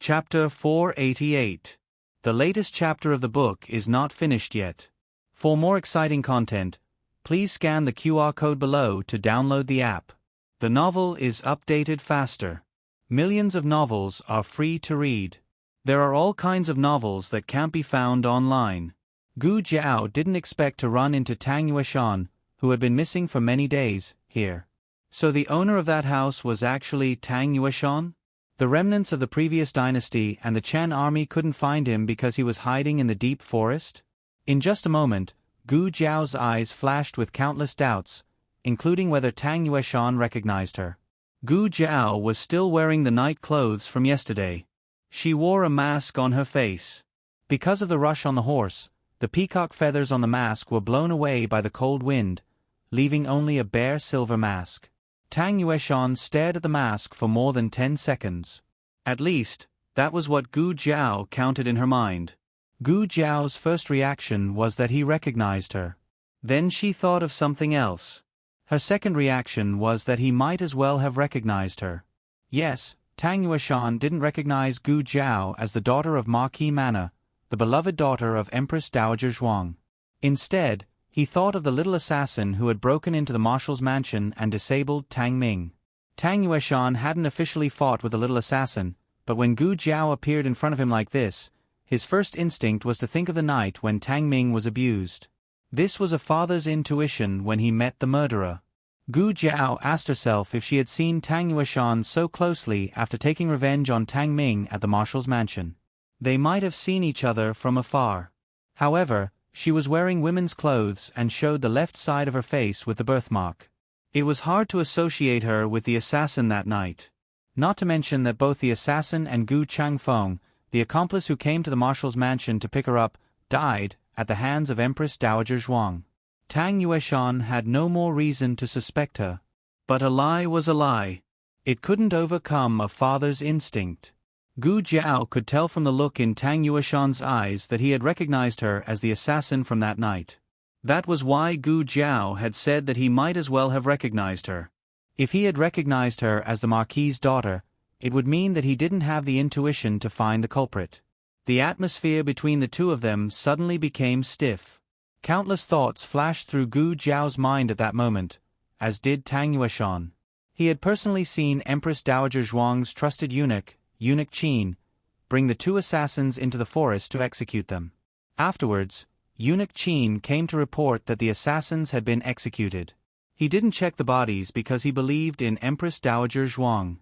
Chapter 488. The latest chapter of the book is not finished yet. For more exciting content, please scan the QR code below to download the app. The novel is updated faster. Millions of novels are free to read. There are all kinds of novels that can't be found online. Gu Jiao didn't expect to run into Tang Yueshan, who had been missing for many days, here. So the owner of that house was actually Tang Yueshan? The remnants of the previous dynasty and the Chen army couldn't find him because he was hiding in the deep forest? In just a moment, Gu Jiao's eyes flashed with countless doubts, including whether Tang Yueshan recognized her. Gu Jiao was still wearing the night clothes from yesterday. She wore a mask on her face. Because of the rush on the horse, the peacock feathers on the mask were blown away by the cold wind, leaving only a bare silver mask. Tang Yueshan stared at the mask for more than 10 seconds. At least, that was what Gu Jiao counted in her mind. Gu Jiao's first reaction was that he recognized her. Then she thought of something else. Her second reaction was that he might as well have recognized her. Yes, Tang Yueshan didn't recognize Gu Jiao as the daughter of Marquis Mana, the beloved daughter of Empress Dowager Zhuang. Instead, he thought of the little assassin who had broken into the marshal's mansion and disabled Tang Ming. Tang Yueshan hadn't officially fought with the little assassin, but when Gu Jiao appeared in front of him like this, his first instinct was to think of the night when Tang Ming was abused. This was a father's intuition when he met the murderer. Gu Jiao asked herself if she had seen Tang Yueshan so closely after taking revenge on Tang Ming at the marshal's mansion. They might have seen each other from afar. However, she was wearing women's clothes and showed the left side of her face with the birthmark. It was hard to associate her with the assassin that night. Not to mention that both the assassin and Gu Changfeng, the accomplice who came to the marshal's mansion to pick her up, died at the hands of Empress Dowager Zhuang. Tang Yueshan had no more reason to suspect her. But a lie was a lie. It couldn't overcome a father's instinct. Gu Jiao could tell from the look in Tang Yueshan's eyes that he had recognized her as the assassin from that night. That was why Gu Jiao had said that he might as well have recognized her. If he had recognized her as the Marquis's daughter, it would mean that he didn't have the intuition to find the culprit. The atmosphere between the two of them suddenly became stiff. Countless thoughts flashed through Gu Jiao's mind at that moment, as did Tang Yueshan. He had personally seen Empress Dowager Zhuang's trusted eunuch Qin, bring the two assassins into the forest to execute them. Afterwards, Eunuch Qin came to report that the assassins had been executed. He didn't check the bodies because he believed in Empress Dowager Zhuang.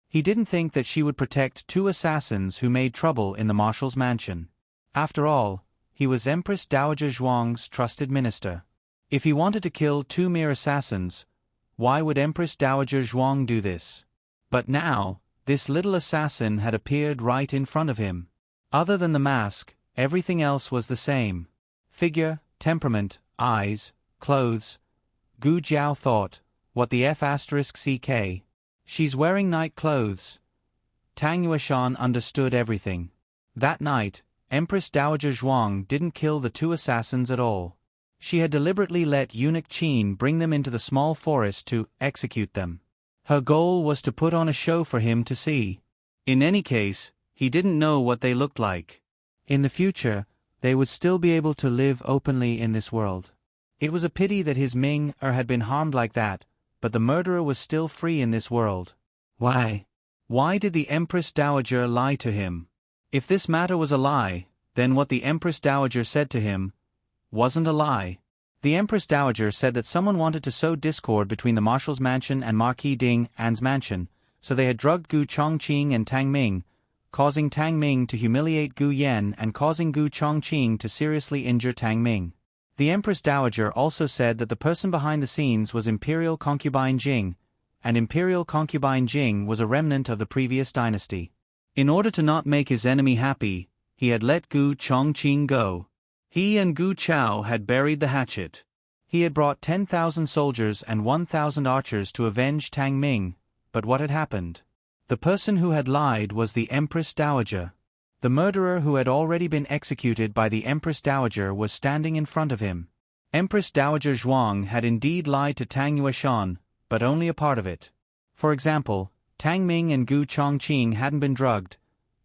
He didn't think that she would protect two assassins who made trouble in the marshal's mansion. After all, he was Empress Dowager Zhuang's trusted minister. If he wanted to kill two mere assassins, why would Empress Dowager Zhuang do this? But now, this little assassin had appeared right in front of him. Other than the mask, everything else was the same. Figure, temperament, eyes, clothes. Gu Jiao thought, what the F***ck? She's wearing night clothes. Tang Yueshan understood everything. That night, Empress Dowager Zhuang didn't kill the two assassins at all. She had deliberately let Eunuch Qin bring them into the small forest to execute them. Her goal was to put on a show for him to see. In any case, he didn't know what they looked like. In the future, they would still be able to live openly in this world. It was a pity that his Ming had been harmed like that, but the murderer was still free in this world. Why? Why did the Empress Dowager lie to him? If this matter was a lie, then what the Empress Dowager said to him wasn't a lie. The Empress Dowager said that someone wanted to sow discord between the marshal's mansion and Marquis Ding An's mansion, so they had drugged Gu Chongqing and Tang Ming, causing Tang Ming to humiliate Gu Yan and causing Gu Chongqing to seriously injure Tang Ming. The Empress Dowager also said that the person behind the scenes was Imperial Concubine Jing, and Imperial Concubine Jing was a remnant of the previous dynasty. In order to not make his enemy happy, he had let Gu Chongqing go. He and Gu Chao had buried the hatchet. He had brought 10,000 soldiers and 1,000 archers to avenge Tang Ming, but what had happened? The person who had lied was the Empress Dowager. The murderer who had already been executed by the Empress Dowager was standing in front of him. Empress Dowager Zhuang had indeed lied to Tang Yueshan, but only a part of it. For example, Tang Ming and Gu Chongqing hadn't been drugged.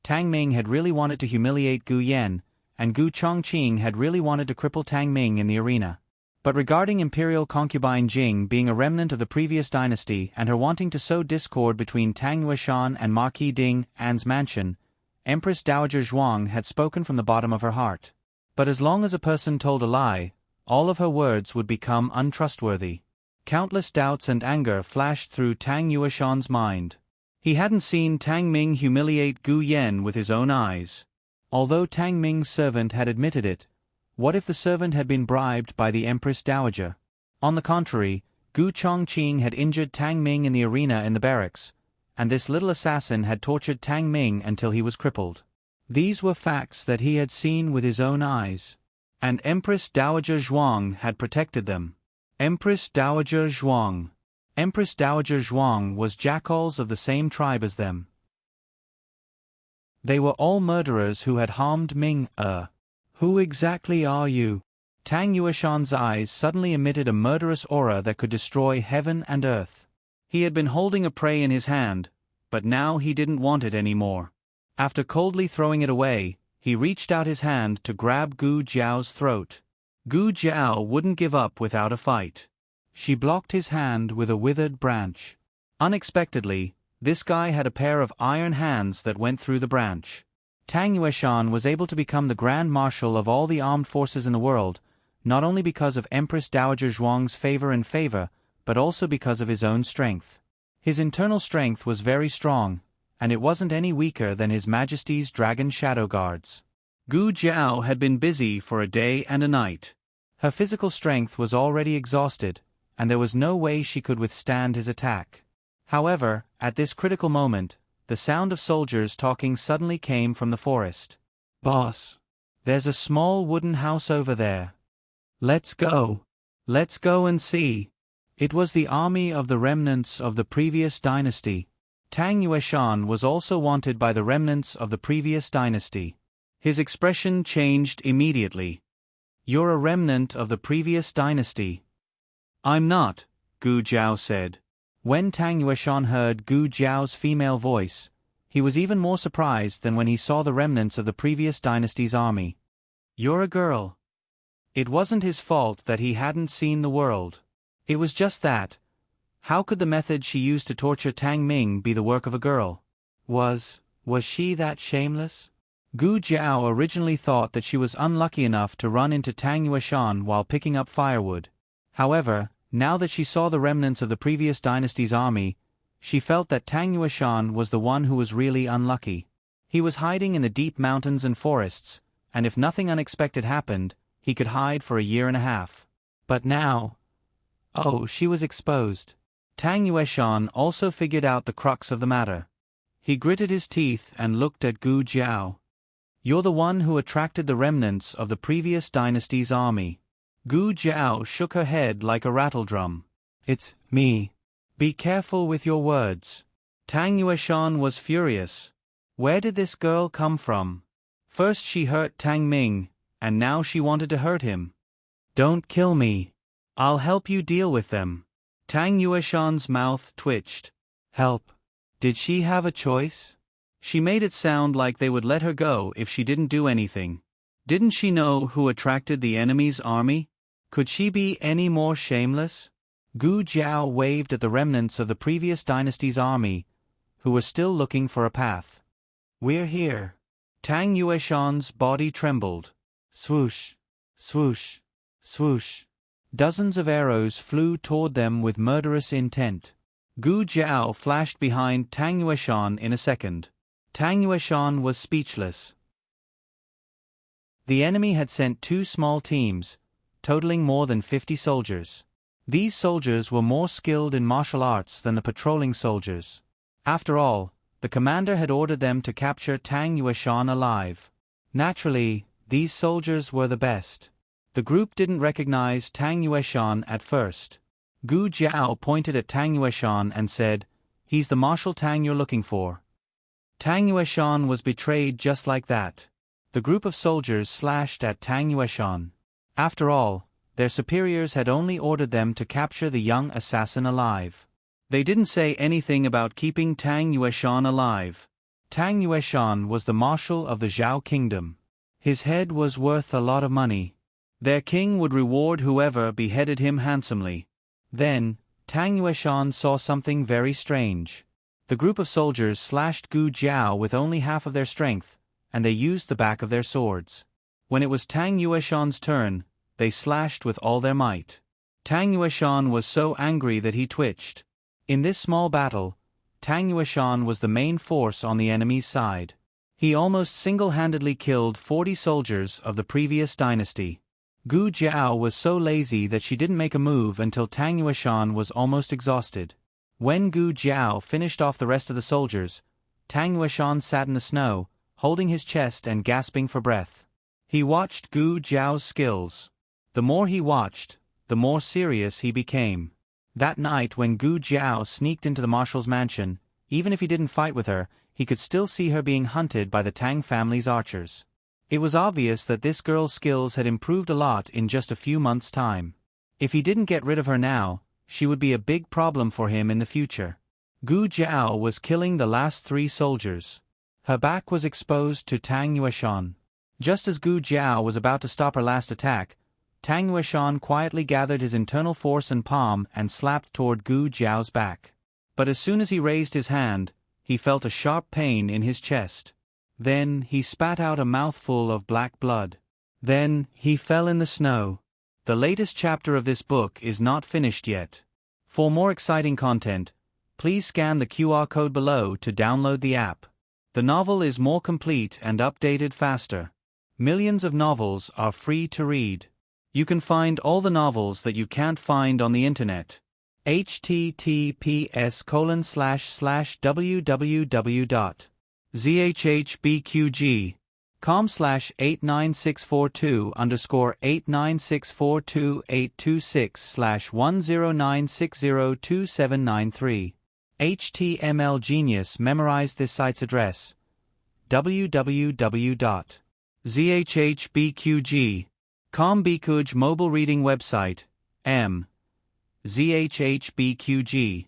Tang Ming had really wanted to humiliate Gu Yan, and Gu Chongqing had really wanted to cripple Tang Ming in the arena. But regarding imperial concubine Jing being a remnant of the previous dynasty and her wanting to sow discord between Tang Yueshan and Marquis Ding An's mansion, Empress Dowager Zhuang had spoken from the bottom of her heart. But as long as a person told a lie, all of her words would become untrustworthy. Countless doubts and anger flashed through Tang Yueshan's mind. He hadn't seen Tang Ming humiliate Gu Yan with his own eyes. Although Tang Ming's servant had admitted it, what if the servant had been bribed by the Empress Dowager? On the contrary, Gu Chongqing had injured Tang Ming in the arena in the barracks, and this little assassin had tortured Tang Ming until he was crippled. These were facts that he had seen with his own eyes. And Empress Dowager Zhuang had protected them. Empress Dowager Zhuang. Empress Dowager Zhuang was jackals of the same tribe as them. They were all murderers who had harmed Ming. Who exactly are you? Tang Yueshan's eyes suddenly emitted a murderous aura that could destroy heaven and earth. He had been holding a prey in his hand, but now he didn't want it anymore. After coldly throwing it away, he reached out his hand to grab Gu Jiao's throat. Gu Jiao wouldn't give up without a fight. She blocked his hand with a withered branch. Unexpectedly, this guy had a pair of iron hands that went through the branch. Tang Yueshan was able to become the Grand Marshal of all the armed forces in the world, not only because of Empress Dowager Zhuang's favor, but also because of his own strength. His internal strength was very strong, and it wasn't any weaker than His Majesty's Dragon Shadow Guards. Gu Jiao had been busy for a day and a night. Her physical strength was already exhausted, and there was no way she could withstand his attack. However, at this critical moment, the sound of soldiers talking suddenly came from the forest. "Boss, there's a small wooden house over there. Let's go. Let's go and see." It was the army of the remnants of the previous dynasty. Tang Yueshan was also wanted by the remnants of the previous dynasty. His expression changed immediately. "You're a remnant of the previous dynasty." "I'm not," Gu Jiao said. When Tang Yueshan heard Gu Jiao's female voice, he was even more surprised than when he saw the remnants of the previous dynasty's army. "You're a girl." It wasn't his fault that he hadn't seen the world. It was just that. How could the method she used to torture Tang Ming be the work of a girl? Was she that shameless? Gu Jiao originally thought that she was unlucky enough to run into Tang Yueshan while picking up firewood. However, now that she saw the remnants of the previous dynasty's army, she felt that Tang Yueshan was the one who was really unlucky. He was hiding in the deep mountains and forests, and if nothing unexpected happened, he could hide for a year and a half. But now... oh, she was exposed. Tang Yueshan also figured out the crux of the matter. He gritted his teeth and looked at Gu Jiao. "You're the one who attracted the remnants of the previous dynasty's army." Gu Jiao shook her head like a rattledrum. "It's me. Be careful with your words." Tang Yueshan was furious. Where did this girl come from? First she hurt Tang Ming, and now she wanted to hurt him. "Don't kill me. I'll help you deal with them." Tang Yueshan's mouth twitched. Help? Did she have a choice? She made it sound like they would let her go if she didn't do anything. Didn't she know who attracted the enemy's army? Could she be any more shameless? Gu Jiao waved at the remnants of the previous dynasty's army, who were still looking for a path. "We're here." Tang Yueshan's body trembled. Swoosh, swoosh, swoosh. Dozens of arrows flew toward them with murderous intent. Gu Jiao flashed behind Tang Yueshan in a second. Tang Yueshan was speechless. The enemy had sent 2 small teams, totaling more than 50 soldiers. These soldiers were more skilled in martial arts than the patrolling soldiers. After all, the commander had ordered them to capture Tang Yueshan alive. Naturally, these soldiers were the best. The group didn't recognize Tang Yueshan at first. Gu Jiao pointed at Tang Yueshan and said, "He's the Marshal Tang you're looking for." Tang Yueshan was betrayed just like that. The group of soldiers slashed at Tang Yueshan. After all, their superiors had only ordered them to capture the young assassin alive. They didn't say anything about keeping Tang Yueshan alive. Tang Yueshan was the marshal of the Zhao kingdom. His head was worth a lot of money. Their king would reward whoever beheaded him handsomely. Then, Tang Yueshan saw something very strange. The group of soldiers slashed Gu Jiao with only half of their strength, and they used the back of their swords. When it was Tang Yueshan's turn, they slashed with all their might. Tang Yueshan was so angry that he twitched. In this small battle, Tang Yueshan was the main force on the enemy's side. He almost single-handedly killed 40 soldiers of the previous dynasty. Gu Jiao was so lazy that she didn't make a move until Tang Yueshan was almost exhausted. When Gu Jiao finished off the rest of the soldiers, Tang Yueshan sat in the snow, holding his chest and gasping for breath. He watched Gu Jiao's skills. The more he watched, the more serious he became. That night when Gu Jiao sneaked into the marshal's mansion, even if he didn't fight with her, he could still see her being hunted by the Tang family's archers. It was obvious that this girl's skills had improved a lot in just a few months' time. If he didn't get rid of her now, she would be a big problem for him in the future. Gu Jiao was killing the last 3 soldiers. Her back was exposed to Tang Yueshan. Just as Gu Jiao was about to stop her last attack, Tang Yueshan quietly gathered his internal force and palm and slapped toward Gu Jiao's back. But as soon as he raised his hand, he felt a sharp pain in his chest. Then he spat out a mouthful of black blood. Then he fell in the snow. The latest chapter of this book is not finished yet. For more exciting content, please scan the QR code below to download the app. The novel is more complete and updated faster. Millions of novels are free to read. You can find all the novels that you can't find on the internet. https://www.zhbqg.com/89642_89642802793. HTML Genius memorized this site's address. www.zhbqg.com Bikuj mobile reading website. zhbqg.com.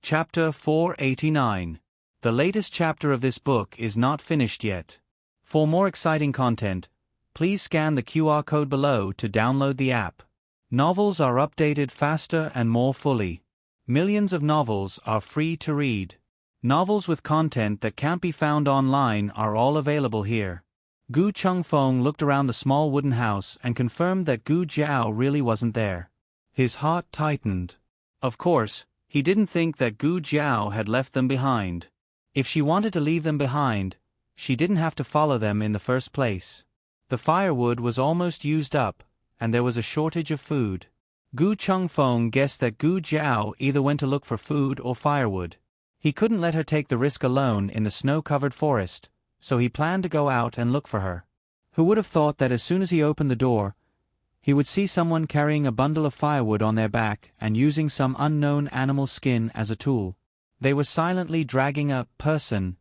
Chapter 489. The latest chapter of this book is not finished yet. For more exciting content, please scan the QR code below to download the app. Novels are updated faster and more fully. Millions of novels are free to read. Novels with content that can't be found online are all available here. Gu Chengfeng looked around the small wooden house and confirmed that Gu Jiao really wasn't there. His heart tightened. Of course, he didn't think that Gu Jiao had left them behind. If she wanted to leave them behind, she didn't have to follow them in the first place. The firewood was almost used up, and there was a shortage of food. Gu Chengfeng guessed that Gu Jiao either went to look for food or firewood. He couldn't let her take the risk alone in the snow-covered forest, so he planned to go out and look for her. Who would have thought that as soon as he opened the door, he would see someone carrying a bundle of firewood on their back and using some unknown animal skin as a tool. They were silently dragging a person,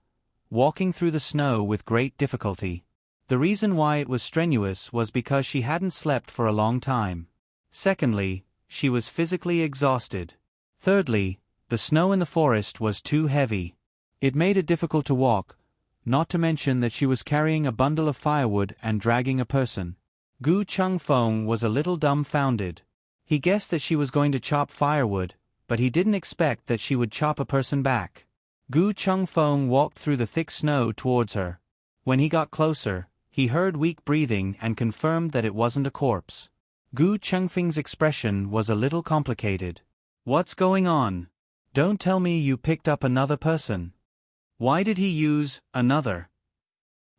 walking through the snow with great difficulty. The reason why it was strenuous was because she hadn't slept for a long time. Secondly, she was physically exhausted. Thirdly, the snow in the forest was too heavy. It made it difficult to walk, not to mention that she was carrying a bundle of firewood and dragging a person. Gu Chengfeng was a little dumbfounded. He guessed that she was going to chop firewood, but he didn't expect that she would chop a person back. Gu Chengfeng walked through the thick snow towards her. When he got closer, he heard weak breathing and confirmed that it wasn't a corpse. Gu Chengfeng's expression was a little complicated. "What's going on? Don't tell me you picked up another person." Why did he use another?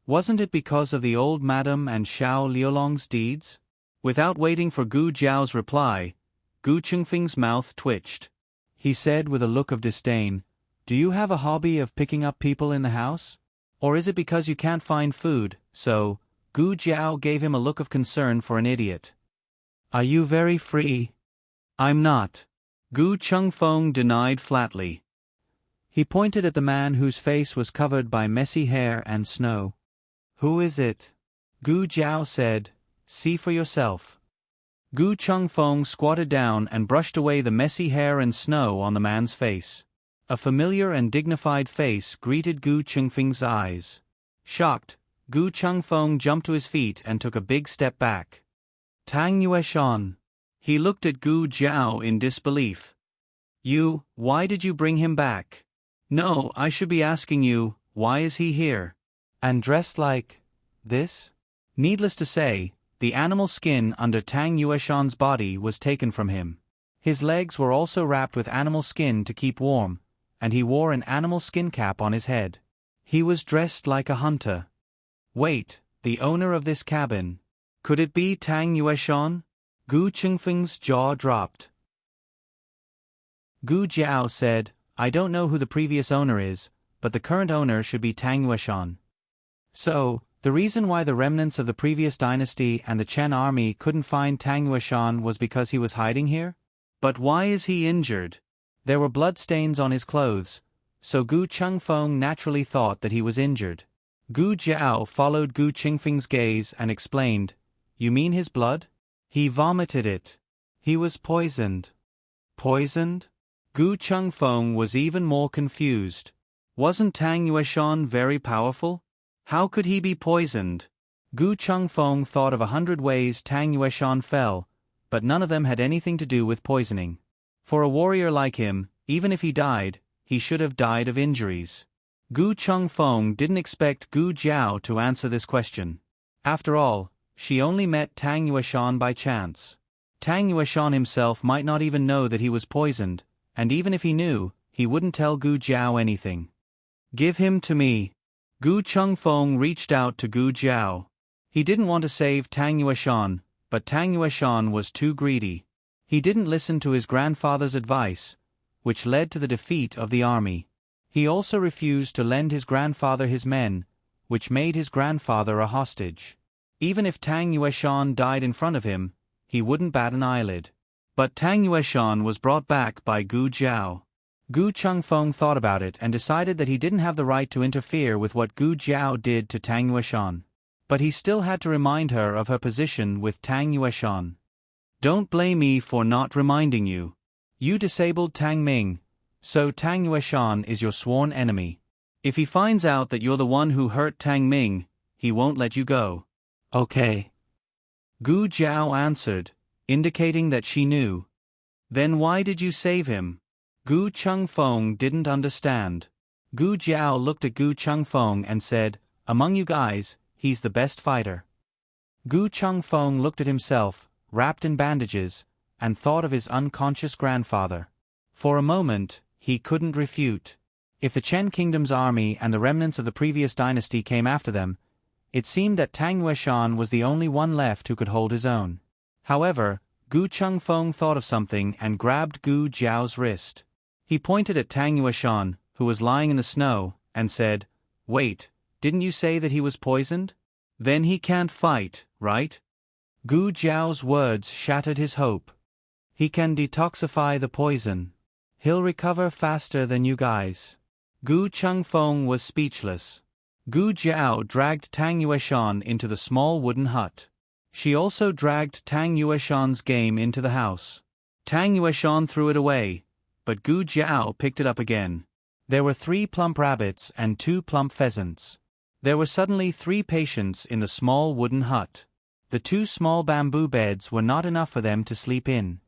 Wasn't it because of the old madam and Xiao Liulong's deeds? Without waiting for Gu Jiao's reply, Gu Chengfeng's mouth twitched. He said with a look of disdain, "Do you have a hobby of picking up people in the house? Or is it because you can't find food?" So, Gu Jiao gave him a look of concern for an idiot. "Are you very free?" "I'm not," Gu Chengfeng denied flatly. He pointed at the man whose face was covered by messy hair and snow. "Who is it?" Gu Jiao said, "See for yourself." Gu Chengfeng squatted down and brushed away the messy hair and snow on the man's face. A familiar and dignified face greeted Gu Chengfeng's eyes. Shocked, Gu Chengfeng jumped to his feet and took a big step back. Tang Yueshan. He looked at Gu Jiao in disbelief. Why did you bring him back? No, I should be asking you, why is he here? And dressed like this? Needless to say, the animal skin under Tang Yueshan's body was taken from him. His legs were also wrapped with animal skin to keep warm, and he wore an animal skin cap on his head. He was dressed like a hunter. Wait, the owner of this cabin. Could it be Tang Yueshan? Gu Chengfeng's jaw dropped. Gu Jiao said, I don't know who the previous owner is, but the current owner should be Tang Yueshan. So, the reason why the remnants of the previous dynasty and the Chen army couldn't find Tang Yueshan was because he was hiding here? But why is he injured? There were bloodstains on his clothes, so Gu Chengfeng naturally thought that he was injured. Gu Jiao followed Gu Chengfeng's gaze and explained, You mean his blood? He vomited it. He was poisoned. Poisoned? Gu Chengfeng was even more confused. Wasn't Tang Yueshan very powerful? How could he be poisoned? Gu Chengfeng thought of 100 ways Tang Yueshan fell, but none of them had anything to do with poisoning. For a warrior like him, even if he died, he should have died of injuries. Gu Chengfeng didn't expect Gu Jiao to answer this question. After all, she only met Tang Yueshan by chance. Tang Yueshan himself might not even know that he was poisoned, and even if he knew, he wouldn't tell Gu Jiao anything. Give him to me. Gu Chengfeng reached out to Gu Jiao. He didn't want to save Tang Yueshan, but Tang Yueshan was too greedy. He didn't listen to his grandfather's advice, which led to the defeat of the army. He also refused to lend his grandfather his men, which made his grandfather a hostage. Even if Tang Yueshan died in front of him, he wouldn't bat an eyelid. But Tang Yueshan was brought back by Gu Jiao. Gu Chengfeng thought about it and decided that he didn't have the right to interfere with what Gu Jiao did to Tang Yueshan. But he still had to remind her of her position with Tang Yueshan. Don't blame me for not reminding you. You disabled Tang Ming, so Tang Yueshan is your sworn enemy. If he finds out that you're the one who hurt Tang Ming, he won't let you go. Okay. Gu Jiao answered, indicating that she knew. Then why did you save him? Gu Chengfeng didn't understand. Gu Jiao looked at Gu Chengfeng and said, Among you guys, he's the best fighter. Gu Chengfeng looked at himself, wrapped in bandages, and thought of his unconscious grandfather. For a moment, he couldn't refute. If the Chen Kingdom's army and the remnants of the previous dynasty came after them, it seemed that Tang Yueshan was the only one left who could hold his own. However, Gu Chengfeng thought of something and grabbed Gu Jiao's wrist. He pointed at Tang Yueshan, who was lying in the snow, and said, Wait, didn't you say that he was poisoned? Then he can't fight, right? Gu Jiao's words shattered his hope. He can detoxify the poison. He'll recover faster than you guys. Gu Chengfeng was speechless. Gu Jiao dragged Tang Yueshan into the small wooden hut. She also dragged Tang Yueshan's game into the house. Tang Yueshan threw it away, but Gu Jiao picked it up again. There were 3 plump rabbits and 2 plump pheasants. There were suddenly 3 patients in the small wooden hut. The 2 small bamboo beds were not enough for them to sleep in.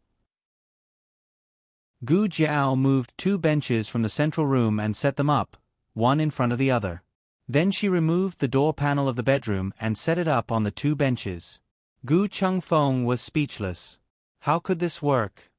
Gu Jiao moved 2 benches from the central room and set them up, one in front of the other. Then she removed the door panel of the bedroom and set it up on the 2 benches. Gu Chengfeng was speechless. How could this work?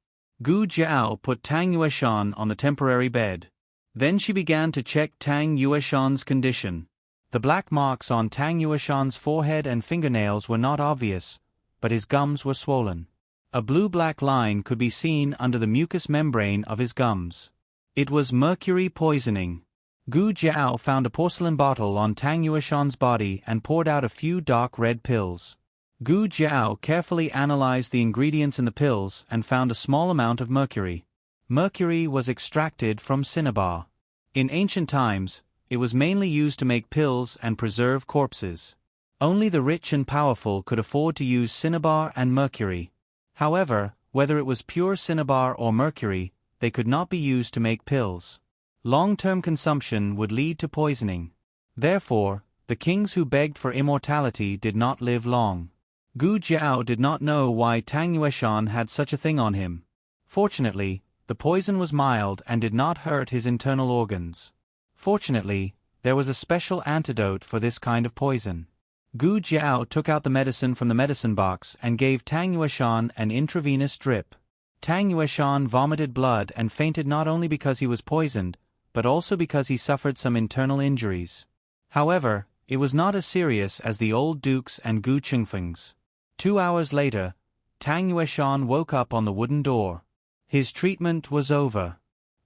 Gu Jiao put Tang Yueshan on the temporary bed. Then she began to check Tang Yueshan's condition. The black marks on Tang Yueshan's forehead and fingernails were not obvious, but his gums were swollen. A blue-black line could be seen under the mucous membrane of his gums. It was mercury poisoning. Gu Jiao found a porcelain bottle on Tang Yueshan's body and poured out a few dark red pills. Gu Jiao carefully analyzed the ingredients in the pills and found a small amount of mercury. Mercury was extracted from cinnabar. In ancient times, it was mainly used to make pills and preserve corpses. Only the rich and powerful could afford to use cinnabar and mercury. However, whether it was pure cinnabar or mercury, they could not be used to make pills. Long-term consumption would lead to poisoning. Therefore, the kings who begged for immortality did not live long. Gu Jiao did not know why Tang Yueshan had such a thing on him. Fortunately, the poison was mild and did not hurt his internal organs. Fortunately, there was a special antidote for this kind of poison. Gu Jiao took out the medicine from the medicine box and gave Tang Yueshan an intravenous drip. Tang Yueshan vomited blood and fainted not only because he was poisoned, but also because he suffered some internal injuries. However, it was not as serious as the old dukes and Gu Chengfeng's. 2 hours later, Tang Yueshan woke up on the wooden door. His treatment was over.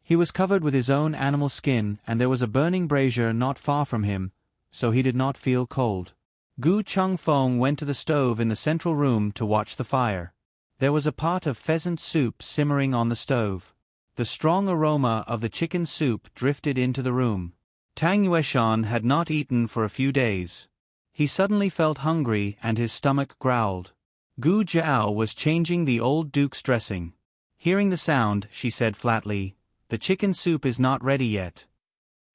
He was covered with his own animal skin and there was a burning brazier not far from him, so he did not feel cold. Gu Chengfeng went to the stove in the central room to watch the fire. There was a pot of pheasant soup simmering on the stove. The strong aroma of the chicken soup drifted into the room. Tang Yueshan had not eaten for a few days. He suddenly felt hungry and his stomach growled. Gu Jiao was changing the old duke's dressing. Hearing the sound, she said flatly, "The chicken soup is not ready yet."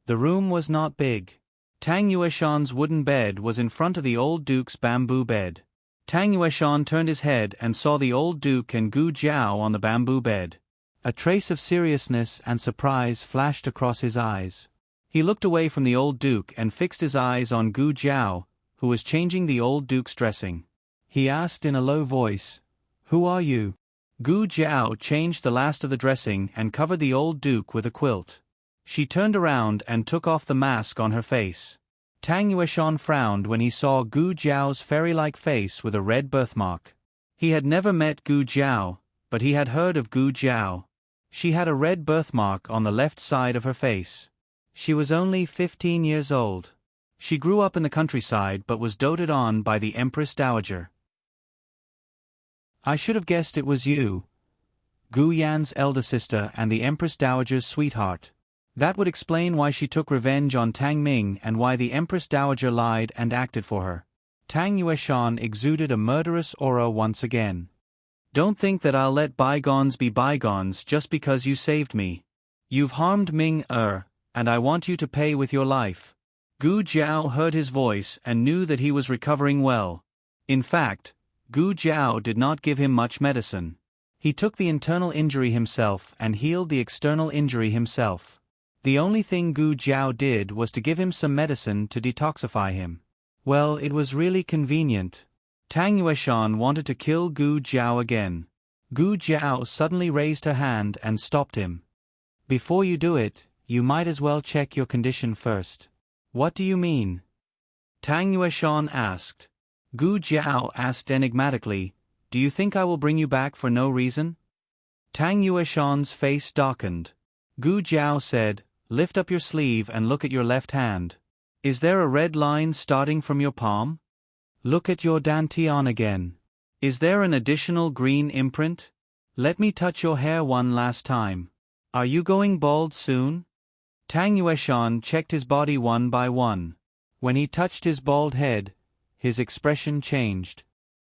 The room was not big. Tang Yueshan's wooden bed was in front of the old duke's bamboo bed. Tang Yueshan turned his head and saw the old duke and Gu Jiao on the bamboo bed. A trace of seriousness and surprise flashed across his eyes. He looked away from the old duke and fixed his eyes on Gu Jiao, who was changing the old duke's dressing. He asked in a low voice, "Who are you?" Gu Jiao changed the last of the dressing and covered the old duke with a quilt. She turned around and took off the mask on her face. Tang Yueshan frowned when he saw Gu Jiao's fairy-like face with a red birthmark. He had never met Gu Jiao, but he had heard of Gu Jiao. She had a red birthmark on the left side of her face. She was only 15 years old. She grew up in the countryside but was doted on by the Empress Dowager. "I should have guessed it was you. Gu Yan's elder sister and the Empress Dowager's sweetheart. That would explain why she took revenge on Tang Ming and why the Empress Dowager lied and acted for her." Tang Yueshan exuded a murderous aura once again. "Don't think that I'll let bygones be bygones just because you saved me. You've harmed Ming and I want you to pay with your life." Gu Jiao heard his voice and knew that he was recovering well. In fact, Gu Jiao did not give him much medicine. He took the internal injury himself and healed the external injury himself. The only thing Gu Jiao did was to give him some medicine to detoxify him. Well, it was really convenient. Tang Yueshan wanted to kill Gu Jiao again. Gu Jiao suddenly raised her hand and stopped him. "Before you do it, you might as well check your condition first." "What do you mean?" Tang Yueshan asked. Gu Jiao asked enigmatically, "Do you think I will bring you back for no reason?" Tang Yueshan's face darkened. Gu Jiao said, "Lift up your sleeve and look at your left hand. Is there a red line starting from your palm? Look at your dantian again. Is there an additional green imprint? Let me touch your hair one last time. Are you going bald soon?" Tang Yueshan checked his body one by one. When he touched his bald head, his expression changed.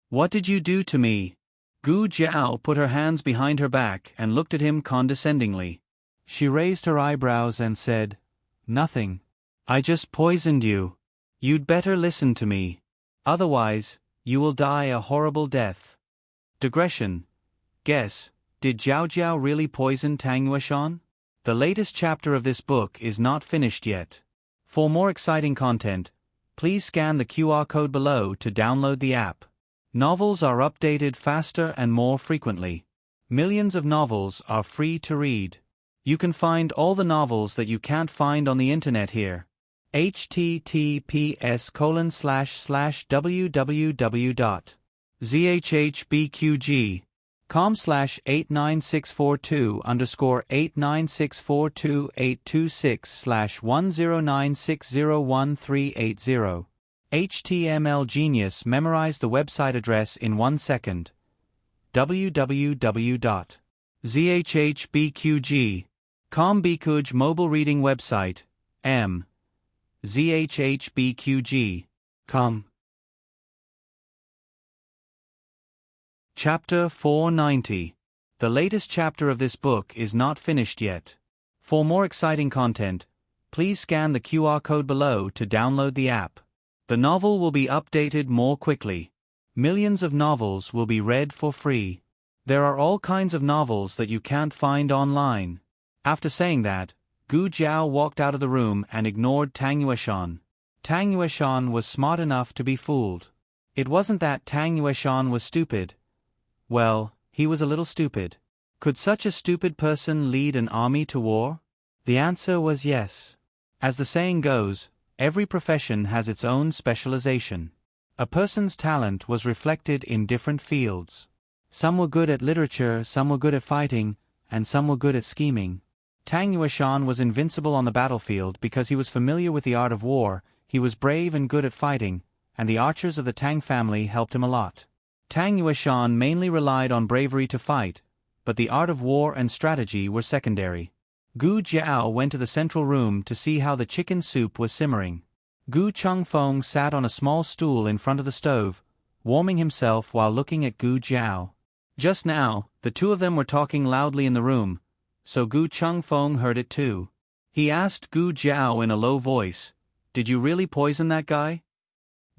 "What did you do to me?" Gu Jiao put her hands behind her back and looked at him condescendingly. She raised her eyebrows and said, "Nothing. I just poisoned you. You'd better listen to me. Otherwise, you will die a horrible death." Digression. Guess, did Jiao Jiao really poison Tang Yueshan? The latest chapter of this book is not finished yet. For more exciting content, please scan the QR code below to download the app. Novels are updated faster and more frequently. Millions of novels are free to read. You can find all the novels that you can't find on the internet here. https://www.zhbqg.com/89642_826/1096013880. HTML Genius memorized the website address in 1 second. www.zhbqg.com Bikuj mobile reading website. zhbqg.com Chapter 490. The latest chapter of this book is not finished yet. For more exciting content, please scan the QR code below to download the app. The novel will be updated more quickly. Millions of novels will be read for free. There are all kinds of novels that you can't find online. After saying that, Gu Jiao walked out of the room and ignored Tang Yueshan. Tang Yueshan was smart enough to be fooled. It wasn't that Tang Yueshan was stupid. Well, he was a little stupid. Could such a stupid person lead an army to war? The answer was yes. As the saying goes, every profession has its own specialization. A person's talent was reflected in different fields. Some were good at literature, some were good at fighting, and some were good at scheming. Tang Yueshan was invincible on the battlefield because he was familiar with the art of war, he was brave and good at fighting, and the archers of the Tang family helped him a lot. Tang Yueshan mainly relied on bravery to fight, but the art of war and strategy were secondary. Gu Jiao went to the central room to see how the chicken soup was simmering. Gu Chengfeng sat on a small stool in front of the stove, warming himself while looking at Gu Jiao. Just now, the two of them were talking loudly in the room, so Gu Chengfeng heard it too. He asked Gu Jiao in a low voice, "Did you really poison that guy?"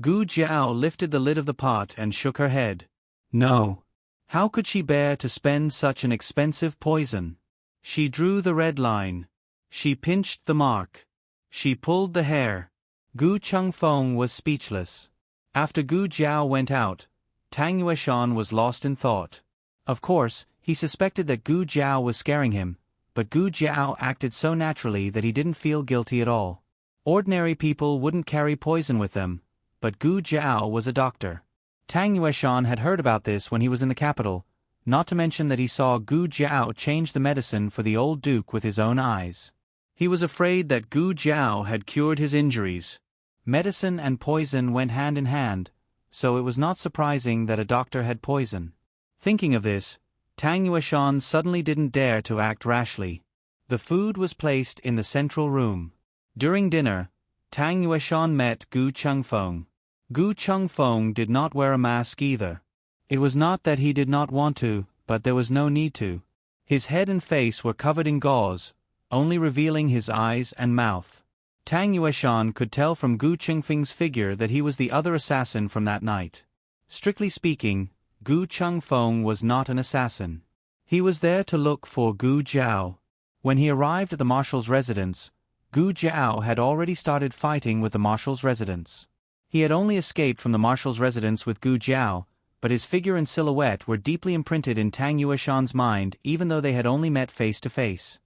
Gu Jiao lifted the lid of the pot and shook her head. No. How could she bear to spend such an expensive poison? She drew the red line. She pinched the mark. She pulled the hair. Gu Chengfeng was speechless. After Gu Jiao went out, Tang Yueshan was lost in thought. Of course, he suspected that Gu Jiao was scaring him, but Gu Jiao acted so naturally that he didn't feel guilty at all. Ordinary people wouldn't carry poison with them, but Gu Jiao was a doctor. Tang Yueshan had heard about this when he was in the capital, not to mention that he saw Gu Jiao change the medicine for the old duke with his own eyes. He was afraid that Gu Jiao had cured his injuries. Medicine and poison went hand in hand, so it was not surprising that a doctor had poison. Thinking of this, Tang Yueshan suddenly didn't dare to act rashly. The food was placed in the central room. During dinner, Tang Yueshan met Gu Chengfeng. Gu Chengfeng did not wear a mask either. It was not that he did not want to, but there was no need to. His head and face were covered in gauze, only revealing his eyes and mouth. Tang Yueshan could tell from Gu Chengfeng's figure that he was the other assassin from that night. Strictly speaking, Gu Chengfeng was not an assassin. He was there to look for Gu Jiao. When he arrived at the marshal's residence, Gu Jiao had already started fighting with the marshal's residence. He had only escaped from the marshal's residence with Gu Jiao, but his figure and silhouette were deeply imprinted in Tang Yueshan's mind even though they had only met face to face.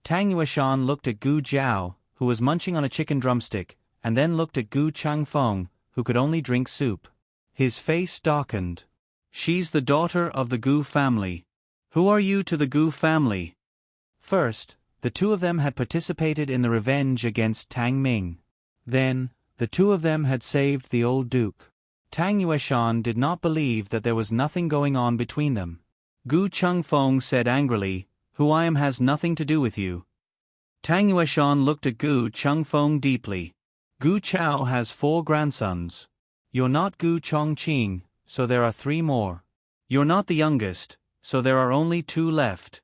Tang Yueshan looked at Gu Jiao, who was munching on a chicken drumstick, and then looked at Gu Chengfeng, who could only drink soup. His face darkened. She's the daughter of the Gu family. Who are you to the Gu family? First, the two of them had participated in the revenge against Tang Ming. Then, the two of them had saved the old duke. Tang Yueshan did not believe that there was nothing going on between them. Gu Chengfeng said angrily, "Who I am has nothing to do with you." Tang Yueshan looked at Gu Chengfeng deeply. Gu Chao has 4 grandsons. You're not Gu Chongqing, so there are 3 more. You're not the youngest, so there are only 2 left.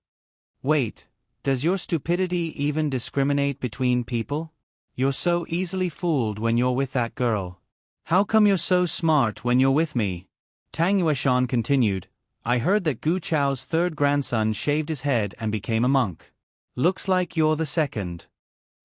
Wait, does your stupidity even discriminate between people? You're so easily fooled when you're with that girl. How come you're so smart when you're with me? Tang Yueshan continued, I heard that Gu Chao's 3rd grandson shaved his head and became a monk. Looks like you're the second.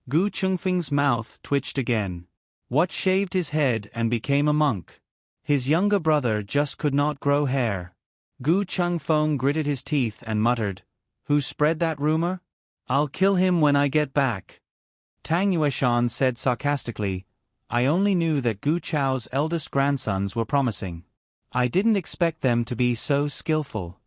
Gu Chengfeng's mouth twitched again. What shaved his head and became a monk? His younger brother just could not grow hair. Gu Chengfeng gritted his teeth and muttered, Who spread that rumor? I'll kill him when I get back. Tang Yueshan said sarcastically, I only knew that Gu Chao's eldest grandsons were promising. I didn't expect them to be so skillful.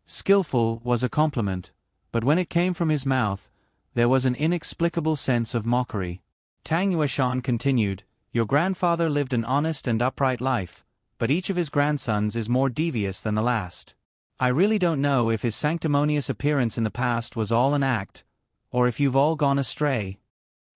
Skillful was a compliment, but when it came from his mouth, there was an inexplicable sense of mockery. Tang Yueshan continued, Your grandfather lived an honest and upright life, but each of his grandsons is more devious than the last. I really don't know if his sanctimonious appearance in the past was all an act, or if you've all gone astray.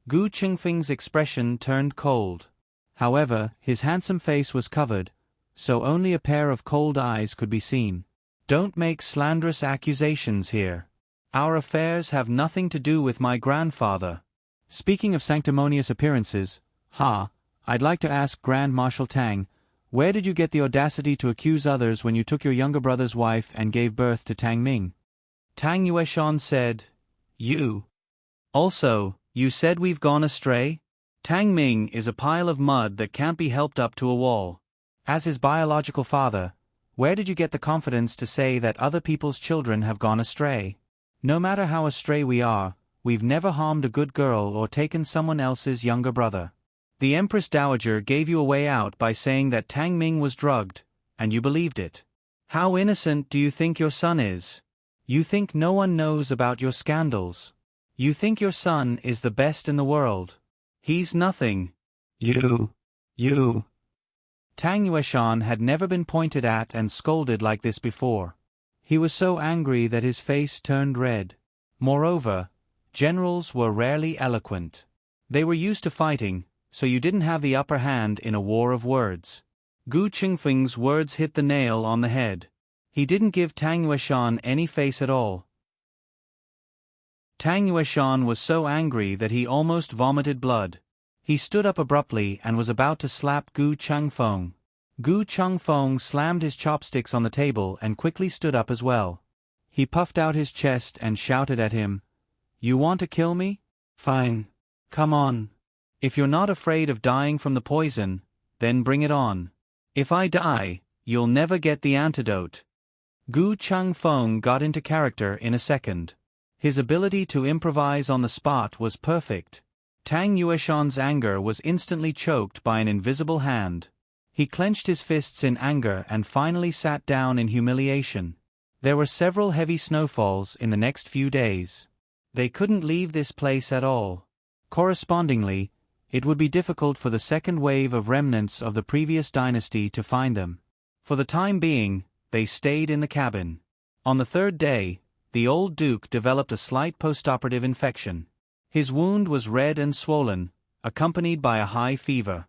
Gu Chengfeng's expression turned cold. However, his handsome face was covered, so only a pair of cold eyes could be seen. Don't make slanderous accusations here. Our affairs have nothing to do with my grandfather. Speaking of sanctimonious appearances, I'd like to ask Grand Marshal Tang, where did you get the audacity to accuse others when you took your younger brother's wife and gave birth to Tang Ming? Tang Yueshan said, You. Also, you said we've gone astray? Tang Ming is a pile of mud that can't be helped up to a wall. As his biological father, where did you get the confidence to say that other people's children have gone astray? No matter how astray we are, we've never harmed a good girl or taken someone else's younger brother. The Empress Dowager gave you a way out by saying that Tang Ming was drugged, and you believed it. How innocent do you think your son is? You think no one knows about your scandals. You think your son is the best in the world. He's nothing. You. Tang Yueshan had never been pointed at and scolded like this before. He was so angry that his face turned red. Moreover, generals were rarely eloquent. They were used to fighting, so you didn't have the upper hand in a war of words. Gu Qingfeng's words hit the nail on the head. He didn't give Tang Yueshan any face at all. Tang Yueshan was so angry that he almost vomited blood. He stood up abruptly and was about to slap Gu Changfeng. Gu Changfeng slammed his chopsticks on the table and quickly stood up as well. He puffed out his chest and shouted at him, You want to kill me? Fine. Come on. If you're not afraid of dying from the poison, then bring it on. If I die, you'll never get the antidote. Gu Changfeng got into character in a second. His ability to improvise on the spot was perfect. Tang Yueshan's anger was instantly choked by an invisible hand. He clenched his fists in anger and finally sat down in humiliation. There were several heavy snowfalls in the next few days. They couldn't leave this place at all. Correspondingly, it would be difficult for the second wave of remnants of the previous dynasty to find them. For the time being, they stayed in the cabin. On the third day, the old duke developed a slight postoperative infection. His wound was red and swollen, accompanied by a high fever.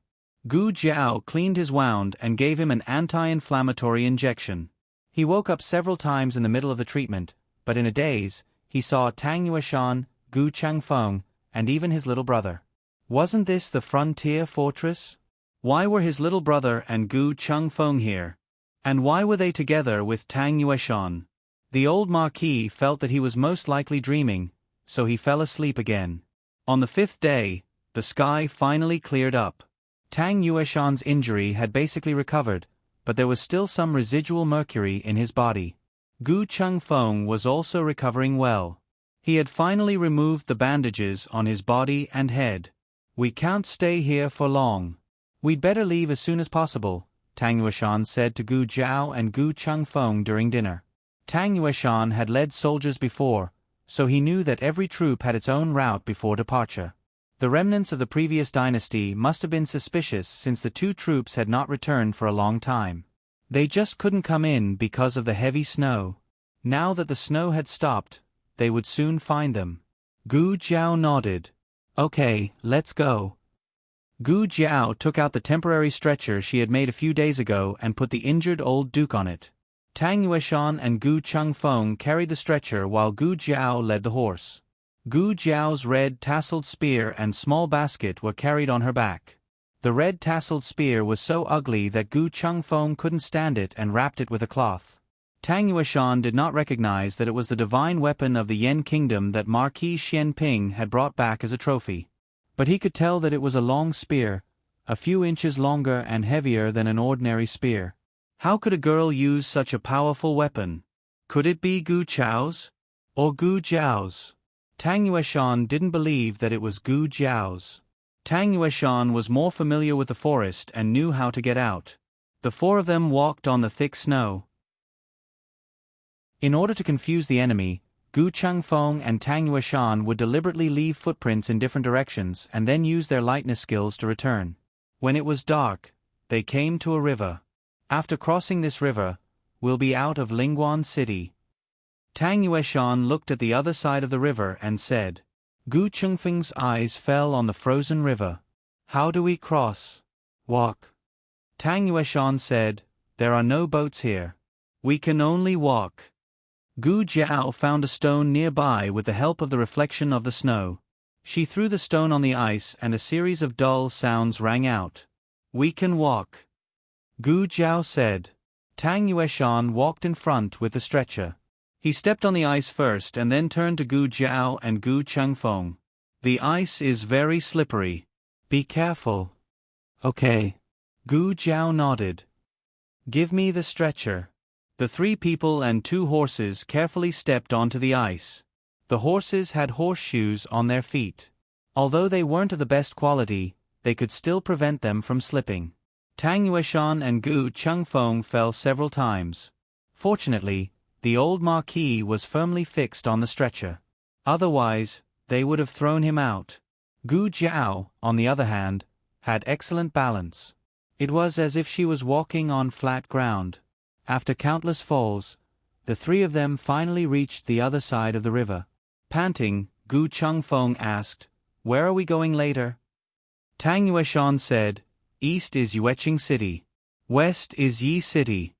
Gu Jiao cleaned his wound and gave him an anti-inflammatory injection. He woke up several times in the middle of the treatment, but in a daze, he saw Tang Yueshan, Gu Changfeng, and even his little brother. Wasn't this the frontier fortress? Why were his little brother and Gu Changfeng here? And why were they together with Tang Yueshan? The old marquis felt that he was most likely dreaming, so he fell asleep again. On the fifth day, the sky finally cleared up. Tang Yueshan's injury had basically recovered, but there was still some residual mercury in his body. Gu Changfeng was also recovering well. He had finally removed the bandages on his body and head. We can't stay here for long. We'd better leave as soon as possible, Tang Yueshan said to Gu Jiao and Gu Changfeng during dinner. Tang Yueshan had led soldiers before, so he knew that every troop had its own route before departure. The remnants of the previous dynasty must have been suspicious since the two troops had not returned for a long time. They just couldn't come in because of the heavy snow. Now that the snow had stopped, they would soon find them. Gu Jiao nodded. Okay, let's go. Gu Jiao took out the temporary stretcher she had made a few days ago and put the injured old duke on it. Tang Yueshan and Gu Changfeng carried the stretcher while Gu Jiao led the horse. Gu Jiao's red tasseled spear and small basket were carried on her back. The red tasseled spear was so ugly that Gu Changfeng couldn't stand it and wrapped it with a cloth. Tang Yueshan did not recognize that it was the divine weapon of the Yen kingdom that Marquis Xianping had brought back as a trophy. But he could tell that it was a long spear, a few inches longer and heavier than an ordinary spear. How could a girl use such a powerful weapon? Could it be Gu Chao's? Or Gu Jiao's? Tang Yueshan didn't believe that it was Gu Jiao's. Tang Yueshan was more familiar with the forest and knew how to get out. The four of them walked on the thick snow. In order to confuse the enemy, Gu Changfeng and Tang Yueshan would deliberately leave footprints in different directions and then use their lightness skills to return. When it was dark, they came to a river. After crossing this river, we'll be out of Lingguan City. Tang Yueshan looked at the other side of the river and said. Gu Chengfeng's eyes fell on the frozen river. How do we cross? Walk. Tang Yueshan said, there are no boats here. We can only walk. Gu Jiao found a stone nearby with the help of the reflection of the snow. She threw the stone on the ice and a series of dull sounds rang out. We can walk, Gu Jiao said. Tang Yueshan walked in front with the stretcher. He stepped on the ice first and then turned to Gu Jiao and Gu Changfeng. The ice is very slippery. Be careful. Okay. Gu Jiao nodded. Give me the stretcher. The 3 people and 2 horses carefully stepped onto the ice. The horses had horseshoes on their feet. Although they weren't of the best quality, they could still prevent them from slipping. Tang Yueshan and Gu Changfeng fell several times. Fortunately, the old marquis was firmly fixed on the stretcher. Otherwise, they would have thrown him out. Gu Jiao, on the other hand, had excellent balance. It was as if she was walking on flat ground. After countless falls, the 3 of them finally reached the other side of the river. Panting, Gu Changfeng asked, "Where are we going later?" Tang Yueshan said, "East is Yueqing City. West is Yi City."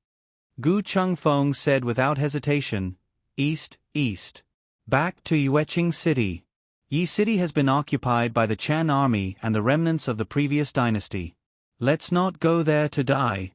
Gu Changfeng said without hesitation, "East, east. Back to Yueqing City. Yi City has been occupied by the Chan army and the remnants of the previous dynasty. Let's not go there to die."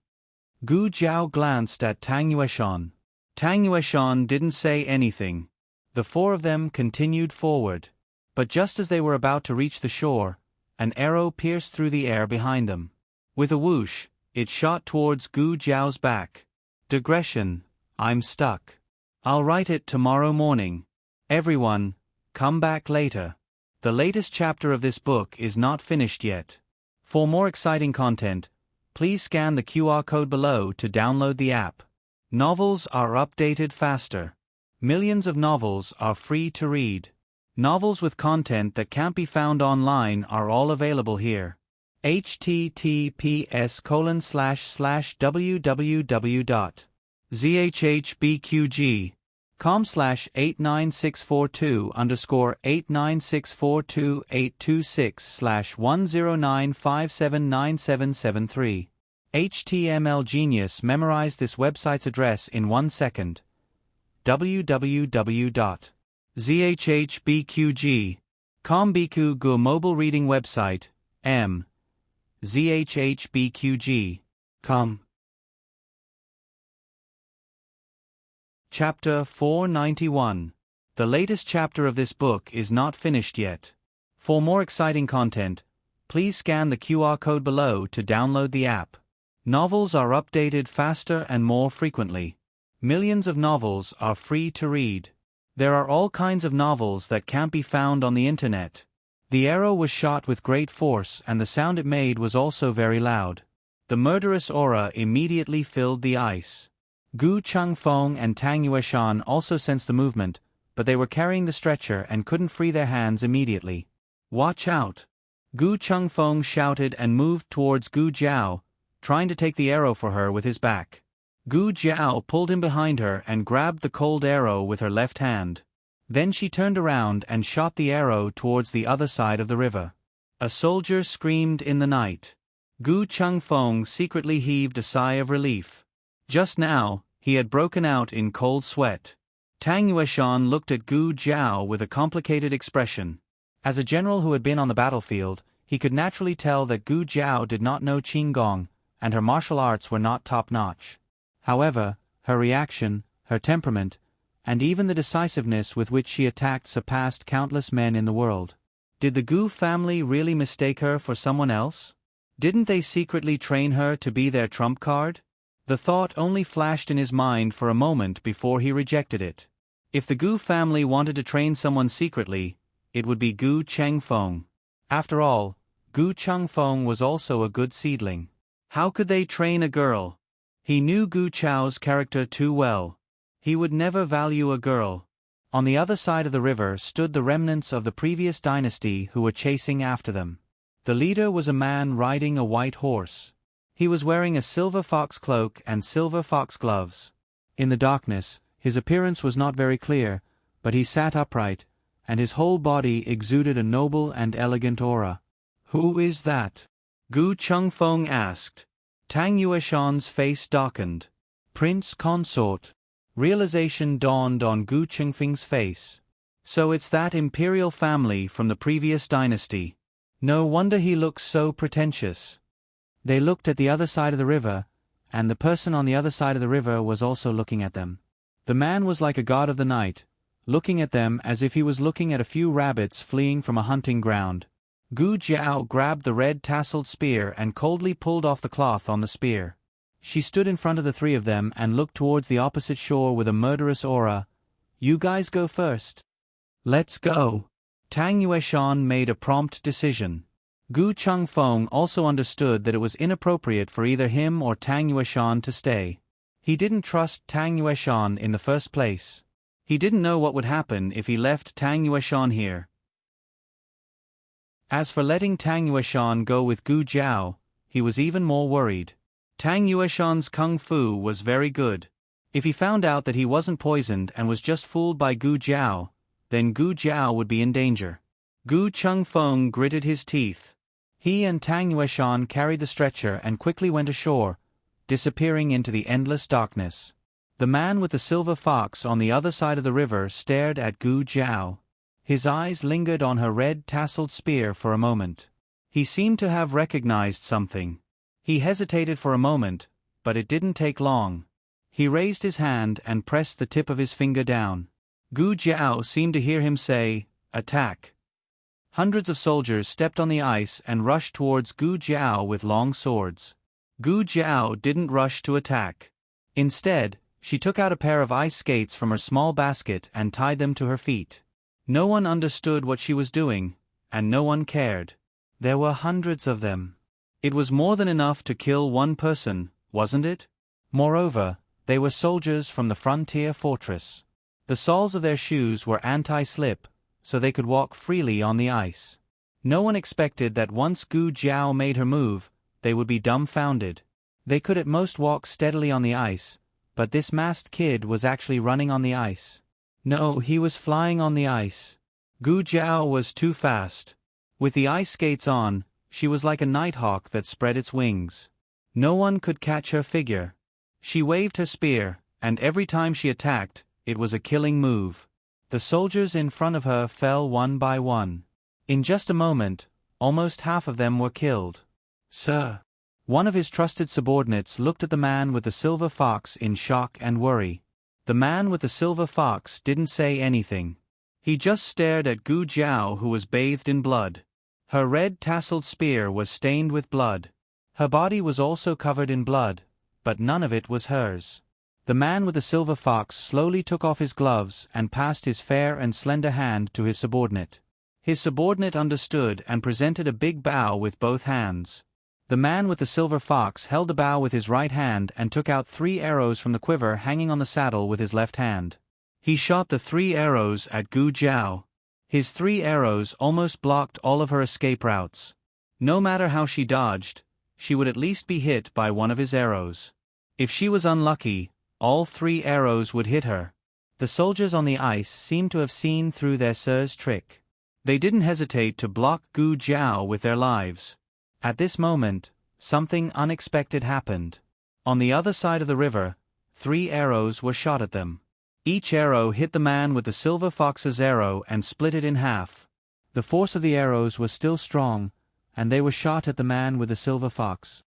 Gu Jiao glanced at Tang Yueshan. Tang Yueshan didn't say anything. The 4 of them continued forward. But just as they were about to reach the shore, an arrow pierced through the air behind them. With a whoosh, it shot towards Gu Jiao's back. "Digression, I'm stuck. I'll write it tomorrow morning. Everyone, come back later." The latest chapter of this book is not finished yet. For more exciting content, please scan the QR code below to download the app. Novels are updated faster. Millions of novels are free to read. Novels with content that can't be found online are all available here. https://www.zhbqg.com/89642_8264286/1095797773. HTML Genius memorized this website's address in 1 second. www.zhbqg.com Biku Gu mobile reading website, zhbqg.com. Chapter 491. The latest chapter of this book is not finished yet. For more exciting content, please scan the QR code below to download the app. Novels are updated faster and more frequently. Millions of novels are free to read. There are all kinds of novels that can't be found on the internet. The arrow was shot with great force and the sound it made was also very loud. The murderous aura immediately filled the ice. Gu Changfeng and Tang Yueshan also sensed the movement, but they were carrying the stretcher and couldn't free their hands immediately. "Watch out!" Gu Changfeng shouted and moved towards Gu Jiao, trying to take the arrow for her with his back. Gu Jiao pulled him behind her and grabbed the cold arrow with her left hand. Then she turned around and shot the arrow towards the other side of the river. A soldier screamed in the night. Gu Changfeng secretly heaved a sigh of relief. Just now, he had broken out in cold sweat. Tang Yueshan looked at Gu Jiao with a complicated expression. As a general who had been on the battlefield, he could naturally tell that Gu Jiao did not know Qinggong, and her martial arts were not top-notch. However, her reaction, her temperament, and even the decisiveness with which she attacked surpassed countless men in the world. Did the Gu family really mistake her for someone else? Didn't they secretly train her to be their trump card? The thought only flashed in his mind for a moment before he rejected it. If the Gu family wanted to train someone secretly, it would be Gu Changfeng. After all, Gu Changfeng was also a good seedling. How could they train a girl? He knew Gu Chao's character too well. He would never value a girl. On the other side of the river stood the remnants of the previous dynasty who were chasing after them. The leader was a man riding a white horse. He was wearing a silver fox cloak and silver fox gloves. In the darkness, his appearance was not very clear, but he sat upright, and his whole body exuded a noble and elegant aura. "Who is that?" Gu Changfeng asked. Tang Yueshan's face darkened. Prince consort. Realization dawned on Gu Chengfeng's face. So it's that imperial family from the previous dynasty. No wonder he looks so pretentious. They looked at the other side of the river, and the person on the other side of the river was also looking at them. The man was like a god of the night, looking at them as if he was looking at a few rabbits fleeing from a hunting ground. Gu Jiao grabbed the red tasseled spear and coldly pulled off the cloth on the spear. She stood in front of the three of them and looked towards the opposite shore with a murderous aura. "You guys go first." "Let's go." Tang Yueshan made a prompt decision. Gu Chengfeng also understood that it was inappropriate for either him or Tang Yueshan to stay. He didn't trust Tang Yueshan in the first place. He didn't know what would happen if he left Tang Yueshan here. As for letting Tang Yueshan go with Gu Jiao, he was even more worried. Tang Yueshan's kung fu was very good. If he found out that he wasn't poisoned and was just fooled by Gu Jiao, then Gu Jiao would be in danger. Gu Chengfeng gritted his teeth. He and Tang Yueshan carried the stretcher and quickly went ashore, disappearing into the endless darkness. The man with the silver fox on the other side of the river stared at Gu Jiao. His eyes lingered on her red tasseled spear for a moment. He seemed to have recognized something. He hesitated for a moment, but it didn't take long. He raised his hand and pressed the tip of his finger down. Gu Jiao seemed to hear him say, "Attack." Hundreds of soldiers stepped on the ice and rushed towards Gu Jiao with long swords. Gu Jiao didn't rush to attack. Instead, she took out a pair of ice skates from her small basket and tied them to her feet. No one understood what she was doing, and no one cared. There were hundreds of them. It was more than enough to kill one person, wasn't it? Moreover, they were soldiers from the frontier fortress. The soles of their shoes were anti-slip, so they could walk freely on the ice. No one expected that once Gu Jiao made her move, they would be dumbfounded. They could at most walk steadily on the ice, but this masked kid was actually running on the ice. No, he was flying on the ice. Gu Jiao was too fast. With the ice skates on, she was like a nighthawk that spread its wings. No one could catch her figure. She waved her spear, and every time she attacked, it was a killing move. The soldiers in front of her fell one by one. In just a moment, almost half of them were killed. "Sir." One of his trusted subordinates looked at the man with the silver fox in shock and worry. The man with the silver fox didn't say anything. He just stared at Gu Jiao, who was bathed in blood. Her red tasseled spear was stained with blood. Her body was also covered in blood, but none of it was hers. The man with the silver fox slowly took off his gloves and passed his fair and slender hand to his subordinate. His subordinate understood and presented a big bow with both hands. The man with the silver fox held the bow with his right hand and took out 3 arrows from the quiver hanging on the saddle with his left hand. He shot the 3 arrows at Gu Jiao. His 3 arrows almost blocked all of her escape routes. No matter how she dodged, she would at least be hit by one of his arrows. If she was unlucky, all 3 arrows would hit her. The soldiers on the ice seemed to have seen through their sir's trick. They didn't hesitate to block Gu Jiao with their lives. At this moment, something unexpected happened. On the other side of the river, 3 arrows were shot at them. Each arrow hit the man with the silver fox's arrow and split it in half. The force of the arrows was still strong, and they were shot at the man with the silver fox.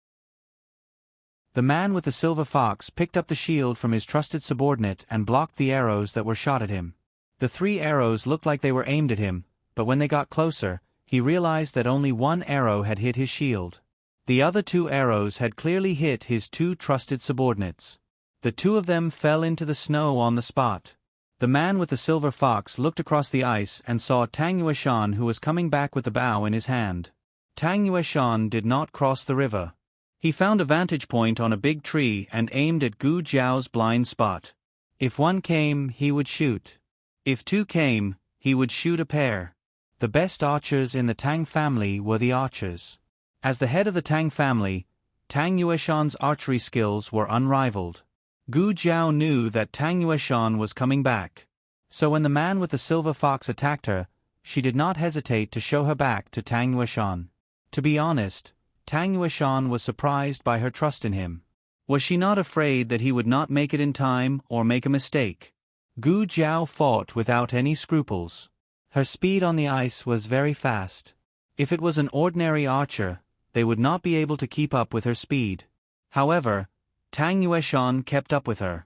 The man with the silver fox picked up the shield from his trusted subordinate and blocked the arrows that were shot at him. The 3 arrows looked like they were aimed at him, but when they got closer, he realized that only 1 arrow had hit his shield. The other 2 arrows had clearly hit his 2 trusted subordinates. The 2 of them fell into the snow on the spot. The man with the silver fox looked across the ice and saw Tang Yueshan, who was coming back with the bow in his hand. Tang Yueshan did not cross the river. He found a vantage point on a big tree and aimed at Gu Jiao's blind spot. If 1 came, he would shoot. If 2 came, he would shoot a pair. The best archers in the Tang family were the archers. As the head of the Tang family, Tang Yueshan's archery skills were unrivaled. Gu Jiao knew that Tang Yueshan was coming back. So when the man with the silver fox attacked her, she did not hesitate to show her back to Tang Yueshan. To be honest, Tang Yueshan was surprised by her trust in him. Was she not afraid that he would not make it in time or make a mistake? Gu Jiao fought without any scruples. Her speed on the ice was very fast. If it was an ordinary archer, they would not be able to keep up with her speed. However, Tang Yueshan kept up with her.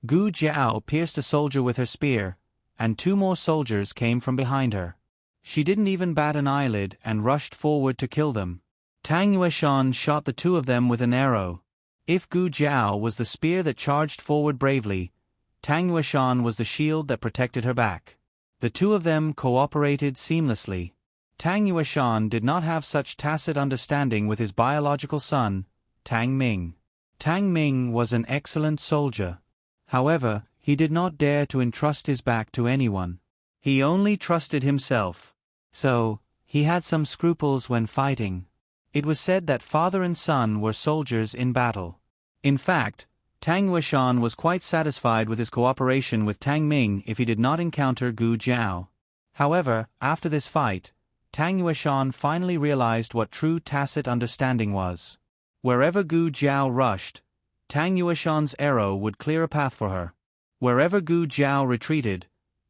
Gu Jiao pierced a soldier with her spear, and 2 more soldiers came from behind her. She didn't even bat an eyelid and rushed forward to kill them. Tang Yueshan shot the 2 of them with an arrow. If Gu Jiao was the spear that charged forward bravely, Tang Yueshan was the shield that protected her back. The 2 of them cooperated seamlessly. Tang Yueshan did not have such tacit understanding with his biological son, Tang Ming. Tang Ming was an excellent soldier. However, he did not dare to entrust his back to anyone. He only trusted himself. So, he had some scruples when fighting. It was said that father and son were soldiers in battle. In fact, Tang Yueshan was quite satisfied with his cooperation with Tang Ming if he did not encounter Gu Jiao. However, after this fight, Tang Yueshan finally realized what true tacit understanding was. Wherever Gu Jiao rushed, Tang Yueshan's arrow would clear a path for her. Wherever Gu Jiao retreated,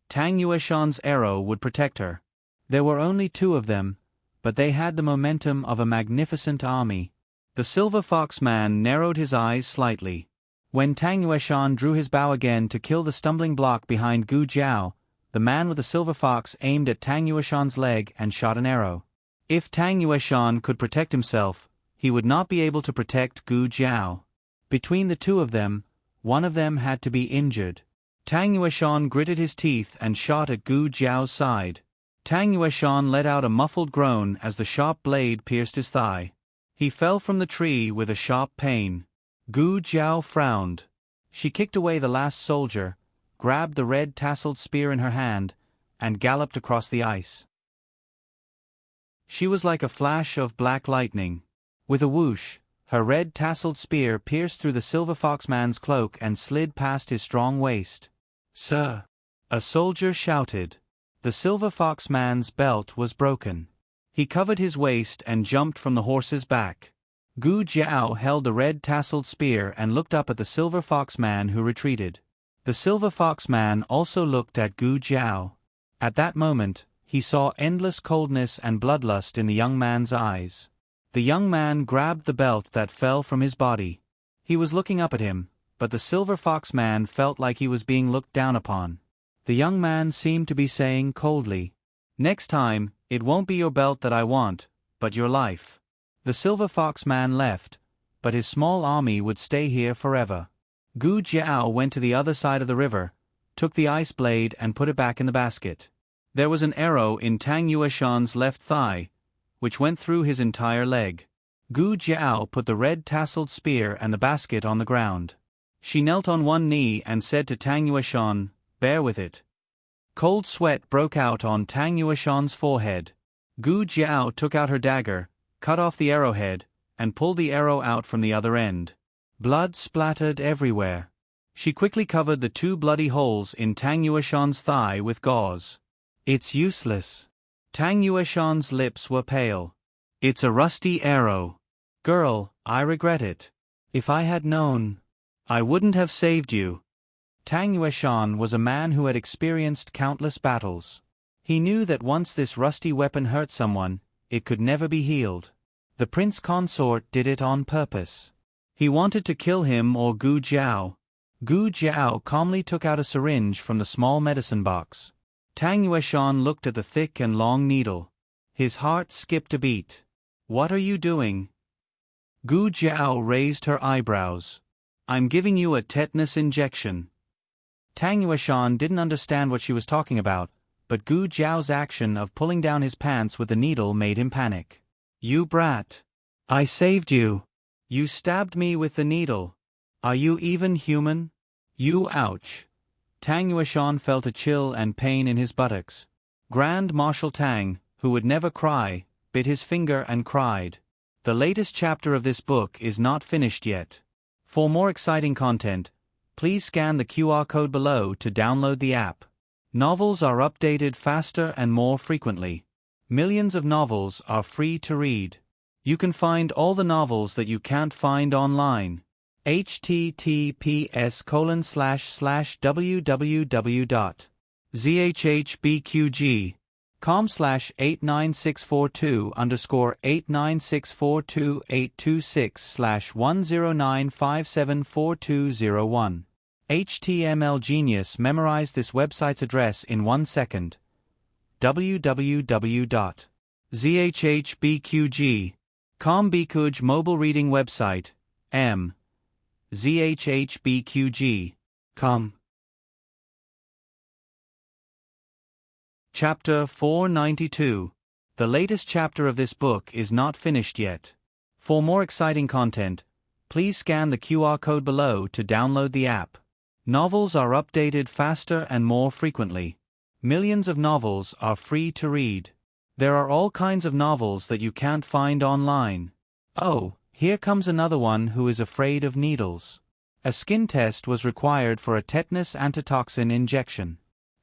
Tang Yueshan's arrow would protect her. There were only 2 of them, but they had the momentum of a magnificent army. The Silver Fox man narrowed his eyes slightly. When Tang Yueshan drew his bow again to kill the stumbling block behind Gu Jiao, the man with the silver fox aimed at Tang Yueshan's leg and shot an arrow. If Tang Yueshan could protect himself, he would not be able to protect Gu Jiao. Between the 2 of them, one of them had to be injured. Tang Yueshan gritted his teeth and shot at Gu Jiao's side. Tang Yueshan let out a muffled groan as the sharp blade pierced his thigh. He fell from the tree with a sharp pain. Gu Jiao frowned. She kicked away the last soldier, grabbed the red tasseled spear in her hand, and galloped across the ice. She was like a flash of black lightning. With a whoosh, her red tasseled spear pierced through the Silver Fox man's cloak and slid past his strong waist. "Sir!" a soldier shouted. The Silver Fox man's belt was broken. He covered his waist and jumped from the horse's back. Gu Jiao held the red tasseled spear and looked up at the Silver Fox man who retreated. The Silver Fox man also looked at Gu Jiao. At that moment, he saw endless coldness and bloodlust in the young man's eyes. The young man grabbed the belt that fell from his body. He was looking up at him, but the Silver Fox man felt like he was being looked down upon. The young man seemed to be saying coldly, "Next time, it won't be your belt that I want, but your life." The Silver Fox man left, but his small army would stay here forever. Gu Jiao went to the other side of the river, took the ice blade and put it back in the basket. There was an arrow in Tang Yueshan's left thigh, which went through his entire leg. Gu Jiao put the red tasseled spear and the basket on the ground. She knelt on one knee and said to Tang Yueshan, "Bear with it." Cold sweat broke out on Tang Yueshan's forehead. Gu Jiao took out her dagger, cut off the arrowhead, and pulled the arrow out from the other end. Blood splattered everywhere. She quickly covered the 2 bloody holes in Tang Yueshan's thigh with gauze. "It's useless." Tang Yueshan's lips were pale. "It's a rusty arrow. Girl, I regret it. If I had known, I wouldn't have saved you." Tang Yueshan was a man who had experienced countless battles. He knew that once this rusty weapon hurt someone, it could never be healed. The prince consort did it on purpose. He wanted to kill him or Gu Jiao. Gu Jiao calmly took out a syringe from the small medicine box. Tang Yueshan looked at the thick and long needle. His heart skipped a beat. "What are you doing?" Gu Jiao raised her eyebrows. "I'm giving you a tetanus injection." Tang Yueshan didn't understand what she was talking about, but Gu Jiao's action of pulling down his pants with the needle made him panic. "You brat! I saved you! You stabbed me with the needle! Are you even human? You ouch!" Tang Yueshan felt a chill and pain in his buttocks. Grand Marshal Tang, who would never cry, bit his finger and cried. The latest chapter of this book is not finished yet. For more exciting content, please scan the QR code below to download the app. Novels are updated faster and more frequently. Millions of novels are free to read. You can find all the novels that you can't find online. https://www.zhbqg.com/89642_89642874201. HTML Genius memorized this website's address in 1 second. www.zhbqg.com Bikuj mobile reading website. zhbqg.com. Chapter 492. The latest chapter of this book is not finished yet. For more exciting content, please scan the QR code below to download the app. Novels are updated faster and more frequently. Millions of novels are free to read. There are all kinds of novels that you can't find online. Oh, here comes another one who is afraid of needles. A skin test was required for a tetanus antitoxin injection.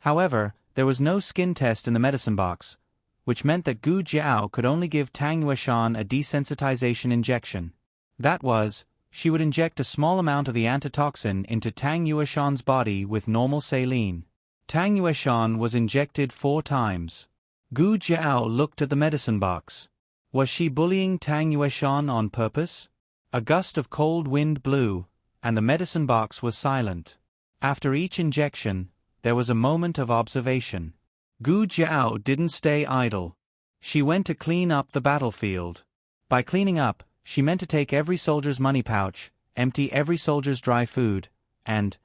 However, there was no skin test in the medicine box, which meant that Gu Jiao could only give Tang Yueshan a desensitization injection. That was, she would inject a small amount of the antitoxin into Tang Yueshan's body with normal saline. Tang Yueshan was injected 4 times. Gu Jiao looked at the medicine box. Was she bullying Tang Yueshan on purpose? A gust of cold wind blew, and the medicine box was silent. After each injection, there was a moment of observation. Gu Jiao didn't stay idle. She went to clean up the battlefield. By cleaning up, she meant to take every soldier's money pouch, empty every soldier's dry food, and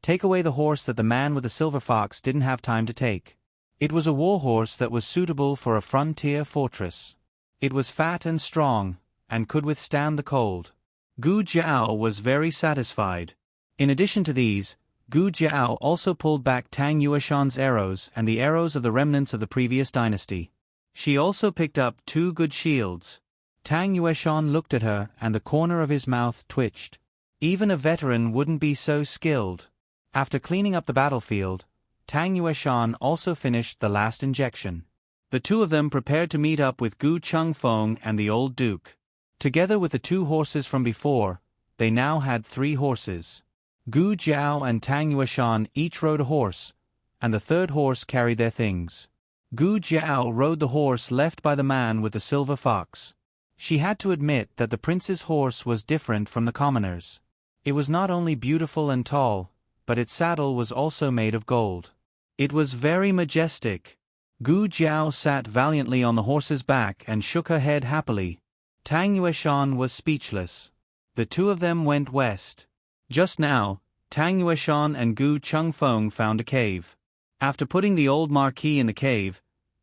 take away the horse that the man with the silver fox didn't have time to take. It was a war horse that was suitable for a frontier fortress. It was fat and strong, and could withstand the cold. Gu Jiao was very satisfied. In addition to these, Gu Jiao also pulled back Tang Yueshan's arrows and the arrows of the remnants of the previous dynasty. She also picked up 2 good shields. Tang Yueshan looked at her and the corner of his mouth twitched. Even a veteran wouldn't be so skilled. After cleaning up the battlefield, Tang Yueshan also finished the last injection. The 2 of them prepared to meet up with Gu Chengfeng and the old duke. Together with the 2 horses from before, they now had 3 horses. Gu Jiao and Tang Yueshan each rode a horse, and the 3rd horse carried their things. Gu Jiao rode the horse left by the man with the silver fox. She had to admit that the prince's horse was different from the commoners. It was not only beautiful and tall, but its saddle was also made of gold. It was very majestic. Gu Jiao sat valiantly on the horse's back and shook her head happily. Tang Yueshan was speechless. The 2 of them went west. Just now, Tang Yueshan and Gu Chengfeng found a cave. After putting the old marquis in the cave,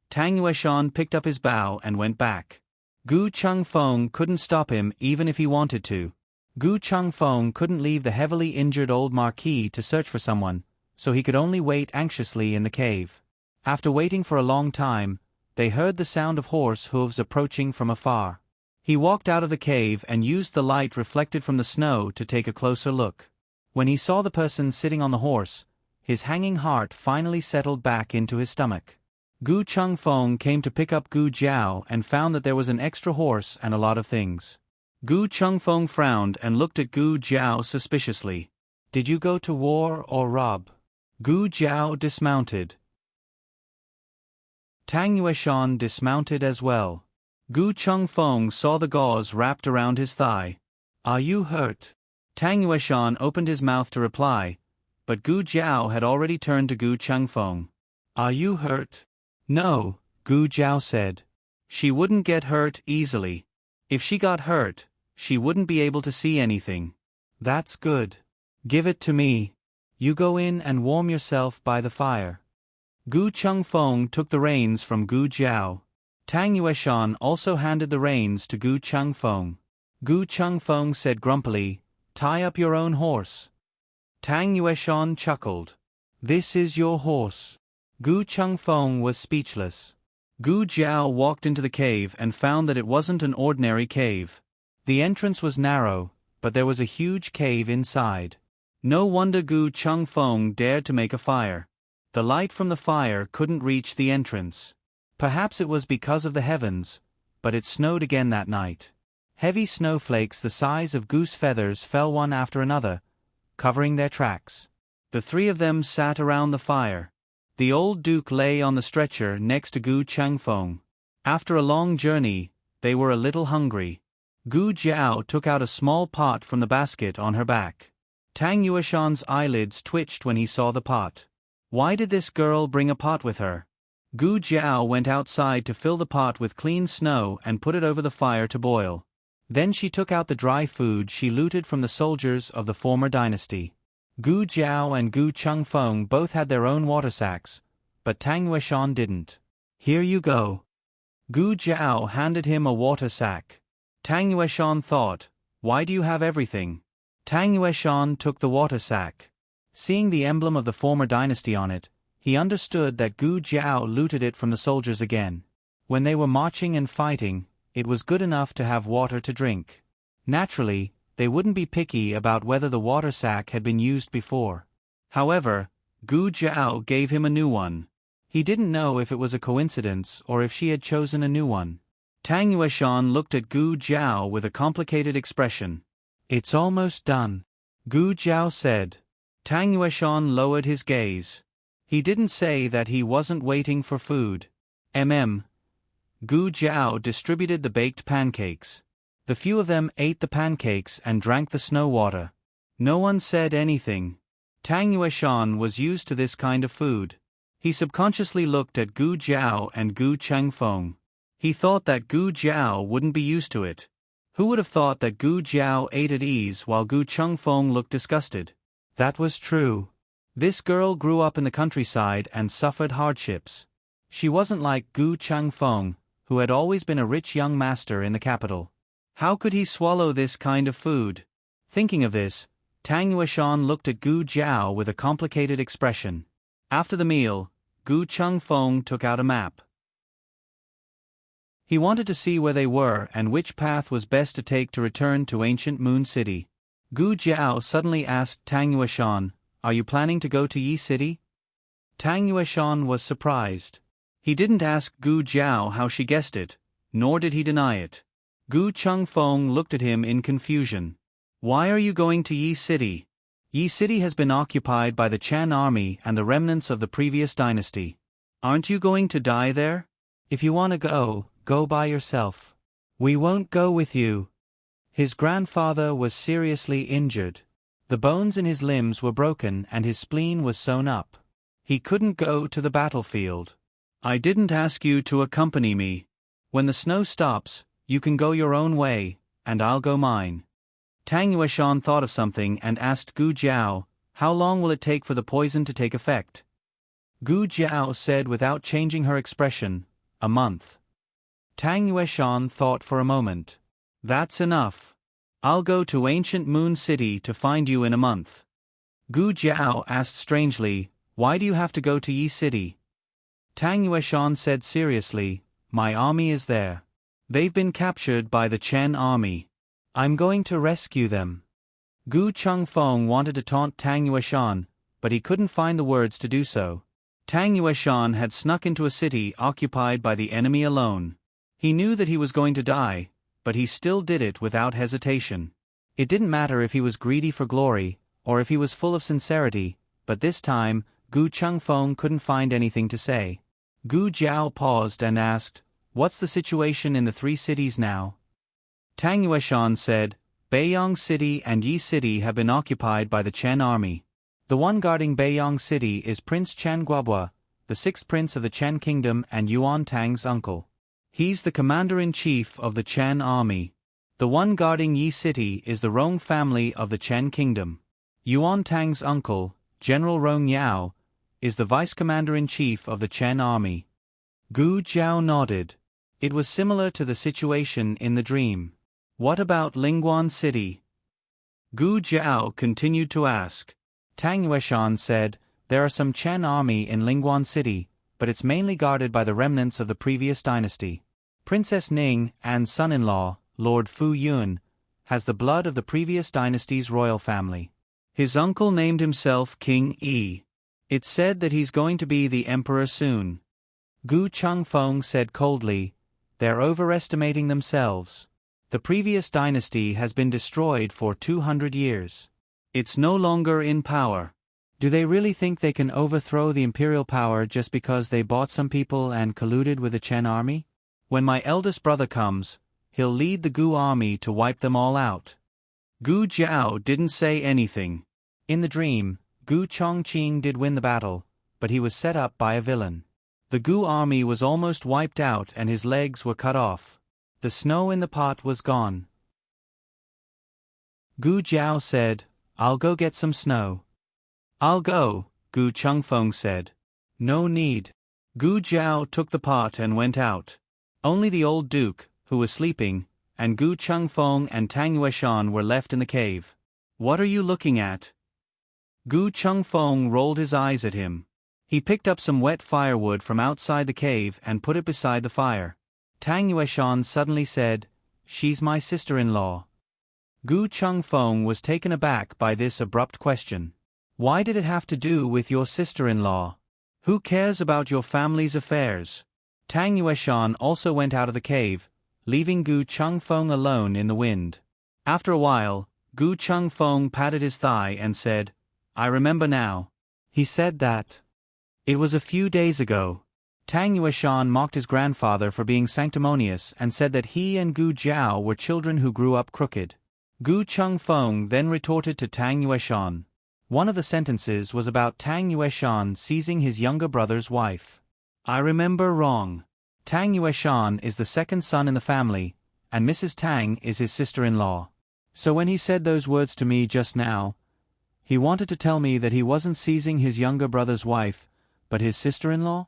Tang Yueshan picked up his bow and went back. Gu Chengfeng couldn't stop him even if he wanted to. Gu Chengfeng couldn't leave the heavily injured old marquis to search for someone, so he could only wait anxiously in the cave. After waiting for a long time, they heard the sound of horse hooves approaching from afar. He walked out of the cave and used the light reflected from the snow to take a closer look. When he saw the person sitting on the horse, his hanging heart finally settled back into his stomach. Gu Chengfeng came to pick up Gu Jiao and found that there was an extra horse and a lot of things. Gu Chengfeng frowned and looked at Gu Jiao suspiciously. Did you go to war or rob? Gu Jiao dismounted. Tang Yueshan dismounted as well. Gu Chengfeng saw the gauze wrapped around his thigh. Are you hurt? Tang Yueshan opened his mouth to reply, but Gu Jiao had already turned to Gu Chengfeng. Are you hurt? No, Gu Jiao said. She wouldn't get hurt easily. If she got hurt, she wouldn't be able to see anything. That's good. Give it to me. You go in and warm yourself by the fire. Gu Chengfeng took the reins from Gu Jiao. Tang Yueshan also handed the reins to Gu Chengfeng. Gu Chengfeng said grumpily, "Tie up your own horse." Tang Yueshan chuckled. "This is your horse." Gu Chengfeng was speechless. Gu Jiao walked into the cave and found that it wasn't an ordinary cave. The entrance was narrow, but there was a huge cave inside. No wonder Gu Chengfeng dared to make a fire. The light from the fire couldn't reach the entrance. Perhaps it was because of the heavens, but it snowed again that night. Heavy snowflakes the size of goose feathers fell one after another, covering their tracks. The three of them sat around the fire. The old duke lay on the stretcher next to Gu Changfeng. After a long journey, they were a little hungry. Gu Jiao took out a small pot from the basket on her back. Tang Yueshan's eyelids twitched when he saw the pot. Why did this girl bring a pot with her? Gu Jiao went outside to fill the pot with clean snow and put it over the fire to boil. Then she took out the dry food she looted from the soldiers of the former dynasty. Gu Jiao and Gu Changfeng both had their own water sacks, but Tang Yueshan didn't. Here you go. Gu Jiao handed him a water sack. Tang Yueshan thought, why do you have everything? Tang Yueshan took the water sack. Seeing the emblem of the former dynasty on it, he understood that Gu Jiao looted it from the soldiers again. When they were marching and fighting, it was good enough to have water to drink. Naturally, they wouldn't be picky about whether the water sack had been used before. However, Gu Jiao gave him a new one. He didn't know if it was a coincidence or if she had chosen a new one. Tang Yueshan looked at Gu Jiao with a complicated expression. It's almost done, Gu Jiao said. Tang Yueshan lowered his gaze. He didn't say that he wasn't waiting for food. Gu Jiao distributed the baked pancakes. The few of them ate the pancakes and drank the snow water. No one said anything. Tang Yueshan was used to this kind of food. He subconsciously looked at Gu Jiao and Gu Changfeng. He thought that Gu Jiao wouldn't be used to it. Who would have thought that Gu Jiao ate at ease while Gu Changfeng looked disgusted? That was true. This girl grew up in the countryside and suffered hardships. She wasn't like Gu Changfeng, who had always been a rich young master in the capital. How could he swallow this kind of food? Thinking of this, Tang Yueshan looked at Gu Jiao with a complicated expression. After the meal, Gu Changfeng took out a map. He wanted to see where they were and which path was best to take to return to ancient Moon City. Gu Jiao suddenly asked Tang Yueshan, "Are you planning to go to Yi City?" Tang Yueshan was surprised. He didn't ask Gu Jiao how she guessed it, nor did he deny it. Gu Changfeng looked at him in confusion. "Why are you going to Yi City? Yi City has been occupied by the Chen army and the remnants of the previous dynasty. Aren't you going to die there? If you want to go, go by yourself. We won't go with you." His grandfather was seriously injured. The bones in his limbs were broken and his spleen was sewn up. He couldn't go to the battlefield. "I didn't ask you to accompany me. When the snow stops, you can go your own way, and I'll go mine." Tang Yueshan thought of something and asked Gu Jiao, "How long will it take for the poison to take effect?" Gu Jiao said without changing her expression, "A month." Tang Yueshan thought for a moment. "That's enough. I'll go to ancient Moon City to find you in a month." Gu Jiao asked strangely, "Why do you have to go to Yi City?" Tang Yueshan said seriously, "My army is there. They've been captured by the Chen army. I'm going to rescue them." Gu Changfeng wanted to taunt Tang Yueshan, but he couldn't find the words to do so. Tang Yueshan had snuck into a city occupied by the enemy alone. He knew that he was going to die, but he still did it without hesitation. It didn't matter if he was greedy for glory, or if he was full of sincerity, but this time, Gu Changfeng couldn't find anything to say. Gu Jiao paused and asked, "What's the situation in the three cities now?" Tang Yueshan said, "Beiyang City and Yi City have been occupied by the Chen army. The one guarding Beiyang City is Prince Chen Guobua, the sixth prince of the Chen kingdom and Yuan Tang's uncle. He's the commander-in-chief of the Chen army. The one guarding Yi City is the Rong family of the Chen kingdom. Yuan Tang's uncle, General Rong Yao, is the vice-commander-in-chief of the Chen army." Gu Jiao nodded. It was similar to the situation in the dream. "What about Lingguan City?" Gu Jiao continued to ask. Tang Yueshan said, "There are some Chen army in Lingguan City, but it's mainly guarded by the remnants of the previous dynasty. Princess Ning, An's son-in-law, Lord Fu Yun, has the blood of the previous dynasty's royal family. His uncle named himself King Yi. It's said that he's going to be the emperor soon." Gu Changfeng said coldly, "They're overestimating themselves. The previous dynasty has been destroyed for 200 years. It's no longer in power. Do they really think they can overthrow the imperial power just because they bought some people and colluded with the Chen army? When my eldest brother comes, he'll lead the Gu army to wipe them all out. Gu Jiao didn't say anything. In the dream, Gu Chongqing did win the battle, but he was set up by a villain. The Gu army was almost wiped out and his legs were cut off. The snow in the pot was gone. Gu Jiao said, "I'll go get some snow." "I'll go," Gu Chengfeng said. "No need." Gu Jiao took the pot and went out. Only the old duke, who was sleeping, and Gu Chengfeng and Tang Yueshan were left in the cave. "What are you looking at?" Gu Chengfeng rolled his eyes at him. He picked up some wet firewood from outside the cave and put it beside the fire. Tang Yueshan suddenly said, "She's my sister-in-law." Gu Chengfeng was taken aback by this abrupt question. "Why did it have to do with your sister-in-law? Who cares about your family's affairs?" Tang Yueshan also went out of the cave, leaving Gu Chengfeng alone in the wind. After a while, Gu Chengfeng patted his thigh and said, "I remember now." He said that it was a few days ago. Tang Yueshan mocked his grandfather for being sanctimonious and said that he and Gu Jiao were children who grew up crooked. Gu Chengfeng then retorted to Tang Yueshan. One of the sentences was about Tang Yueshan seizing his younger brother's wife. "I remember wrong. Tang Yueshan is the second son in the family, and Mrs. Tang is his sister-in-law. So when he said those words to me just now, he wanted to tell me that he wasn't seizing his younger brother's wife, but his sister-in-law?"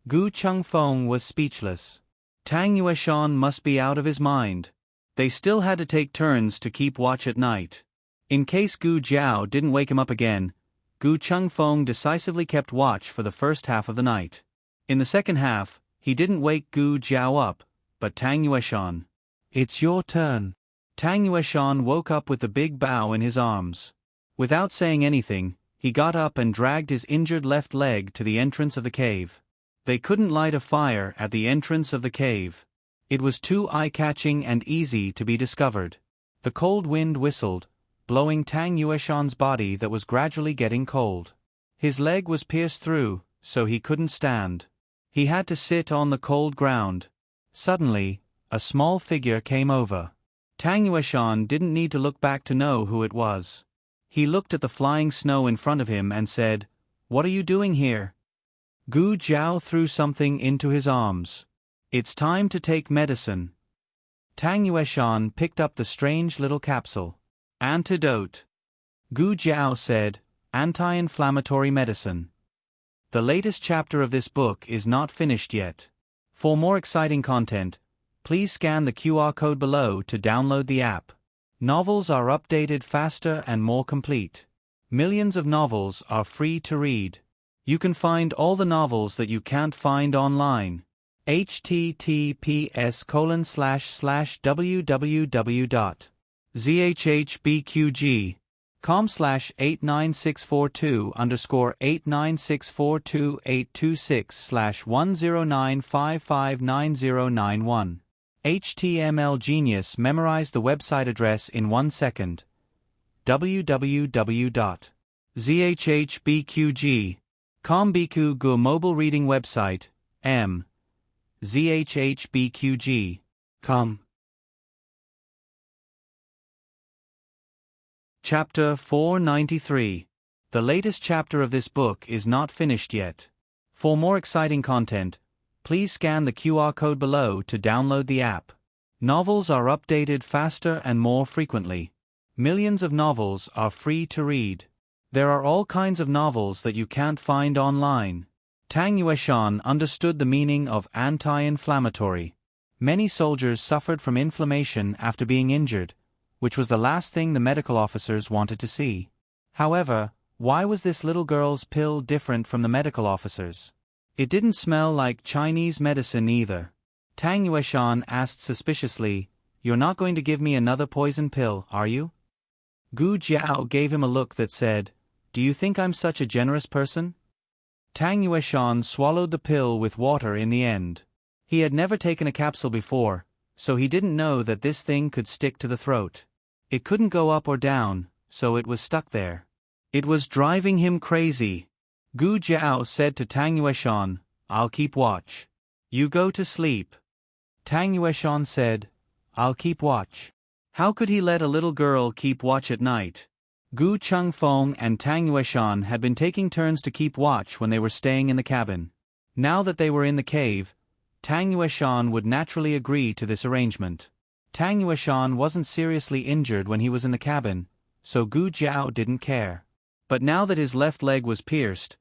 Gu Chengfeng was speechless. Tang Yueshan must be out of his mind. They still had to take turns to keep watch at night. In case Gu Jiao didn't wake him up again, Gu Chengfeng decisively kept watch for the first half of the night. In the second half, he didn't wake Gu Jiao up, but Tang Yueshan. "It's your turn." Tang Yueshan woke up with the big bough in his arms. Without saying anything, he got up and dragged his injured left leg to the entrance of the cave. They couldn't light a fire at the entrance of the cave. It was too eye-catching and easy to be discovered. The cold wind whistled, blowing Tang Yueshan's body that was gradually getting cold. His leg was pierced through, so he couldn't stand. He had to sit on the cold ground. Suddenly, a small figure came over. Tang Yueshan didn't need to look back to know who it was. He looked at the flying snow in front of him and said, "What are you doing here?" Gu Jiao threw something into his arms. "It's time to take medicine." Tang Yueshan picked up the strange little capsule. "Antidote." Gu Jiao said, "Anti-inflammatory medicine." The latest chapter of this book is not finished yet. For more exciting content, please scan the QR code below to download the app. Novels are updated faster and more complete. Millions of novels are free to read. You can find all the novels that you can't find online. https://www.zhbqg.com/8964286/109559091. HTML Genius memorized the website address in 1 second. www.zhbqg.com Biku Gu mobile reading website, m. zhbqg.com. Chapter 493. The latest chapter of this book is not finished yet. For more exciting content, please scan the QR code below to download the app. Novels are updated faster and more frequently. Millions of novels are free to read. There are all kinds of novels that you can't find online. Tang Yueshan understood the meaning of anti-inflammatory. Many soldiers suffered from inflammation after being injured, which was the last thing the medical officers wanted to see. However, why was this little girl's pill different from the medical officers? It didn't smell like Chinese medicine either. Tang Yueshan asked suspiciously, "You're not going to give me another poison pill, are you?" Gu Jiao gave him a look that said, "Do you think I'm such a generous person?" Tang Yueshan swallowed the pill with water in the end. He had never taken a capsule before, so he didn't know that this thing could stick to the throat. It couldn't go up or down, so it was stuck there. It was driving him crazy. Gu Jiao said to Tang Yueshan, "I'll keep watch. You go to sleep." Tang Yueshan said, "I'll keep watch." How could he let a little girl keep watch at night? Gu Chengfeng and Tang Yueshan had been taking turns to keep watch when they were staying in the cabin. Now that they were in the cave, Tang Yueshan would naturally agree to this arrangement. Tang Yueshan wasn't seriously injured when he was in the cabin, so Gu Jiao didn't care. But now that his left leg was pierced,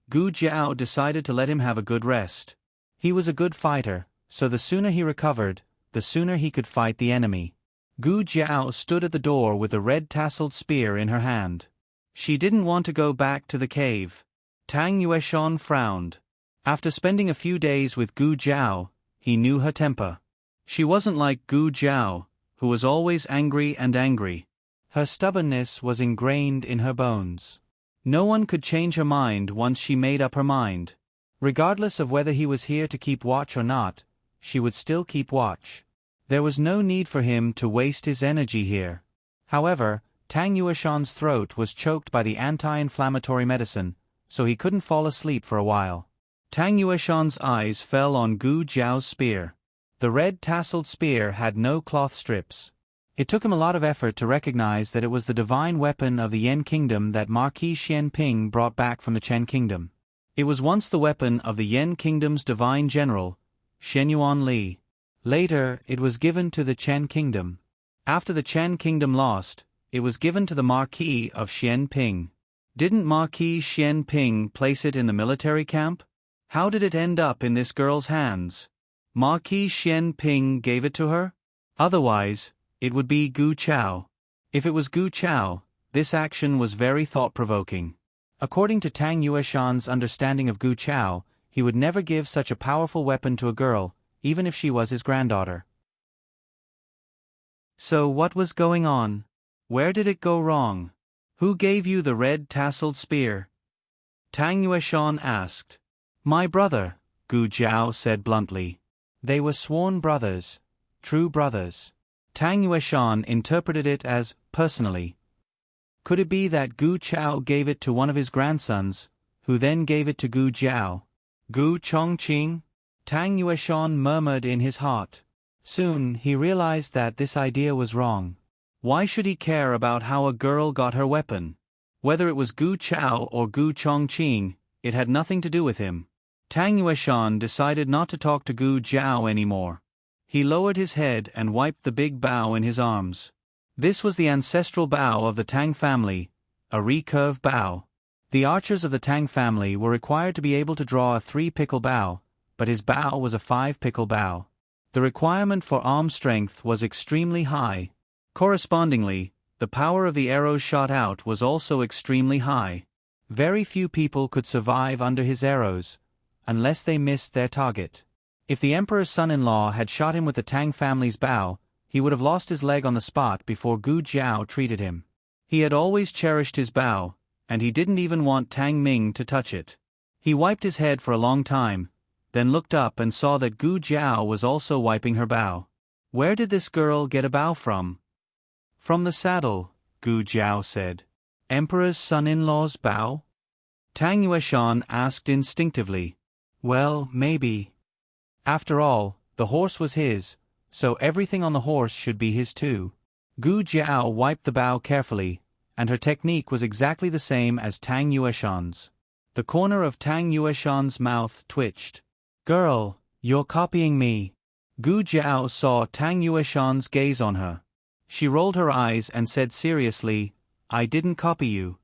Gu Jiao decided to let him have a good rest. He was a good fighter, so the sooner he recovered, the sooner he could fight the enemy. Gu Jiao stood at the door with the red-tasseled spear in her hand. She didn't want to go back to the cave. Tang Yueshan frowned. After spending a few days with Gu Jiao, he knew her temper. She wasn't like Gu Jiao, who was always angry and angry. Her stubbornness was ingrained in her bones. No one could change her mind once she made up her mind. Regardless of whether he was here to keep watch or not, she would still keep watch. There was no need for him to waste his energy here. However, Tang Yueshan's throat was choked by the anti-inflammatory medicine, so he couldn't fall asleep for a while. Tang Yueshan's eyes fell on Gu Jiao's spear. The red-tasseled spear had no cloth strips. It took him a lot of effort to recognize that it was the divine weapon of the Yan Kingdom that Marquis Xianping brought back from the Chen Kingdom. It was once the weapon of the Yan Kingdom's divine general, Shenyuan Li. Later, it was given to the Chen Kingdom. After the Chen Kingdom lost, it was given to the Marquis of Xianping. Didn't Marquis Xianping place it in the military camp? How did it end up in this girl's hands? Marquis Xianping gave it to her? Otherwise, it would be Gu Chao. If it was Gu Chao, this action was very thought-provoking. According to Tang Yueshan's understanding of Gu Chao, he would never give such a powerful weapon to a girl, even if she was his granddaughter. So what was going on? Where did it go wrong? Who gave you the red-tasseled spear? Tang Yueshan asked. My brother, Gu Jiao said bluntly. They were sworn brothers, true brothers. Tang Yueshan interpreted it as personally. Could it be that Gu Chao gave it to one of his grandsons, who then gave it to Gu Jiao? Gu Chongqing? Tang Yueshan murmured in his heart. Soon he realized that this idea was wrong. Why should he care about how a girl got her weapon? Whether it was Gu Chao or Gu Chongqing, it had nothing to do with him. Tang Yueshan decided not to talk to Gu Jiao anymore. He lowered his head and wiped the big bow in his arms. This was the ancestral bow of the Tang family, a recurve bow. The archers of the Tang family were required to be able to draw a 3-pickle bow, but his bow was a 5-pickle bow. The requirement for arm strength was extremely high. Correspondingly, the power of the arrows shot out was also extremely high. Very few people could survive under his arrows, unless they missed their target. If the emperor's son-in-law had shot him with the Tang family's bow, he would have lost his leg on the spot before Gu Jiao treated him. He had always cherished his bow, and he didn't even want Tang Ming to touch it. He wiped his head for a long time, then looked up and saw that Gu Jiao was also wiping her bow. Where did this girl get a bow from? From the saddle, Gu Jiao said. Emperor's son-in-law's bow? Tang Yueshan asked instinctively. Well, maybe. After all, the horse was his, so everything on the horse should be his too. Gu Jiao wiped the bow carefully, and her technique was exactly the same as Tang Yueshan's. The corner of Tang Yueshan's mouth twitched. Girl, you're copying me. Gu Jiao saw Tang Yueshan's gaze on her. She rolled her eyes and said seriously, I didn't copy you.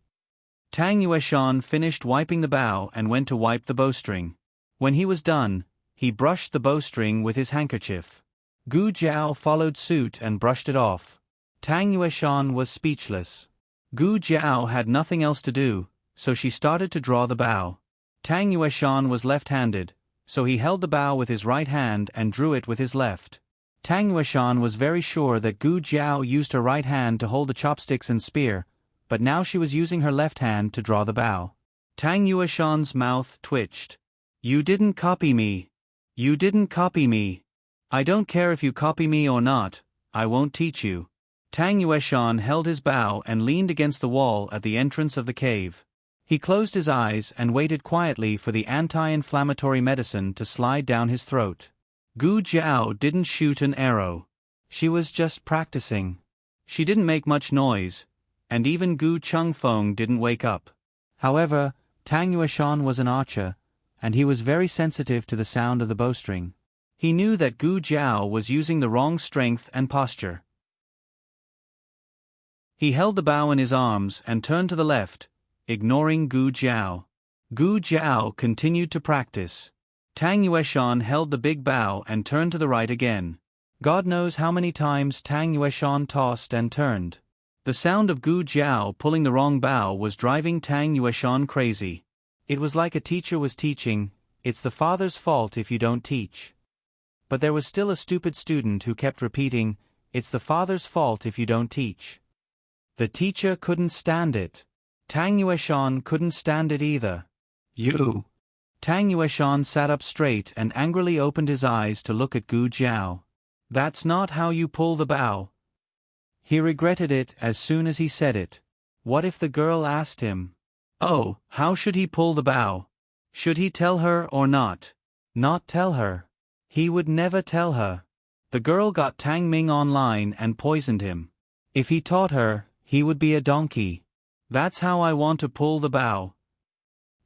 Tang Yueshan finished wiping the bow and went to wipe the bowstring. When he was done, he brushed the bowstring with his handkerchief. Gu Jiao followed suit and brushed it off. Tang Yueshan was speechless. Gu Jiao had nothing else to do, so she started to draw the bow. Tang Yueshan was left-handed, so he held the bow with his right hand and drew it with his left. Tang Yueshan was very sure that Gu Jiao used her right hand to hold the chopsticks and spear, but now she was using her left hand to draw the bow. Tang Yueshan's mouth twitched. You didn't copy me. You didn't copy me. I don't care if you copy me or not, I won't teach you. Tang Yueshan held his bow and leaned against the wall at the entrance of the cave. He closed his eyes and waited quietly for the anti-inflammatory medicine to slide down his throat. Gu Jiao didn't shoot an arrow. She was just practicing. She didn't make much noise, and even Gu Chengfeng didn't wake up. However, Tang Yueshan was an archer, and he was very sensitive to the sound of the bowstring. He knew that Gu Jiao was using the wrong strength and posture. He held the bow in his arms and turned to the left, ignoring Gu Jiao. Gu Jiao continued to practice. Tang Yueshan held the big bow and turned to the right again. God knows how many times Tang Yueshan tossed and turned. The sound of Gu Jiao pulling the wrong bow was driving Tang Yueshan crazy. It was like a teacher was teaching, "It's the father's fault if you don't teach." But there was still a stupid student who kept repeating, "It's the father's fault if you don't teach." The teacher couldn't stand it. Tang Yueshan couldn't stand it either. "You!" Tang Yueshan sat up straight and angrily opened his eyes to look at Gu Jiao. "That's not how you pull the bow." He regretted it as soon as he said it. What if the girl asked him? Oh, how should he pull the bow? Should he tell her or not? Not tell her. He would never tell her. The girl got Tang Ming online and poisoned him. If he taught her, he would be a donkey. That's how I want to pull the bow.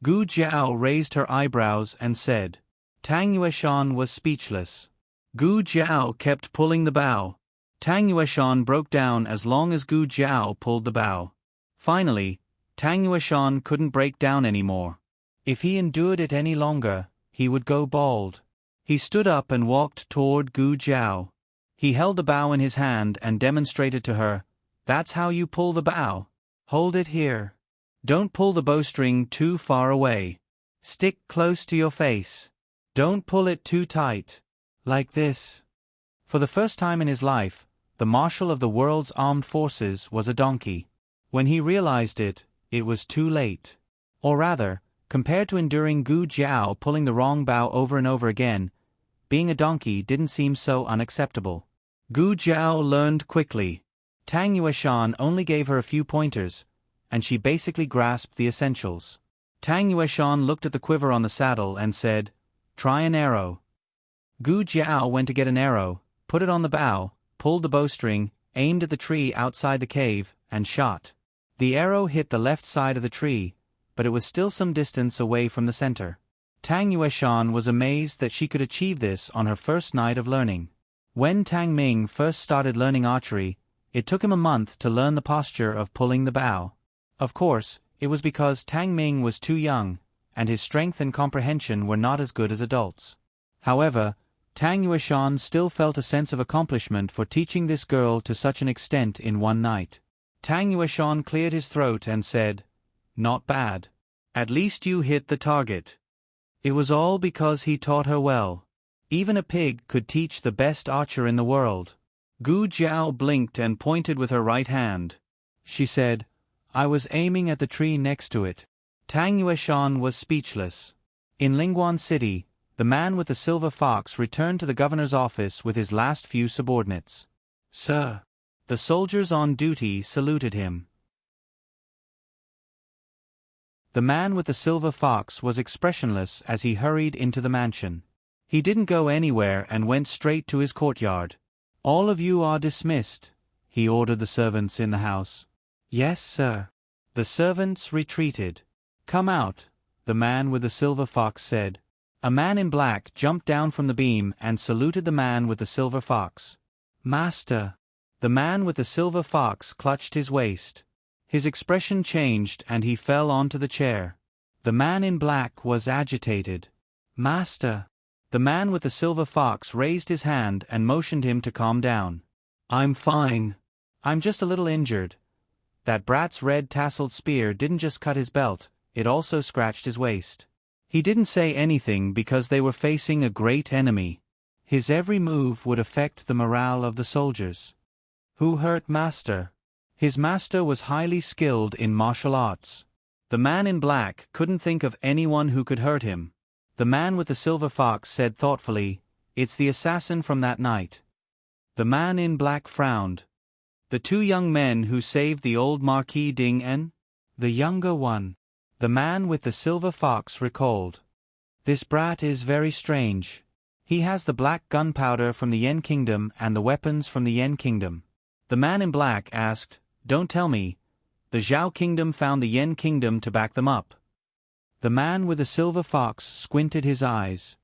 Gu Jiao raised her eyebrows and said. Tang Yueshan was speechless. Gu Jiao kept pulling the bow. Tang Yueshan broke down as long as Gu Jiao pulled the bow. Finally, Tang Yueshan couldn't break down anymore. If he endured it any longer, he would go bald. He stood up and walked toward Gu Jiao. He held the bow in his hand and demonstrated to her, "That's how you pull the bow. Hold it here. Don't pull the bowstring too far away. Stick close to your face. Don't pull it too tight. Like this." For the first time in his life, the marshal of the world's armed forces was a donkey. When he realized it, it was too late. Or rather, compared to enduring Gu Jiao pulling the wrong bow over and over again, being a donkey didn't seem so unacceptable. Gu Jiao learned quickly. Tang Yueshan only gave her a few pointers, and she basically grasped the essentials. Tang Yueshan looked at the quiver on the saddle and said, "Try an arrow." Gu Jiao went to get an arrow, put it on the bow, pulled the bowstring, aimed at the tree outside the cave, and shot. The arrow hit the left side of the tree, but it was still some distance away from the center. Tang Yueshan was amazed that she could achieve this on her first night of learning. When Tang Ming first started learning archery, it took him a month to learn the posture of pulling the bow. Of course, it was because Tang Ming was too young, and his strength and comprehension were not as good as adults. However, Tang Yueshan still felt a sense of accomplishment for teaching this girl to such an extent in one night. Tang Yueshan cleared his throat and said, "Not bad. At least you hit the target." It was all because he taught her well. Even a pig could teach the best archer in the world. Gu Jiao blinked and pointed with her right hand. She said, "I was aiming at the tree next to it." Tang Yueshan was speechless. In Lingguan City, the man with the silver fox returned to the governor's office with his last few subordinates. "Sir." The soldiers on duty saluted him. The man with the silver fox was expressionless as he hurried into the mansion. He didn't go anywhere and went straight to his courtyard. "All of you are dismissed," he ordered the servants in the house. "Yes, sir." The servants retreated. "Come out," the man with the silver fox said. A man in black jumped down from the beam and saluted the man with the silver fox. "Master." The man with the silver fox clutched his waist. His expression changed and he fell onto the chair. The man in black was agitated. "Master." The man with the silver fox raised his hand and motioned him to calm down. "I'm fine. I'm just a little injured. That brat's red tasseled spear didn't just cut his belt, it also scratched his waist." He didn't say anything because they were facing a great enemy. His every move would affect the morale of the soldiers. Who hurt Master? His master was highly skilled in martial arts. The man in black couldn't think of anyone who could hurt him. The man with the silver fox said thoughtfully, it's the assassin from that night. The man in black frowned. The two young men who saved the old Marquis Ding-en? The younger one. The man with the silver fox recalled. This brat is very strange. He has the black gunpowder from the Yen Kingdom and the weapons from the Yen Kingdom. The man in black asked, Don't tell me. The Zhao Kingdom found the Yen Kingdom to back them up. The man with the silver fox squinted his eyes.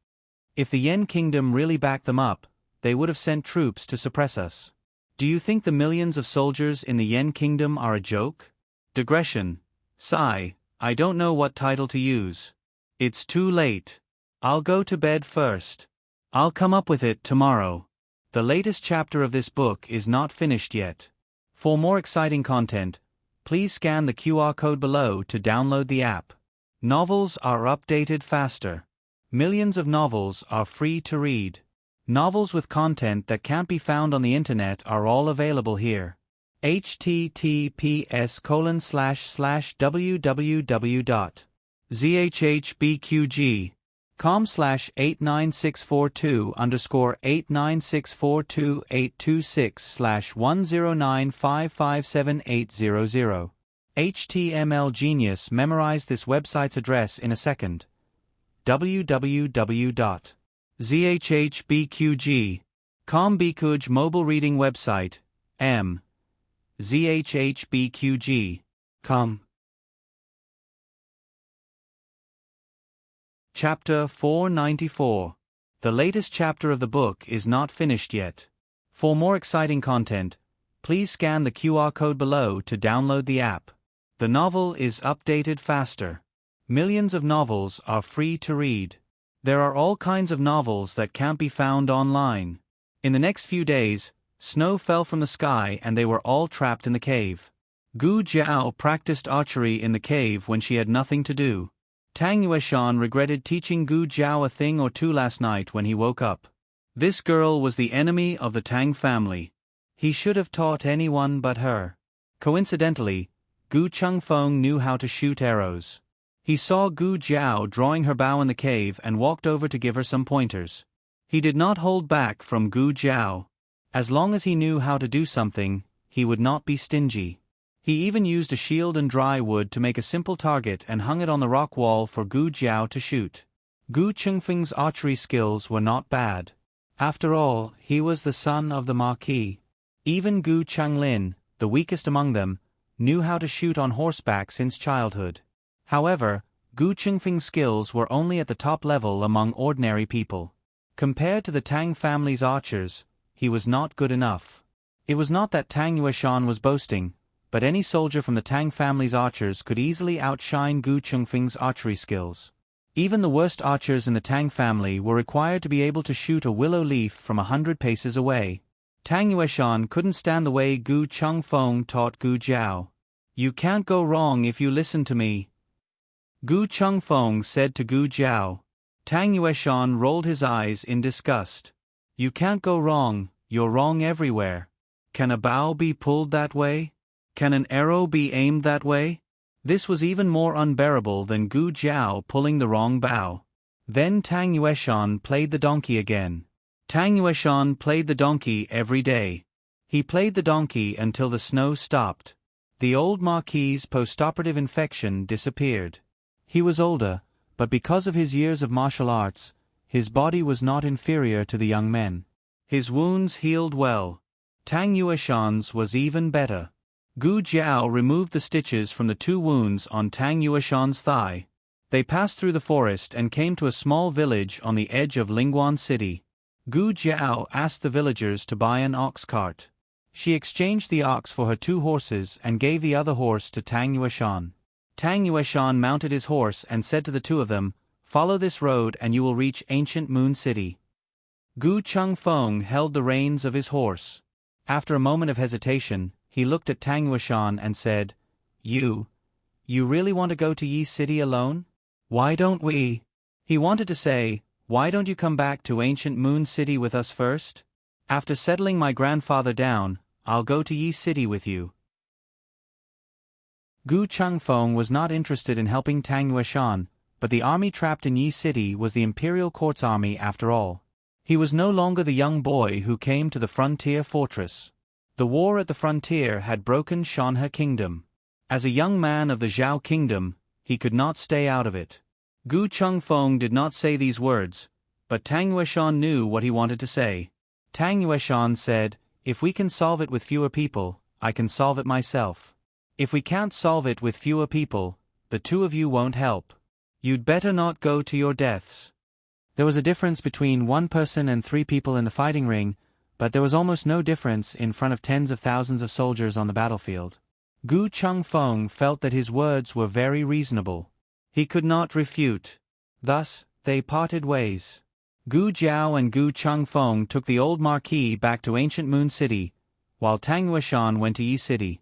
If the Yen Kingdom really backed them up, they would have sent troops to suppress us. Do you think the millions of soldiers in the Yen Kingdom are a joke? Digression. Sigh, I don't know what title to use. It's too late. I'll go to bed first. I'll come up with it tomorrow. The latest chapter of this book is not finished yet. For more exciting content, please scan the QR code below to download the app. Novels are updated faster. Millions of novels are free to read. Novels with content that can't be found on the internet are all available here. https://www.zhbqg.com/89642-826/109557800. HTML Genius memorized this website's address in a second. www.zhbqg.com Bikuj mobile reading website. zhbqg.com. Chapter 494. The latest chapter of the book is not finished yet. For more exciting content, please scan the QR code below to download the app. The novel is updated faster. Millions of novels are free to read. There are all kinds of novels that can't be found online. In the next few days, snow fell from the sky and they were all trapped in the cave. Gu Jiao practiced archery in the cave when she had nothing to do. Tang Yueshan regretted teaching Gu Jiao a thing or two last night when he woke up. This girl was the enemy of the Tang family. He should have taught anyone but her. Coincidentally, Gu Chengfeng knew how to shoot arrows. He saw Gu Jiao drawing her bow in the cave and walked over to give her some pointers. He did not hold back from Gu Jiao. As long as he knew how to do something, he would not be stingy. He even used a shield and dry wood to make a simple target and hung it on the rock wall for Gu Jiao to shoot. Gu Chengfeng's archery skills were not bad. After all, he was the son of the Marquis. Even Gu Changlin, the weakest among them, knew how to shoot on horseback since childhood. However, Gu Chengfeng's skills were only at the top level among ordinary people. Compared to the Tang family's archers, he was not good enough. It was not that Tang Yueshan was boasting, but any soldier from the Tang family's archers could easily outshine Gu Chengfeng's archery skills. Even the worst archers in the Tang family were required to be able to shoot a willow leaf from 100 paces away. Tang Yueshan couldn't stand the way Gu Chengfeng taught Gu Jiao. You can't go wrong if you listen to me, Gu Chengfeng said to Gu Jiao. Tang Yueshan rolled his eyes in disgust. You can't go wrong, you're wrong everywhere. Can a bow be pulled that way? Can an arrow be aimed that way? This was even more unbearable than Gu Jiao pulling the wrong bow. Then Tang Yueshan played the donkey again. Tang Yueshan played the donkey every day. He played the donkey until the snow stopped. The old Marquis's postoperative infection disappeared. He was older, but because of his years of martial arts, his body was not inferior to the young men. His wounds healed well. Tang Yueshan's was even better. Gu Jiao removed the stitches from the 2 wounds on Tang Yueshan's thigh. They passed through the forest and came to a small village on the edge of Lingguan City. Gu Jiao asked the villagers to buy an ox cart. She exchanged the ox for her 2 horses and gave the other horse to Tang Yueshan. Tang Yueshan mounted his horse and said to the 2 of them, "Follow this road and you will reach ancient Moon City." Gu Chengfeng held the reins of his horse. After a moment of hesitation, he looked at Tang Yueshan and said, You really want to go to Yi City alone? Why don't we? He wanted to say, why don't you come back to ancient Moon City with us first? After settling my grandfather down, I'll go to Yi City with you. Gu Chengfeng was not interested in helping Tang Yueshan, but the army trapped in Yi City was the imperial court's army after all. He was no longer the young boy who came to the frontier fortress. The war at the frontier had broken Shanhe Kingdom. As a young man of the Zhao Kingdom, he could not stay out of it. Gu Chengfeng did not say these words, but Tang Yueshan knew what he wanted to say. Tang Yueshan said, "If we can solve it with fewer people, I can solve it myself. If we can't solve it with fewer people, the two of you won't help. You'd better not go to your deaths." There was a difference between one person and 3 people in the fighting ring, but there was almost no difference in front of tens of thousands of soldiers on the battlefield. Gu Chengfeng felt that his words were very reasonable. He could not refute. Thus, they parted ways. Gu Jiao and Gu Chengfeng took the old marquis back to ancient Moon City, while Tang Yueshan went to Yi City.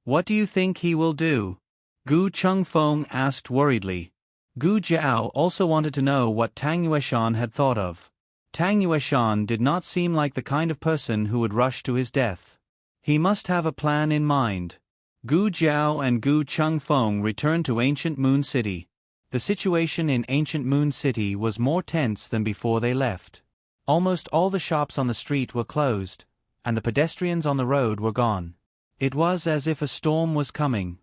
"What do you think he will do?" Gu Chengfeng asked worriedly. Gu Jiao also wanted to know what Tang Yueshan had thought of. Tang Yueshan did not seem like the kind of person who would rush to his death. He must have a plan in mind. Gu Jiao and Gu Chengfeng returned to ancient Moon City. The situation in ancient Moon City was more tense than before they left. Almost all the shops on the street were closed, and the pedestrians on the road were gone. It was as if a storm was coming.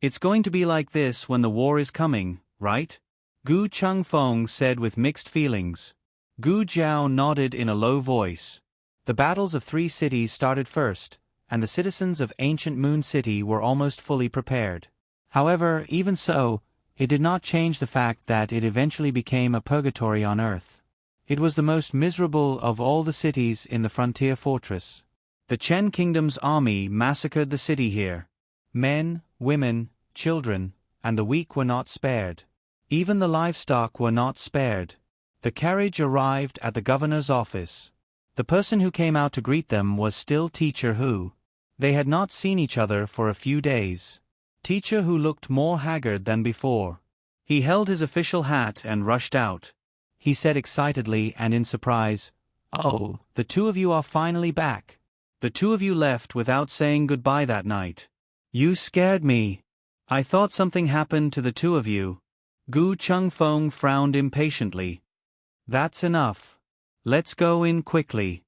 "It's going to be like this when the war is coming, right?" Gu Chengfeng said with mixed feelings. Gu Jiao nodded in a low voice. The battles of 3 cities started first, and the citizens of ancient Moon City were almost fully prepared. However, even so, it did not change the fact that it eventually became a purgatory on Earth. It was the most miserable of all the cities in the frontier fortress. The Chen Kingdom's army massacred the city here. Men, women, children, and the weak were not spared. Even the livestock were not spared. The carriage arrived at the governor's office. The person who came out to greet them was still Teacher Hu. They had not seen each other for a few days. Teacher Hu looked more haggard than before. He held his official hat and rushed out. He said excitedly and in surprise, "Oh, the two of you are finally back. The two of you left without saying goodbye that night. You scared me. I thought something happened to the two of you." Gu Chengfeng frowned impatiently. "That's enough. Let's go in quickly."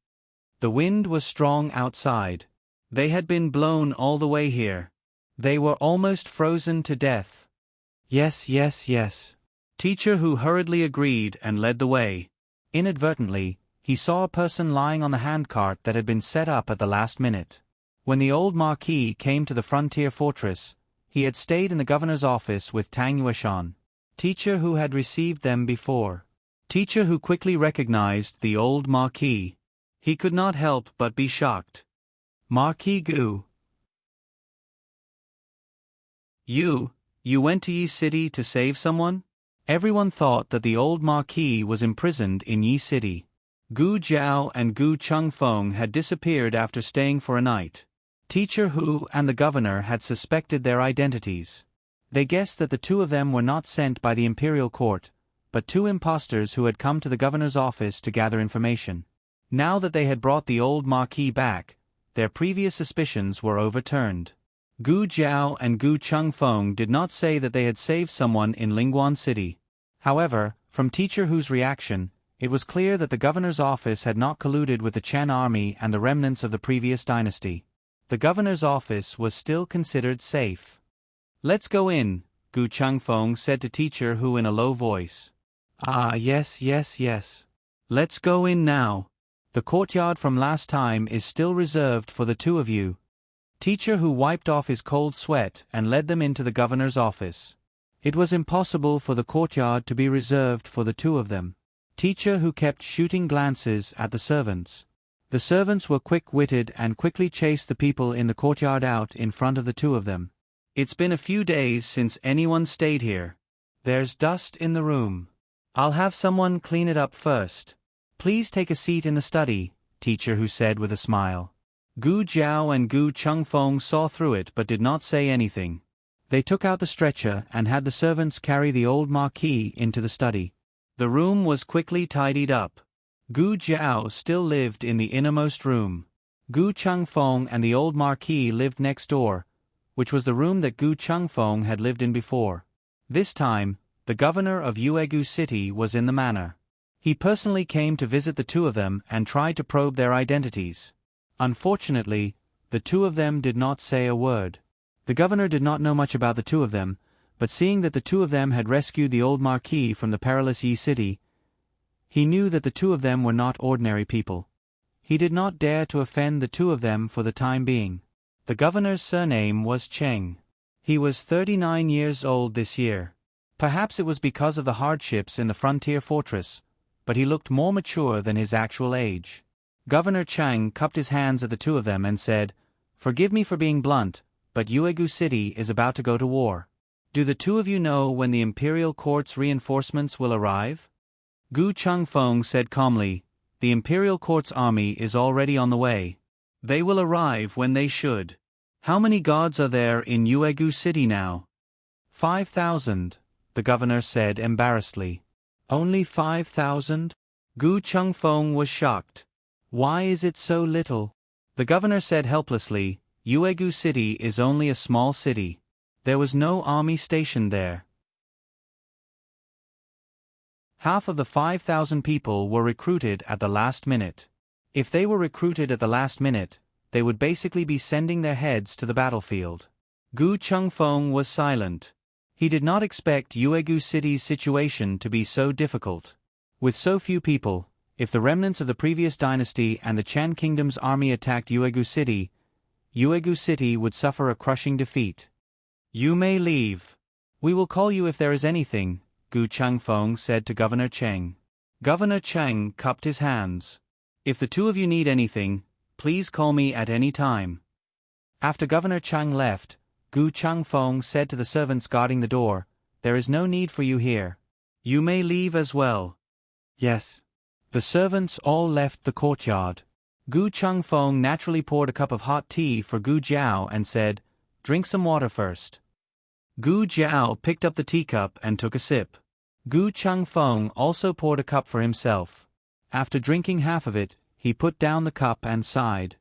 The wind was strong outside. They had been blown all the way here. They were almost frozen to death. "Yes, yes, yes." Teacher Hu hurriedly agreed and led the way. Inadvertently, he saw a person lying on the handcart that had been set up at the last minute. When the old marquis came to the frontier fortress, he had stayed in the governor's office with Tang Yueshan. Teacher Hu had received them before. Teacher Hu quickly recognized the old marquis. He could not help but be shocked. "Marquis Gu. You went to Yi City to save someone?" Everyone thought that the old marquis was imprisoned in Yi City. Gu Jiao and Gu Chengfeng had disappeared after staying for a night. Teacher Hu and the governor had suspected their identities. They guessed that the two of them were not sent by the imperial court, but 2 impostors who had come to the governor's office to gather information. Now that they had brought the old marquis back, their previous suspicions were overturned. Gu Jiao and Gu Chengfeng did not say that they had saved someone in Lingguan City. However, from Teacher Hu's reaction, it was clear that the governor's office had not colluded with the Chen army and the remnants of the previous dynasty. The governor's office was still considered safe. "Let's go in," Gu Chengfeng said to Teacher Hu in a low voice. "Ah, yes, yes, yes. Let's go in now. The courtyard from last time is still reserved for the two of you." Teacher Hu wiped off his cold sweat and led them into the governor's office. It was impossible for the courtyard to be reserved for the two of them. Teacher Hu kept shooting glances at the servants. The servants were quick-witted and quickly chased the people in the courtyard out in front of the two of them. "It's been a few days since anyone stayed here. There's dust in the room. I'll have someone clean it up first. Please take a seat in the study," Teacher Hu said with a smile. Gu Jiao and Gu Chengfeng saw through it but did not say anything. They took out the stretcher and had the servants carry the old marquis into the study. The room was quickly tidied up. Gu Jiao still lived in the innermost room. Gu Chengfeng and the old marquis lived next door, which was the room that Gu Chengfeng had lived in before. This time, the governor of Yuegu City was in the manor. He personally came to visit the two of them and tried to probe their identities. Unfortunately, the two of them did not say a word. The governor did not know much about the two of them, but seeing that the two of them had rescued the old marquis from the perilous Yi city, he knew that the two of them were not ordinary people. He did not dare to offend the two of them for the time being. The governor's surname was Cheng. He was 39 years old this year. Perhaps it was because of the hardships in the frontier fortress, but he looked more mature than his actual age. Governor Chang cupped his hands at the two of them and said, "Forgive me for being blunt, but Yuegu City is about to go to war. Do the two of you know when the imperial court's reinforcements will arrive?" Gu Changfeng said calmly, "The imperial court's army is already on the way. They will arrive when they should. How many gods are there in Yuegu City now?" 5,000, the governor said embarrassedly. "Only 5,000? Gu Changfeng was shocked. "Why is it so little?" The governor said helplessly, "Yuegu City is only a small city. There was no army stationed there. Half of the 5,000 people were recruited at the last minute. If they were recruited at the last minute, they would basically be sending their heads to the battlefield." Gu Changfeng was silent. He did not expect Yuegu City's situation to be so difficult. With so few people, if the remnants of the previous dynasty and the Chan Kingdom's army attacked Yuegu City would suffer a crushing defeat. "You may leave. We will call you if there is anything," Gu Changfeng said to Governor Cheng. Governor Cheng cupped his hands. "If the two of you need anything, please call me at any time." After Governor Chang left, Gu Changfeng said to the servants guarding the door, "There is no need for you here. You may leave as well." "Yes." The servants all left the courtyard. Gu Changfeng naturally poured a cup of hot tea for Gu Jiao and said, "Drink some water first." Gu Jiao picked up the teacup and took a sip. Gu Changfeng also poured a cup for himself. After drinking half of it, he put down the cup and sighed.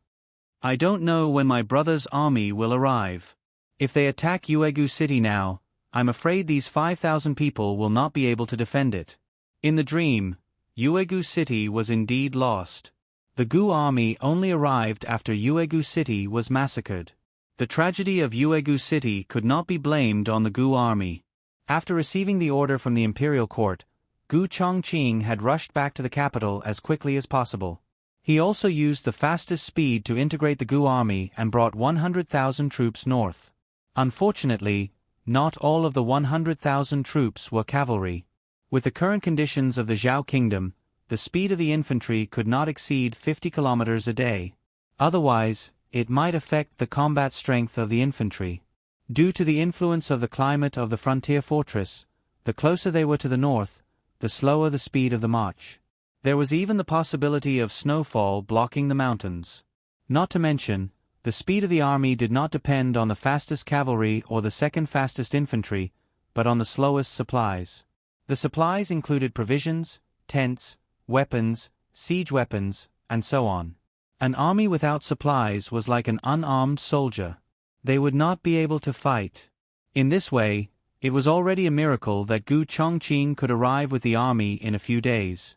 "I don't know when my brother's army will arrive. If they attack Yuegu City now, I'm afraid these 5,000 people will not be able to defend it." In the dream, Yuegu City was indeed lost. The Gu army only arrived after Yuegu City was massacred. The tragedy of Yuegu City could not be blamed on the Gu army. After receiving the order from the imperial court, Gu Chongqing had rushed back to the capital as quickly as possible. He also used the fastest speed to integrate the Gu army and brought 100,000 troops north. Unfortunately, not all of the 100,000 troops were cavalry. With the current conditions of the Zhao Kingdom, the speed of the infantry could not exceed 50 kilometers a day. Otherwise, it might affect the combat strength of the infantry. Due to the influence of the climate of the frontier fortress, the closer they were to the north, the slower the speed of the march. There was even the possibility of snowfall blocking the mountains. Not to mention, the speed of the army did not depend on the fastest cavalry or the second fastest infantry, but on the slowest supplies. The supplies included provisions, tents, weapons, siege weapons, and so on. An army without supplies was like an unarmed soldier. They would not be able to fight. In this way, it was already a miracle that Gu Chongqing could arrive with the army in a few days.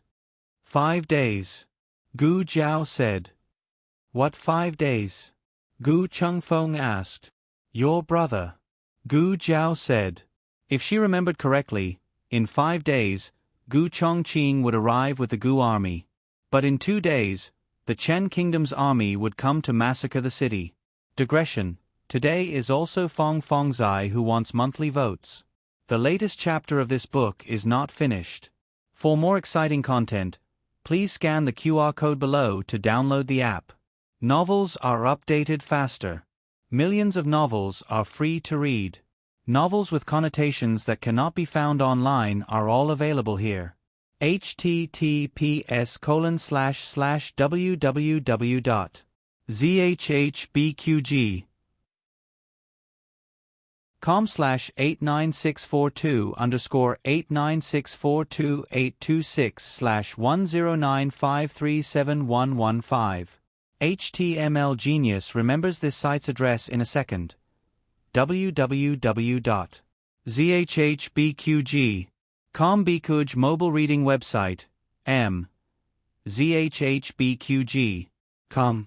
5 days. Gu Jiao said. "What 5 days?" Gu Changfeng asked. "Your brother." Gu Jiao said. If she remembered correctly, in 5 days, Gu Chongqing would arrive with the Gu army. But in 2 days, the Chen Kingdom's army would come to massacre the city. Digression. Today is also Fong Fongzai who wants monthly votes. The latest chapter of this book is not finished. For more exciting content, please scan the QR code below to download the app. Novels are updated faster. Millions of novels are free to read. Novels with connotations that cannot be found online are all available here. https://www.zhbqg.com/89642/826/1095371115. HTML Genius remembers this site's address in a second. www.zhbqg.com Bikuj mobile reading website, M. ZHHBQG. Come.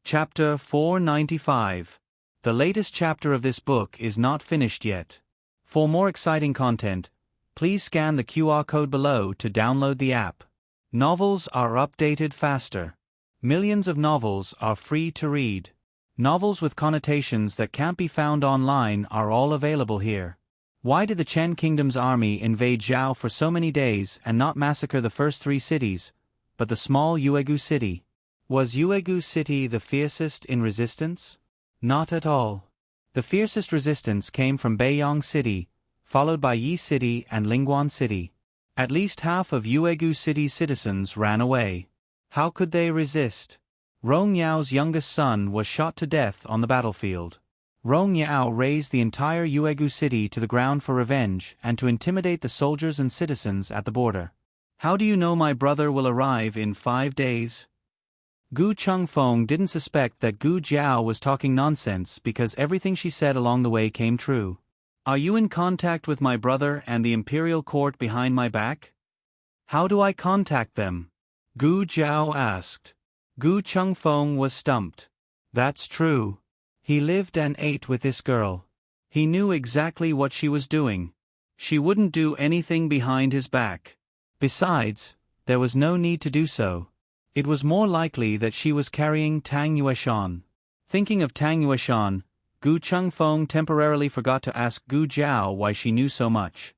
Chapter 495. The latest chapter of this book is not finished yet. For more exciting content, please scan the QR code below to download the app. Novels are updated faster. Millions of novels are free to read. Novels with connotations that can't be found online are all available here. Why did the Chen Kingdom's army invade Zhao for so many days and not massacre the first 3 cities, but the small Yuegu city? Was Yuegu city the fiercest in resistance? Not at all. The fiercest resistance came from Beiyang city, followed by Yi city and Lingguan city. At least half of Yuegu city's citizens ran away. How could they resist? Rong Yao's youngest son was shot to death on the battlefield. Rong Yao razed the entire Yuegu city to the ground for revenge and to intimidate the soldiers and citizens at the border. How do you know my brother will arrive in 5 days? Gu Chengfeng didn't suspect that Gu Jiao was talking nonsense because everything she said along the way came true. Are you in contact with my brother and the imperial court behind my back? How do I contact them? Gu Jiao asked. Gu Chengfeng was stumped. That's true. He lived and ate with this girl. He knew exactly what she was doing. She wouldn't do anything behind his back. Besides, there was no need to do so. It was more likely that she was carrying Tang Yueshan. Thinking of Tang Yueshan, Gu Chengfeng temporarily forgot to ask Gu Jiao why she knew so much.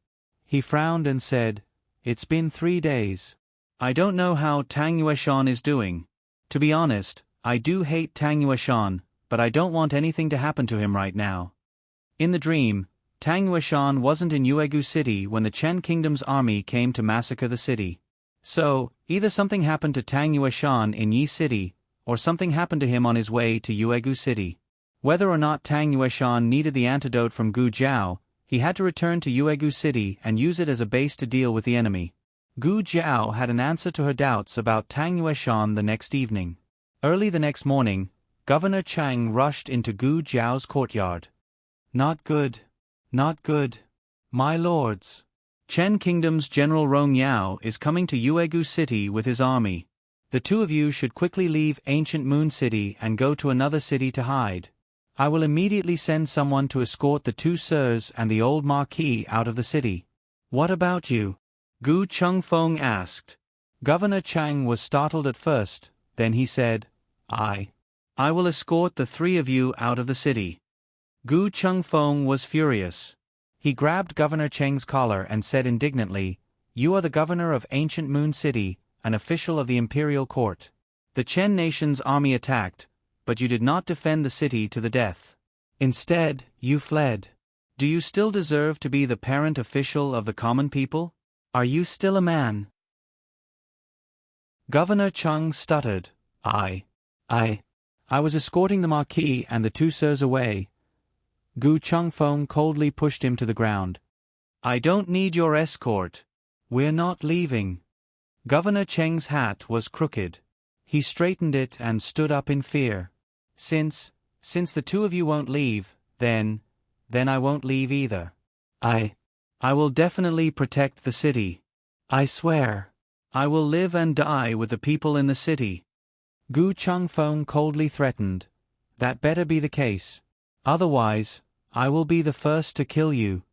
He frowned and said, "It's been 3 days. I don't know how Tang Yueshan is doing. To be honest, I do hate Tang Yueshan, but I don't want anything to happen to him right now." In the dream, Tang Yueshan wasn't in Yuegu City when the Chen Kingdom's army came to massacre the city. So, either something happened to Tang Yueshan in Yi City, or something happened to him on his way to Yuegu City. Whether or not Tang Yueshan needed the antidote from Gu Jiao, he had to return to Yuegu City and use it as a base to deal with the enemy. Gu Jiao had an answer to her doubts about Tang Yueshan the next evening. Early the next morning, Governor Chang rushed into Gu Jiao's courtyard. "Not good. Not good. My lords. Chen Kingdom's General Rong Yao is coming to Yuegu City with his army. The 2 of you should quickly leave ancient Moon City and go to another city to hide. I will immediately send someone to escort the 2 sirs and the old marquis out of the city." "What about you?" Gu Chengfeng asked. Governor Chang was startled at first, then he said, I will escort the 3 of you out of the city." Gu Chengfeng was furious. He grabbed Governor Cheng's collar and said indignantly, "You are the governor of ancient Moon City, an official of the imperial court. The Chen nation's army attacked, but you did not defend the city to the death. Instead, you fled. Do you still deserve to be the parent official of the common people? Are you still a man?" Governor Cheng stuttered. I was escorting the marquis and the 2 sirs away." Gu Chengfeng coldly pushed him to the ground. "I don't need your escort. We're not leaving." Governor Cheng's hat was crooked. He straightened it and stood up in fear. Since the 2 of you won't leave, then I won't leave either. I will definitely protect the city. I swear. I will live and die with the people in the city." Gu Chengfeng coldly threatened, "That better be the case. Otherwise, I will be the first to kill you."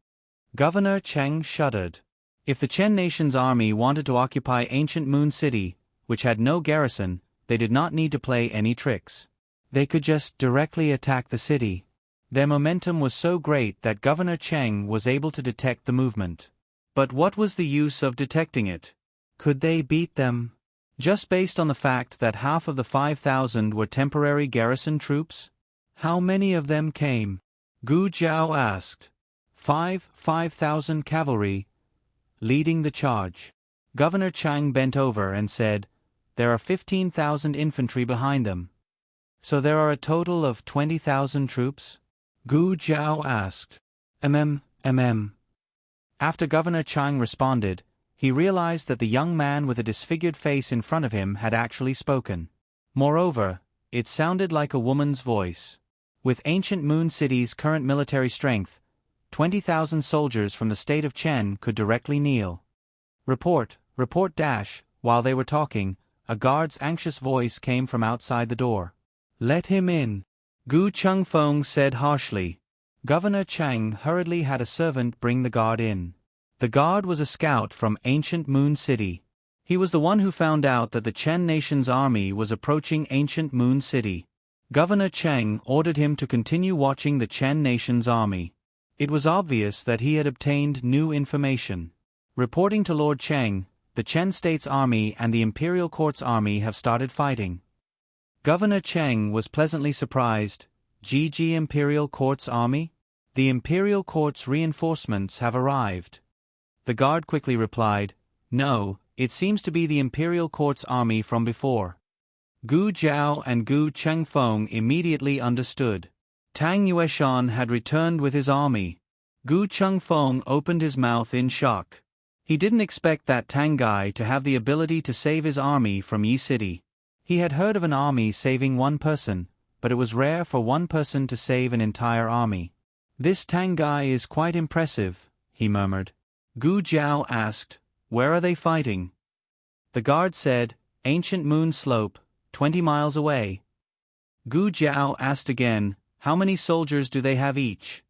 Governor Cheng shuddered. If the Chen nation's army wanted to occupy ancient Moon City, which had no garrison, they did not need to play any tricks. They could just directly attack the city. Their momentum was so great that Governor Cheng was able to detect the movement. But what was the use of detecting it? Could they beat them? Just based on the fact that half of the 5,000 were temporary garrison troops? How many of them came? Gu Jiao asked. 5,000 cavalry, leading the charge. Governor Chang bent over and said, "There are 15,000 infantry behind them. So there are a total of 20,000 troops?" Gu Jiao asked. After Governor Chang responded, he realized that the young man with a disfigured face in front of him had actually spoken. Moreover, it sounded like a woman's voice. With ancient Moon City's current military strength, 20,000 soldiers from the state of Chen could directly kneel. Report. While they were talking, a guard's anxious voice came from outside the door. Let him in, Gu Chengfeng said harshly. Governor Chang hurriedly had a servant bring the guard in. The guard was a scout from ancient Moon City. He was the one who found out that the Chen nation's army was approaching ancient Moon City. Governor Chang ordered him to continue watching the Chen nation's army. It was obvious that he had obtained new information. Reporting to Lord Cheng, the Chen State's army and the Imperial Court's army have started fighting. Governor Cheng was pleasantly surprised. GG Imperial Court's army? The Imperial Court's reinforcements have arrived. The guard quickly replied, No, it seems to be the Imperial Court's army from before. Gu Jiao and Gu Chengfeng immediately understood. Tang Yueshan had returned with his army. Gu Chengfeng opened his mouth in shock. He didn't expect that Tang guy to have the ability to save his army from Yi City. He had heard of an army saving one person, but it was rare for one person to save an entire army. This Tang guy is quite impressive, he murmured. Gu Jiao asked, Where are they fighting? The guard said, Ancient Moon Slope, 20 miles away. Gu Jiao asked again, How many soldiers do they have each?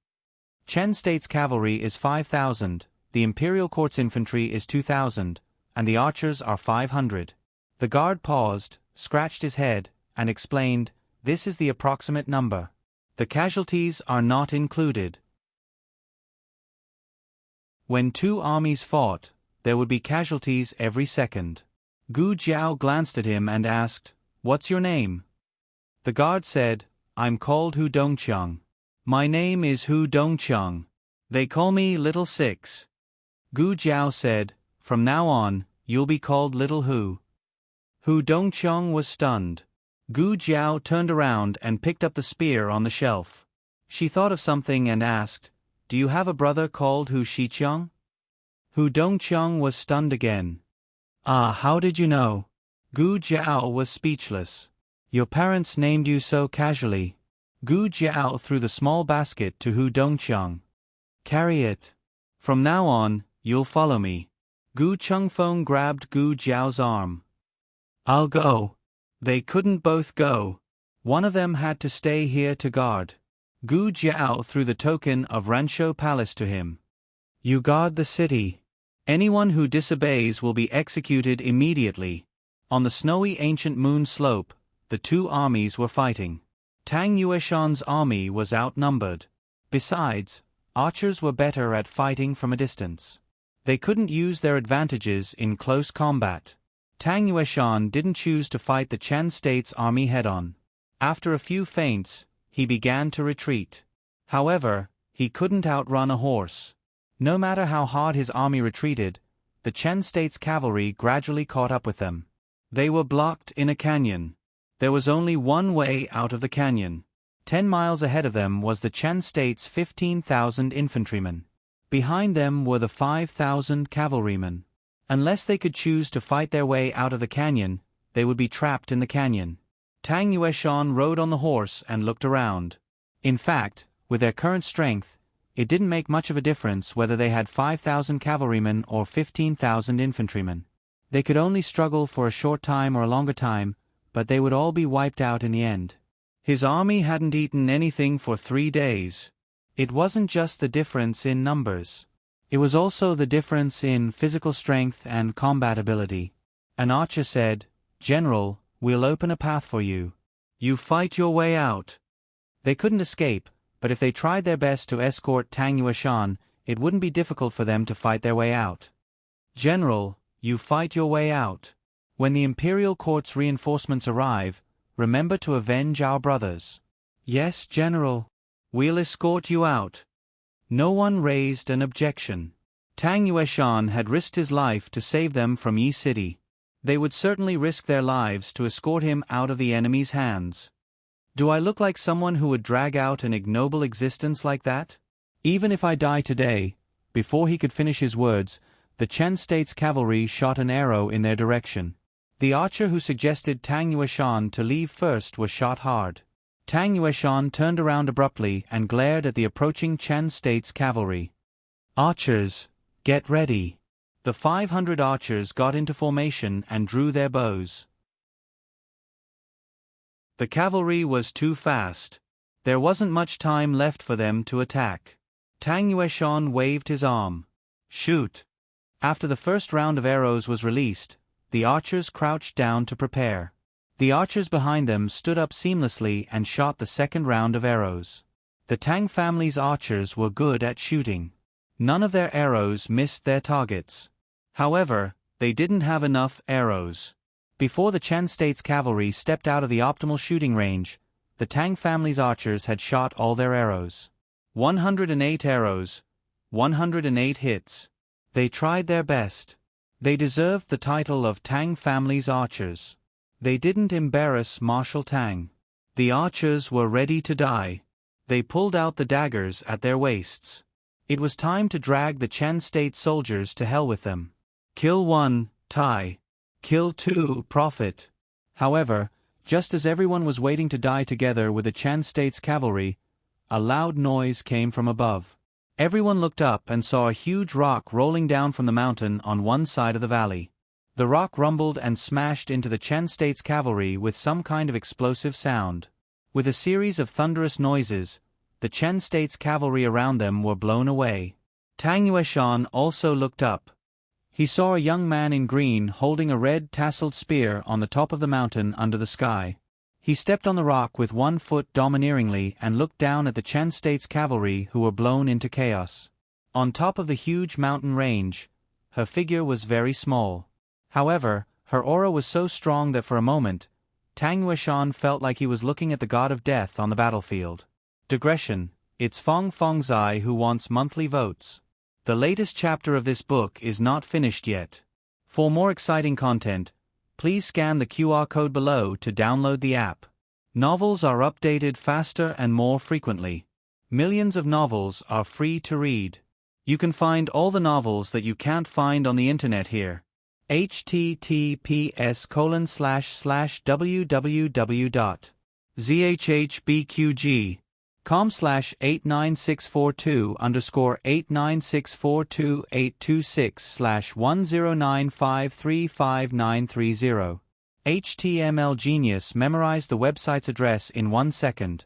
Chen State's cavalry is 5,000, the Imperial Court's infantry is 2,000, and the archers are 500. The guard paused, scratched his head, and explained, This is the approximate number. The casualties are not included. When two armies fought, there would be casualties every second. Gu Jiao glanced at him and asked, What's your name? The guard said, I'm called Hu Dongqiang. My name is Hu Dongqiang. They call me Little Six. Gu Jiao said, From now on, you'll be called Little Hu. Hu Dongqiang was stunned. Gu Jiao turned around and picked up the spear on the shelf. She thought of something and asked, Do you have a brother called Hu Shiqiang? Hu Dongqiang was stunned again. Ah, how did you know? Gu Jiao was speechless. Your parents named you so casually. Gu Jiao threw the small basket to Hu Dongqiang. Carry it. From now on, you'll follow me. Gu Chengfeng grabbed Gu Jiao's arm. I'll go. They couldn't both go. One of them had to stay here to guard. Gu Jiao threw the token of Ranshou Palace to him. You guard the city. Anyone who disobeys will be executed immediately. On the snowy ancient moon slope, the two armies were fighting. Tang Yueshan's army was outnumbered. Besides, archers were better at fighting from a distance. They couldn't use their advantages in close combat. Tang Yueshan didn't choose to fight the Chen State's army head-on. After a few feints, he began to retreat. However, he couldn't outrun a horse. No matter how hard his army retreated, the Chen State's cavalry gradually caught up with them. They were blocked in a canyon. There was only one way out of the canyon. 10 miles ahead of them was the Chen State's 15,000 infantrymen. Behind them were the 5,000 cavalrymen. Unless they could choose to fight their way out of the canyon, they would be trapped in the canyon. Tang Yueshan rode on the horse and looked around. In fact, with their current strength, it didn't make much of a difference whether they had 5,000 cavalrymen or 15,000 infantrymen. They could only struggle for a short time or a longer time, but they would all be wiped out in the end. His army hadn't eaten anything for 3 days. It wasn't just the difference in numbers. It was also the difference in physical strength and combat ability. An archer said, General, we'll open a path for you. You fight your way out. They couldn't escape, but if they tried their best to escort Tang Yueshan, it wouldn't be difficult for them to fight their way out. General, you fight your way out. When the Imperial Court's reinforcements arrive, remember to avenge our brothers. Yes, General. We'll escort you out. No one raised an objection. Tang Yueshan had risked his life to save them from Yi City. They would certainly risk their lives to escort him out of the enemy's hands. Do I look like someone who would drag out an ignoble existence like that? Even if I die today, before he could finish his words, the Chen State's cavalry shot an arrow in their direction. The archer who suggested Tang Yueshan to leave first was shot hard. Tang Yueshan turned around abruptly and glared at the approaching Chen State's cavalry. "Archers, get ready." The 500 archers got into formation and drew their bows. The cavalry was too fast. There wasn't much time left for them to attack. Tang Yueshan waved his arm. "Shoot." After the first round of arrows was released, the archers crouched down to prepare. The archers behind them stood up seamlessly and shot the second round of arrows. The Tang family's archers were good at shooting. None of their arrows missed their targets. However, they didn't have enough arrows. Before the Chen State's cavalry stepped out of the optimal shooting range, the Tang family's archers had shot all their arrows. 108 arrows, 108 hits. They tried their best. They deserved the title of Tang family's archers. They didn't embarrass Marshal Tang. The archers were ready to die. They pulled out the daggers at their waists. It was time to drag the Chen State soldiers to hell with them. Kill 1, tie. Kill 2, profit. However, just as everyone was waiting to die together with the Chen State's cavalry, a loud noise came from above. Everyone looked up and saw a huge rock rolling down from the mountain on one side of the valley. The rock rumbled and smashed into the Chen State's cavalry with some kind of explosive sound. With a series of thunderous noises, the Chen State's cavalry around them were blown away. Tang Yueshan also looked up. He saw a young man in green holding a red tasseled spear on the top of the mountain under the sky. He stepped on the rock with one foot domineeringly and looked down at the Chen State's cavalry who were blown into chaos. On top of the huge mountain range, her figure was very small. However, her aura was so strong that for a moment, Tang Yueshan felt like he was looking at the god of death on the battlefield. Digression, it's Fong Fongzai who wants monthly votes. The latest chapter of this book is not finished yet. For more exciting content, please scan the QR code below to download the app. Novels are updated faster and more frequently. Millions of novels are free to read. You can find all the novels that you can't find on the internet here. https://www.zhbqg.com/89642/826/1095359330. HTML Genius memorized the website's address in 1 second.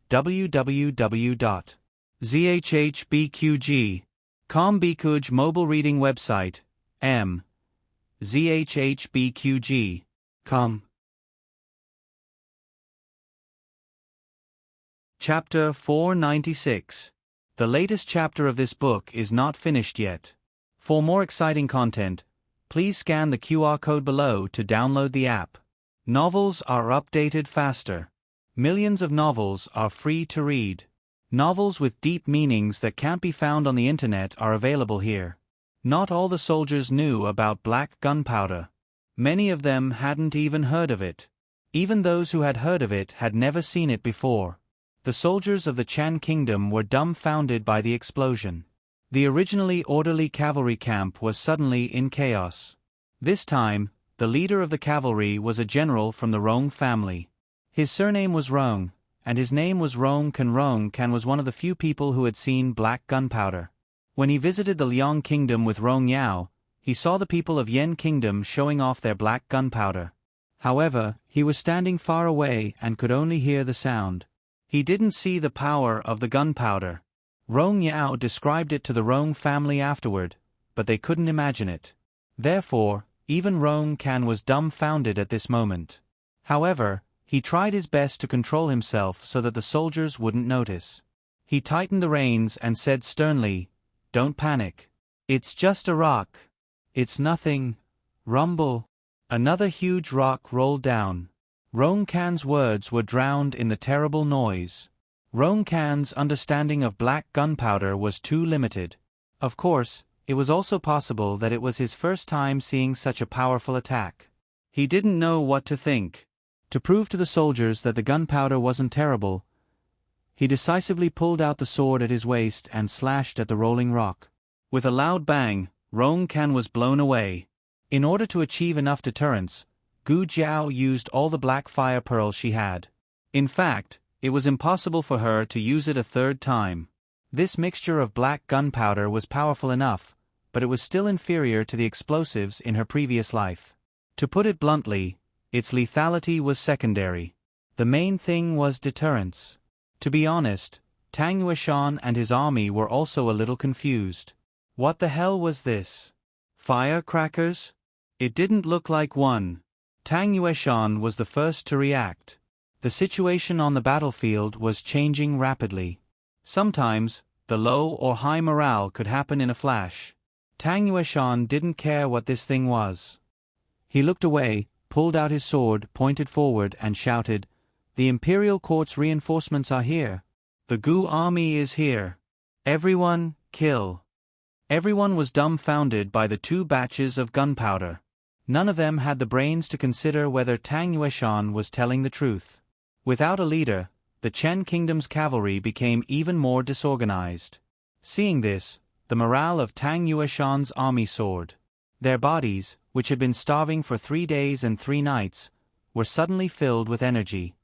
www.zhbqg.com Bikuj mobile reading website, m. zhbqg.com. Chapter 496. The latest chapter of this book is not finished yet. For more exciting content, please scan the QR code below to download the app. Novels are updated faster. Millions of novels are free to read. Novels with deep meanings that can't be found on the internet are available here. Not all the soldiers knew about black gunpowder. Many of them hadn't even heard of it. Even those who had heard of it had never seen it before. The soldiers of the Chan Kingdom were dumbfounded by the explosion. The originally orderly cavalry camp was suddenly in chaos. This time, the leader of the cavalry was a general from the Rong family. His surname was Rong, and his name was Rong Can. Rong Can was one of the few people who had seen black gunpowder. When he visited the Liang Kingdom with Rong Yao, he saw the people of Yen Kingdom showing off their black gunpowder. However, he was standing far away and could only hear the sound. He didn't see the power of the gunpowder. Rong Yao described it to the Rong family afterward, but they couldn't imagine it. Therefore, even Rong Can was dumbfounded at this moment. However, he tried his best to control himself so that the soldiers wouldn't notice. He tightened the reins and said sternly, "Don't panic. It's just a rock. It's nothing." Rumble. Another huge rock rolled down. Rong Can's words were drowned in the terrible noise. Rong Can's understanding of black gunpowder was too limited. Of course, it was also possible that it was his first time seeing such a powerful attack. He didn't know what to think. To prove to the soldiers that the gunpowder wasn't terrible, he decisively pulled out the sword at his waist and slashed at the rolling rock. With a loud bang, Rong Can was blown away. In order to achieve enough deterrence, Gu Jiao used all the black fire pearls she had. In fact, it was impossible for her to use it a third time. This mixture of black gunpowder was powerful enough, but it was still inferior to the explosives in her previous life. To put it bluntly, its lethality was secondary. The main thing was deterrence. To be honest, Tang Yueshan and his army were also a little confused. What the hell was this? Firecrackers? It didn't look like one. Tang Yueshan was the first to react. The situation on the battlefield was changing rapidly. Sometimes, the low or high morale could happen in a flash. Tang Yueshan didn't care what this thing was. He looked away, pulled out his sword, pointed forward, and shouted, "The Imperial Court's reinforcements are here. The Gu army is here. Everyone, kill." Everyone was dumbfounded by the 2 batches of gunpowder. None of them had the brains to consider whether Tang Yueshan was telling the truth. Without a leader, the Chen Kingdom's cavalry became even more disorganized. Seeing this, the morale of Tang Yueshan's army soared. Their bodies, which had been starving for 3 days and 3 nights, were suddenly filled with energy.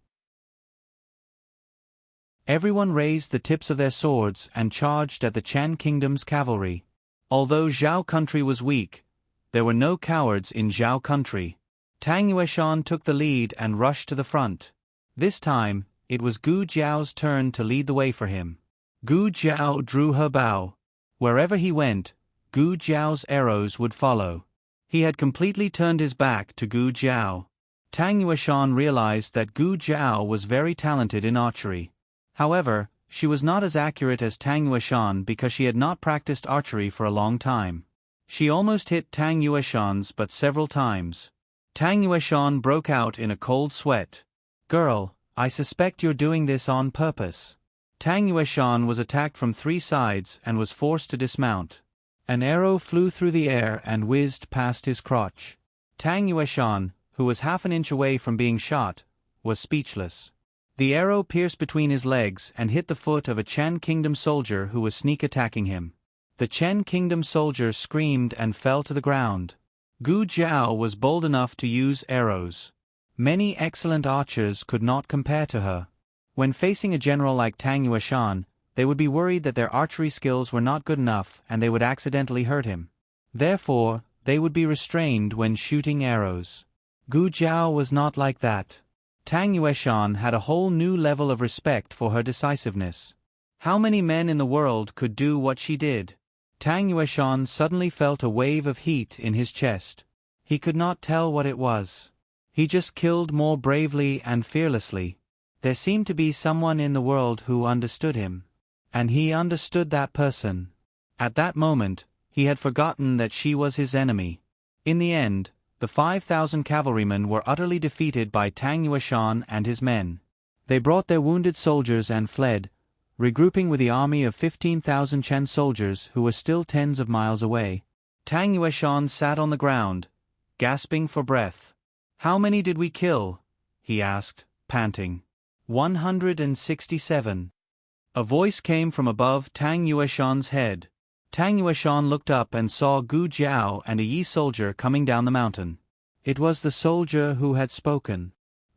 Everyone raised the tips of their swords and charged at the Chen Kingdom's cavalry. Although Zhao country was weak, there were no cowards in Zhao country. Tang Yueshan took the lead and rushed to the front. This time, it was Gu Jiao's turn to lead the way for him. Gu Jiao drew her bow. Wherever he went, Gu Jiao's arrows would follow. He had completely turned his back to Gu Jiao. Tang Yueshan realized that Gu Jiao was very talented in archery. However, she was not as accurate as Tang Yueshan because she had not practiced archery for a long time. She almost hit Tang Yueshan's but several times. Tang Yueshan broke out in a cold sweat. "Girl, I suspect you're doing this on purpose." Tang Yueshan was attacked from 3 sides and was forced to dismount. An arrow flew through the air and whizzed past his crotch. Tang Yueshan, who was half an inch away from being shot, was speechless. The arrow pierced between his legs and hit the foot of a Chen Kingdom soldier who was sneak attacking him. The Chen Kingdom soldier screamed and fell to the ground. Gu Jiao was bold enough to use arrows. Many excellent archers could not compare to her. When facing a general like Tang Yueshan, they would be worried that their archery skills were not good enough and they would accidentally hurt him. Therefore, they would be restrained when shooting arrows. Gu Jiao was not like that. Tang Yueshan had a whole new level of respect for her decisiveness. How many men in the world could do what she did? Tang Yueshan suddenly felt a wave of heat in his chest. He could not tell what it was. He just killed more bravely and fearlessly. There seemed to be someone in the world who understood him. And he understood that person. At that moment, he had forgotten that she was his enemy. In the end, the 5,000 cavalrymen were utterly defeated by Tang Yueshan and his men. They brought their wounded soldiers and fled, regrouping with the army of 15,000 Chen soldiers who were still tens of miles away. Tang Yueshan sat on the ground, gasping for breath. "How many did we kill?" he asked, panting. 167. A voice came from above Tang Yueshan's head. Tang Yueshan looked up and saw Gu Jiao and a Yi soldier coming down the mountain. It was the soldier who had spoken.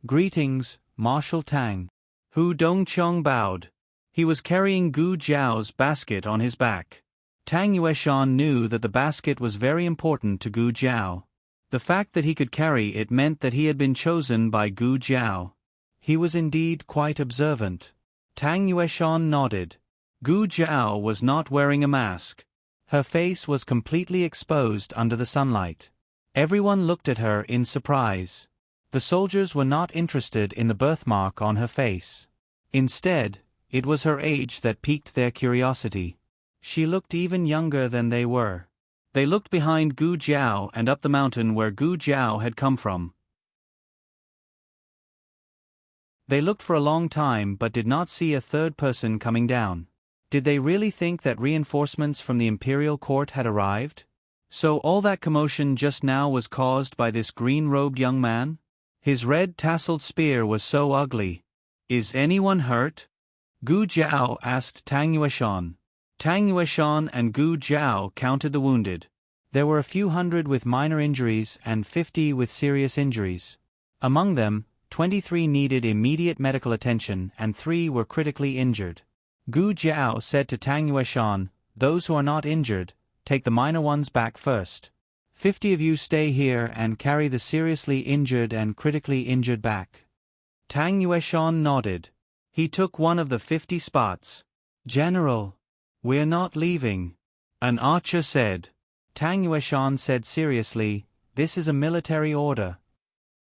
"Greetings, Marshal Tang." Hu Dongqiang bowed. He was carrying Gu Jiao's basket on his back. Tang Yueshan knew that the basket was very important to Gu Jiao. The fact that he could carry it meant that he had been chosen by Gu Jiao. He was indeed quite observant. Tang Yueshan nodded. Gu Jiao was not wearing a mask. Her face was completely exposed under the sunlight. Everyone looked at her in surprise. The soldiers were not interested in the birthmark on her face. Instead, it was her age that piqued their curiosity. She looked even younger than they were. They looked behind Gu Jiao and up the mountain where Gu Jiao had come from. They looked for a long time but did not see a third person coming down. Did they really think that reinforcements from the imperial court had arrived? So all that commotion just now was caused by this green-robed young man? His red tasseled spear was so ugly. "Is anyone hurt?" Gu Jiao asked Tang Yueshan. Tang Yueshan and Gu Jiao counted the wounded. There were a few hundred with minor injuries and 50 with serious injuries. Among them, 23 needed immediate medical attention and 3 were critically injured. Gu Jiao said to Tang Yueshan, "Those who are not injured, take the minor ones back first. 50 of you stay here and carry the seriously injured and critically injured back." Tang Yueshan nodded. He took one of the 50 spots. "General, we're not leaving," an archer said. Tang Yueshan said seriously, "This is a military order."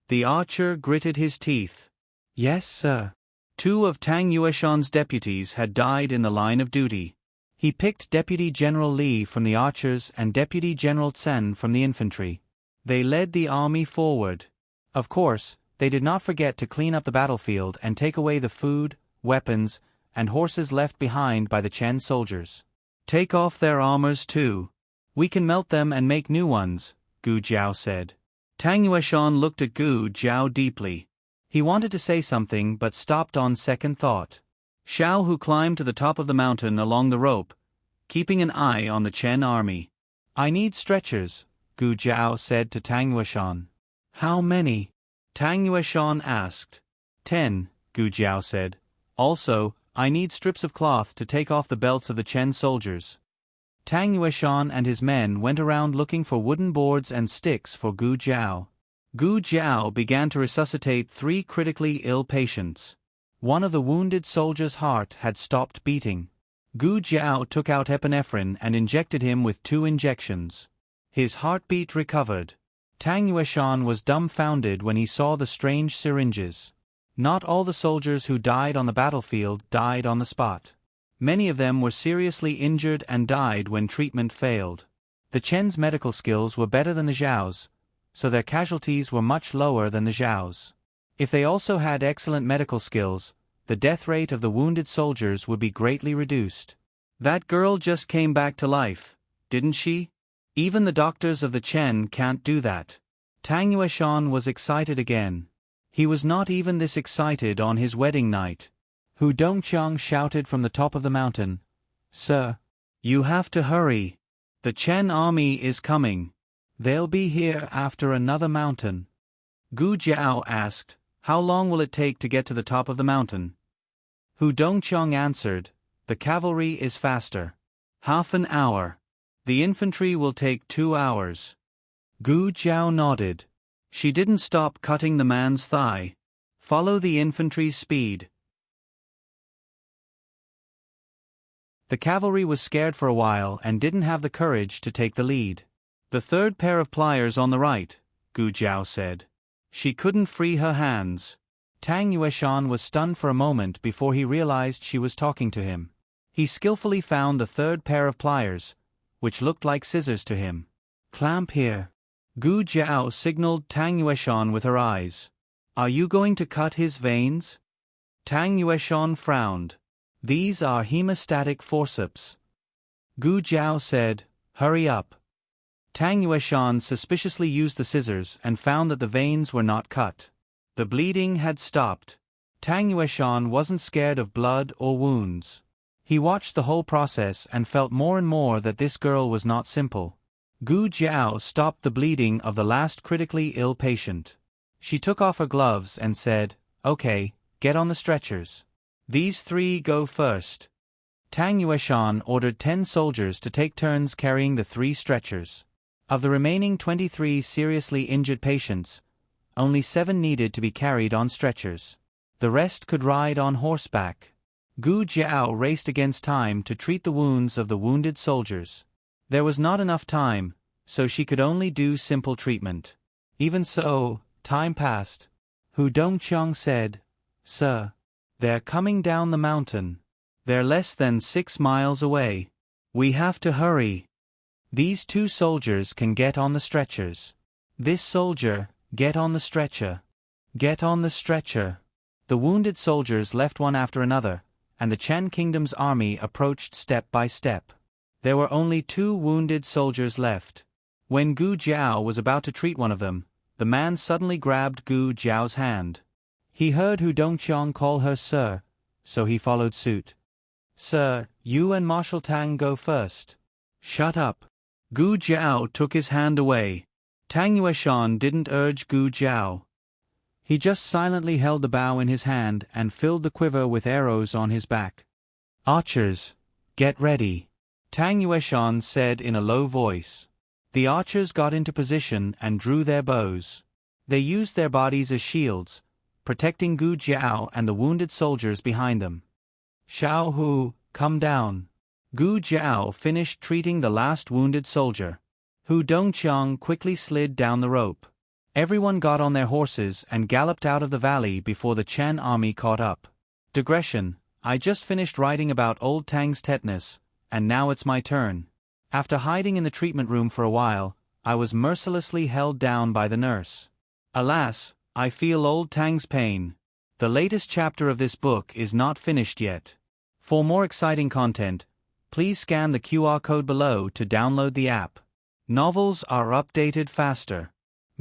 The archer gritted his teeth. "Yes, sir." 2 of Tang Yueshan's deputies had died in the line of duty. He picked Deputy General Li from the archers and Deputy General Chen from the infantry. They led the army forward. Of course, they did not forget to clean up the battlefield and take away the food, weapons, and horses left behind by the Chen soldiers. "Take off their armors too. We can melt them and make new ones," Gu Jiao said. Tang Yueshan looked at Gu Jiao deeply. He wanted to say something but stopped on second thought. Xiao Hu climbed to the top of the mountain along the rope, keeping an eye on the Chen army. "I need stretchers," Gu Jiao said to Tang Yueshan. "How many?" Tang Yueshan asked. 10, Gu Jiao said. "Also, I need strips of cloth to take off the belts of the Chen soldiers." Tang Yueshan and his men went around looking for wooden boards and sticks for Gu Jiao. Gu Jiao began to resuscitate 3 critically ill patients. One of the wounded soldiers' heart had stopped beating. Gu Jiao took out epinephrine and injected him with 2 injections. His heartbeat recovered. Tang Yueshan was dumbfounded when he saw the strange syringes. Not all the soldiers who died on the battlefield died on the spot. Many of them were seriously injured and died when treatment failed. The Chen's medical skills were better than the Zhao's, so their casualties were much lower than the Zhao's. If they also had excellent medical skills, the death rate of the wounded soldiers would be greatly reduced. "That girl just came back to life, didn't she? Even the doctors of the Chen can't do that." Tang Yueshan was excited again. He was not even this excited on his wedding night. Hu Dongqiang shouted from the top of the mountain, "Sir, you have to hurry. The Chen army is coming. They'll be here after another mountain." Gu Jiao asked, "How long will it take to get to the top of the mountain?" Hu Dongqiang answered, "The cavalry is faster. Half an hour. The infantry will take 2 hours." Gu Jiao nodded. She didn't stop cutting the man's thigh. "Follow the infantry's speed." The cavalry was scared for a while and didn't have the courage to take the lead. "The 3rd pair of pliers on the right," Gu Jiao said. She couldn't free her hands. Tang Yueshan was stunned for a moment before he realized she was talking to him. He skillfully found the 3rd pair of pliers, which looked like scissors to him. "Clamp here." Gu Jiao signaled Tang Yueshan with her eyes. "Are you going to cut his veins?" Tang Yueshan frowned. "These are hemostatic forceps." Gu Jiao said, "Hurry up." Tang Yueshan suspiciously used the scissors and found that the veins were not cut. The bleeding had stopped. Tang Yueshan wasn't scared of blood or wounds. He watched the whole process and felt more and more that this girl was not simple. Gu Jiao stopped the bleeding of the last critically ill patient. She took off her gloves and said, "Okay, get on the stretchers. These 3 go first." Tang Yueshan ordered 10 soldiers to take turns carrying the 3 stretchers. Of the remaining 23 seriously injured patients, only 7 needed to be carried on stretchers. The rest could ride on horseback. Gu Jiao raced against time to treat the wounds of the wounded soldiers. There was not enough time, so she could only do simple treatment. Even so, time passed. Hu Dongqiang said, "Sir, they're coming down the mountain. They're less than 6 miles away. We have to hurry. These 2 soldiers can get on the stretchers. This soldier, get on the stretcher. Get on the stretcher." The wounded soldiers left one after another, and the Chen Kingdom's army approached step by step. There were only 2 wounded soldiers left. When Gu Jiao was about to treat one of them, the man suddenly grabbed Gu Jiao's hand. He heard Hu Dongqiang call her sir, so he followed suit. "Sir, you and Marshal Tang go first." "Shut up." Gu Jiao took his hand away. Tang Yueshan didn't urge Gu Jiao. He just silently held the bow in his hand and filled the quiver with arrows on his back. "Archers, get ready," Tang Yueshan said in a low voice. The archers got into position and drew their bows. They used their bodies as shields, protecting Gu Jiao and the wounded soldiers behind them. "Xiao Hu, come down." Gu Jiao finished treating the last wounded soldier. Hu Dongqiang quickly slid down the rope. Everyone got on their horses and galloped out of the valley before the Chen army caught up. Digression: I just finished writing about old Tang's tetanus, and now it's my turn. After hiding in the treatment room for a while, I was mercilessly held down by the nurse. Alas, I feel old Tang's pain. The latest chapter of this book is not finished yet. For more exciting content, please scan the QR code below to download the app. Novels are updated faster.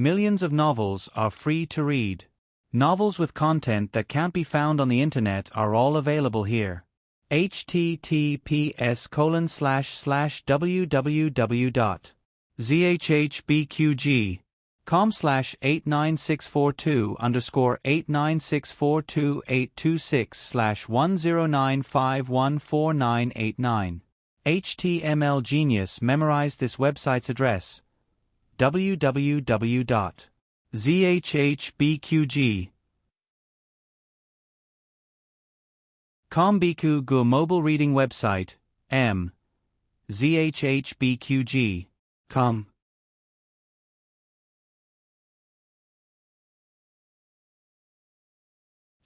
Millions of novels are free to read. Novels with content that can't be found on the internet are all available here. https://www.zhbqg.com/89642_826/1095148989. HTML Genius memorized this website's address: www.zhbqg.com. Biku Gu mobile reading website, zhbqg.com.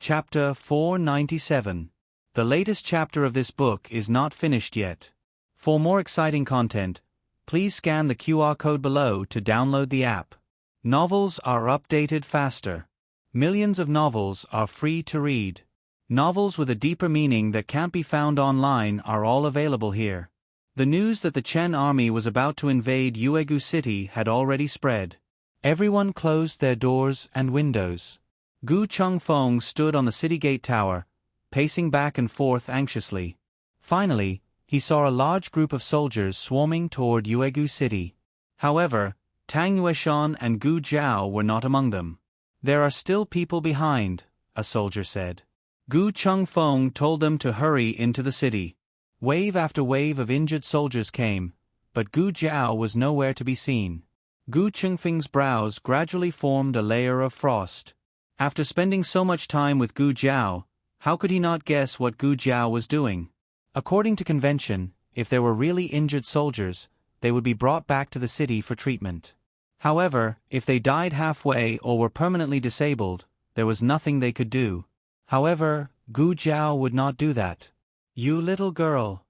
Chapter 497. The latest chapter of this book is not finished yet. For more exciting content, please scan the QR code below to download the app. Novels are updated faster. Millions of novels are free to read. Novels with a deeper meaning that can't be found online are all available here. The news that the Chen army was about to invade Yuegu City had already spread. Everyone closed their doors and windows. Gu Chengfeng stood on the city gate tower, pacing back and forth anxiously. Finally, he saw a large group of soldiers swarming toward Yuegu City. However, Tang Yueshan and Gu Jiao were not among them. "There are still people behind," a soldier said. Gu Chengfeng told them to hurry into the city. Wave after wave of injured soldiers came, but Gu Jiao was nowhere to be seen. Gu Chengfeng's brows gradually formed a layer of frost. After spending so much time with Gu Jiao, how could he not guess what Gu Jiao was doing? According to convention, if there were really injured soldiers, they would be brought back to the city for treatment. However, if they died halfway or were permanently disabled, there was nothing they could do. However, Gu Jiao would not do that. "You little girl."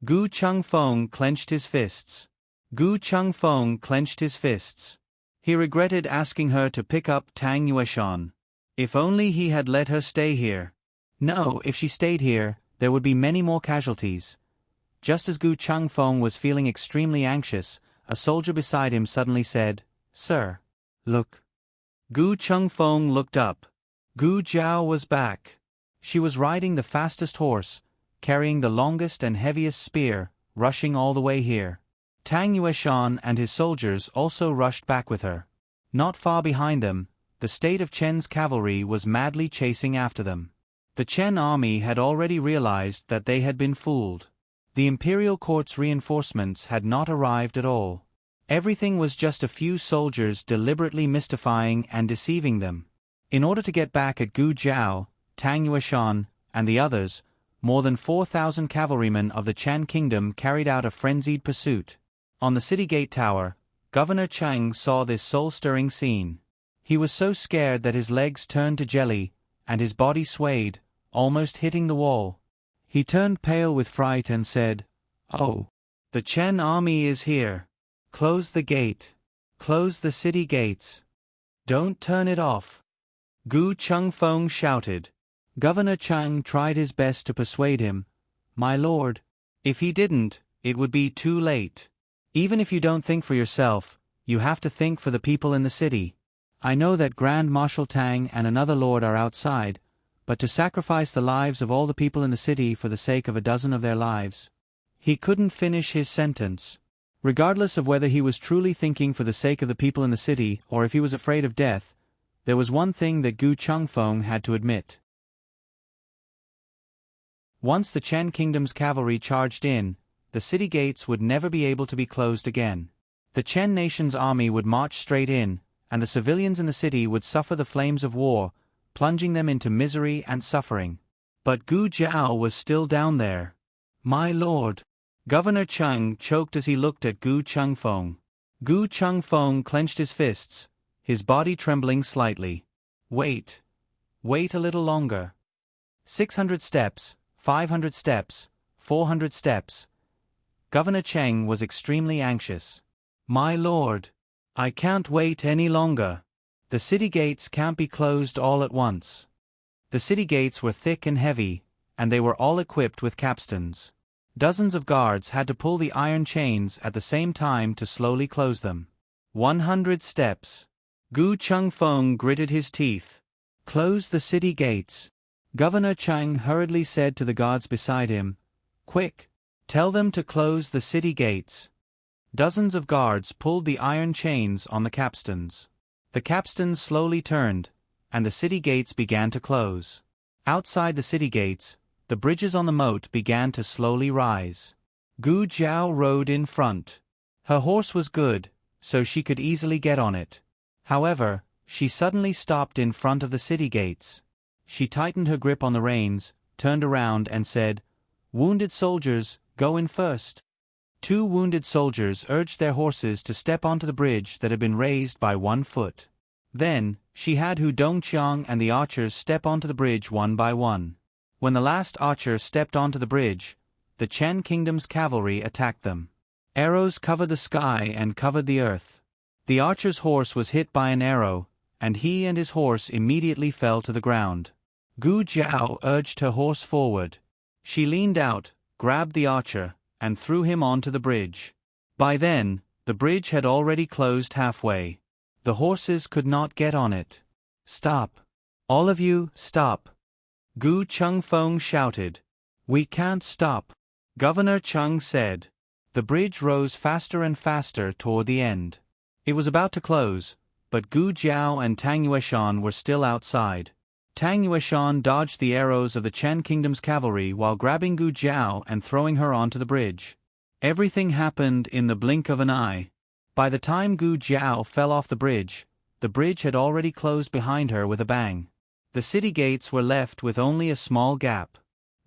Gu Chengfeng clenched his fists. Gu Chengfeng clenched his fists. He regretted asking her to pick up Tang Yueshan. If only he had let her stay here. No, if she stayed here, there would be many more casualties. Just as Gu Chengfeng was feeling extremely anxious, a soldier beside him suddenly said, "Sir, look." Gu Chengfeng looked up. Gu Jiao was back. She was riding the fastest horse, carrying the longest and heaviest spear, rushing all the way here. Tang Yueshan and his soldiers also rushed back with her. Not far behind them, the state of Chen's cavalry was madly chasing after them. The Chen army had already realized that they had been fooled. The imperial court's reinforcements had not arrived at all. Everything was just a few soldiers deliberately mystifying and deceiving them. In order to get back at Gu Jiao, Tang Yueshan, and the others, more than 4,000 cavalrymen of the Chen kingdom carried out a frenzied pursuit. On the city gate tower, Governor Chang saw this soul-stirring scene. He was so scared that his legs turned to jelly, and his body swayed, almost hitting the wall. He turned pale with fright and said, "Oh, the Chen army is here. Close the gate. Close the city gates. Don't turn it off." Gu Chengfeng shouted. Governor Chang tried his best to persuade him. "My lord, if he didn't, it would be too late. Even if you don't think for yourself, you have to think for the people in the city. I know that Grand Marshal Tang and another lord are outside, but to sacrifice the lives of all the people in the city for the sake of a dozen of their lives." He couldn't finish his sentence. Regardless of whether he was truly thinking for the sake of the people in the city or if he was afraid of death, There was one thing that Gu Chengfeng had to admit. Once the Chen Kingdom's cavalry charged in, the city gates would never be able to be closed again. The Chen nation's army would march straight in, and the civilians in the city would suffer the flames of war, plunging them into misery and suffering. But Gu Jiao was still down there. "My lord." Governor Cheng choked as he looked at Gu Chengfeng. Gu Chengfeng clenched his fists, his body trembling slightly. Wait. Wait a little longer. 600 steps, 500 steps, 400 steps. Governor Cheng was extremely anxious. "My lord, I can't wait any longer. The city gates can't be closed all at once." The city gates were thick and heavy, and they were all equipped with capstans. Dozens of guards had to pull the iron chains at the same time to slowly close them. 100 steps. Gu Chengfeng gritted his teeth. "Close the city gates." Governor Cheng hurriedly said to the guards beside him, "Quick! Tell them to close the city gates." Dozens of guards pulled the iron chains on the capstans. The capstans slowly turned, and the city gates began to close. Outside the city gates, the bridges on the moat began to slowly rise. Gu Jiao rode in front. Her horse was good, so she could easily get on it. However, she suddenly stopped in front of the city gates. She tightened her grip on the reins, turned around and said, "Wounded soldiers, go in first." 2 wounded soldiers urged their horses to step onto the bridge that had been raised by 1 foot. Then, she had Hu Dongqiang and the archers step onto the bridge one by one. When the last archer stepped onto the bridge, the Chen Kingdom's cavalry attacked them. Arrows covered the sky and covered the earth. The archer's horse was hit by an arrow, and he and his horse immediately fell to the ground. Gu Jiao urged her horse forward. She leaned out, grabbed the archer, and threw him onto the bridge. By then, the bridge had already closed halfway. The horses could not get on it. "Stop! All of you, stop!" Gu Chengfeng shouted. "We can't stop," Governor Cheng said. The bridge rose faster and faster toward the end. It was about to close, but Gu Jiao and Tang Yueshan were still outside. Tang Yueshan dodged the arrows of the Chen Kingdom's cavalry while grabbing Gu Jiao and throwing her onto the bridge. Everything happened in the blink of an eye. By the time Gu Jiao fell off the bridge had already closed behind her with a bang. The city gates were left with only a small gap.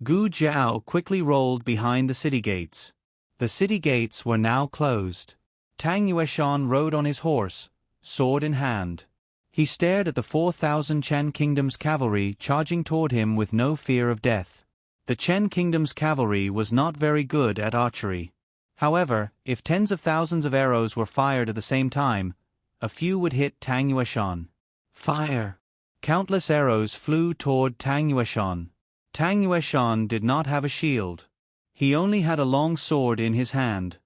Gu Jiao quickly rolled behind the city gates. The city gates were now closed. Tang Yueshan rode on his horse, sword in hand. He stared at the 4,000 Chen Kingdom's cavalry charging toward him with no fear of death. The Chen Kingdom's cavalry was not very good at archery. However, if tens of thousands of arrows were fired at the same time, a few would hit Tang Yueshan. Fire! Countless arrows flew toward Tang Yueshan. Tang Yueshan did not have a shield. He only had a long sword in his hand.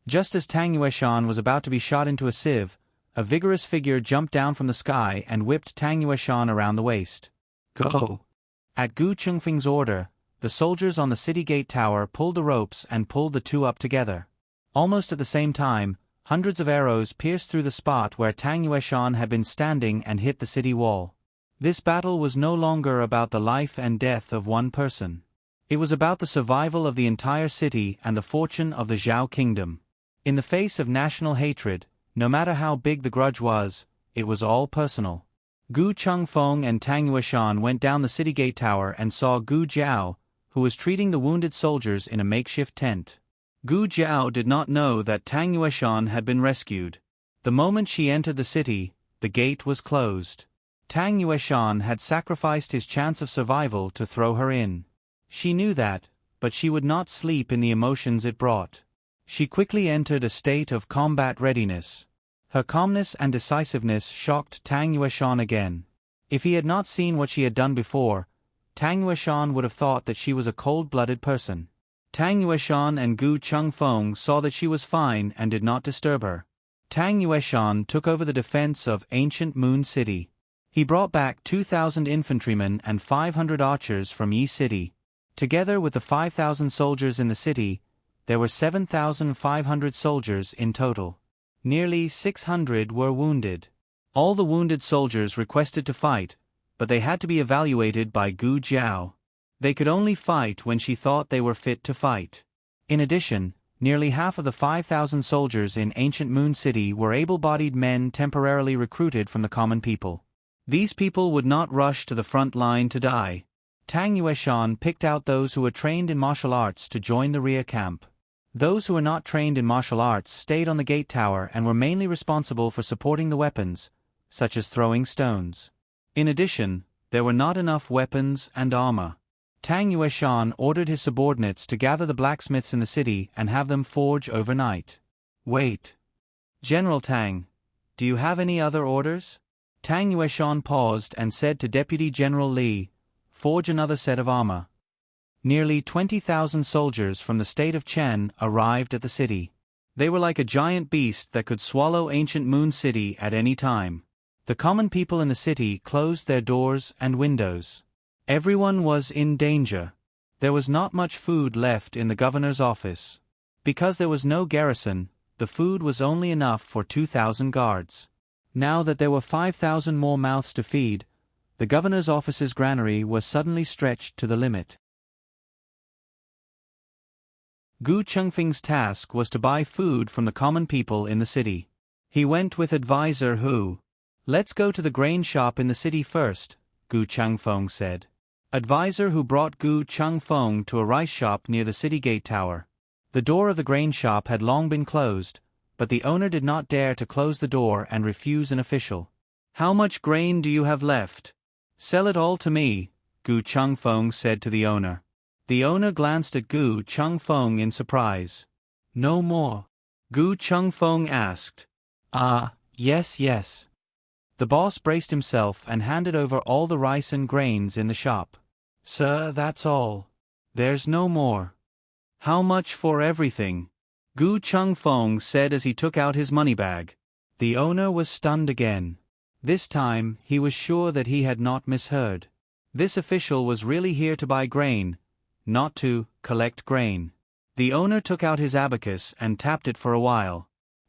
Just as Tang Yueshan was about to be shot into a sieve, a vigorous figure jumped down from the sky and whipped Tang Yueshan around the waist. "Go!" At Gu Chengfeng's order, the soldiers on the city gate tower pulled the ropes and pulled the two up together. Almost at the same time, hundreds of arrows pierced through the spot where Tang Yueshan had been standing and hit the city wall. This battle was no longer about the life and death of one person. It was about the survival of the entire city and the fortune of the Zhao Kingdom. In the face of national hatred, no matter how big the grudge was, it was all personal. Gu Chengfeng and Tang Yueshan went down the city gate tower and saw Gu Jiao, who was treating the wounded soldiers in a makeshift tent. Gu Jiao did not know that Tang Yueshan had been rescued. The moment she entered the city, the gate was closed. Tang Yueshan had sacrificed his chance of survival to throw her in. She knew that, but she would not sleep in the emotions it brought. She quickly entered a state of combat readiness. Her calmness and decisiveness shocked Tang Yueshan again. If he had not seen what she had done before, Tang Yueshan would have thought that she was a cold-blooded person. Tang Yueshan and Gu Chengfeng saw that she was fine and did not disturb her. Tang Yueshan took over the defense of ancient Moon City. He brought back 2,000 infantrymen and 500 archers from Yi City. Together with the 5,000 soldiers in the city, there were 7,500 soldiers in total. Nearly 600 were wounded. All the wounded soldiers requested to fight, but they had to be evaluated by Gu Jiao. They could only fight when she thought they were fit to fight. In addition, nearly half of the 5,000 soldiers in ancient Moon City were able-bodied men temporarily recruited from the common people. These people would not rush to the front line to die. Tang Yueshan picked out those who were trained in martial arts to join the rear camp. Those who were not trained in martial arts stayed on the gate tower and were mainly responsible for supporting the weapons, such as throwing stones. In addition, there were not enough weapons and armor. Tang Yueshan ordered his subordinates to gather the blacksmiths in the city and have them forge overnight. Wait. General Tang, do you have any other orders? Tang Yueshan paused and said to Deputy General Li, forge another set of armor. Nearly 20,000 soldiers from the state of Chen arrived at the city. They were like a giant beast that could swallow ancient Moon City at any time. The common people in the city closed their doors and windows. Everyone was in danger. There was not much food left in the governor's office. Because there was no garrison, the food was only enough for 2,000 guards. Now that there were 5,000 more mouths to feed, the governor's office's granary was suddenly stretched to the limit. Gu Chengfeng's task was to buy food from the common people in the city. He went with advisor Hu. Let's go to the grain shop in the city first, Gu Chengfeng said. Advisor Hu brought Gu Chengfeng to a rice shop near the city gate tower. The door of the grain shop had long been closed, but the owner did not dare to close the door and refuse an official. How much grain do you have left? Sell it all to me, Gu Chengfeng said to the owner. The owner glanced at Gu Chengfeng in surprise. No more? Gu Chengfeng asked. Yes. The boss braced himself and handed over all the rice and grains in the shop. Sir, that's all. There's no more. How much for everything? Gu Chengfeng said as he took out his money bag. The owner was stunned again. This time, he was sure that he had not misheard. This official was really here to buy grain, not to collect grain. The owner took out his abacus and tapped it for a while.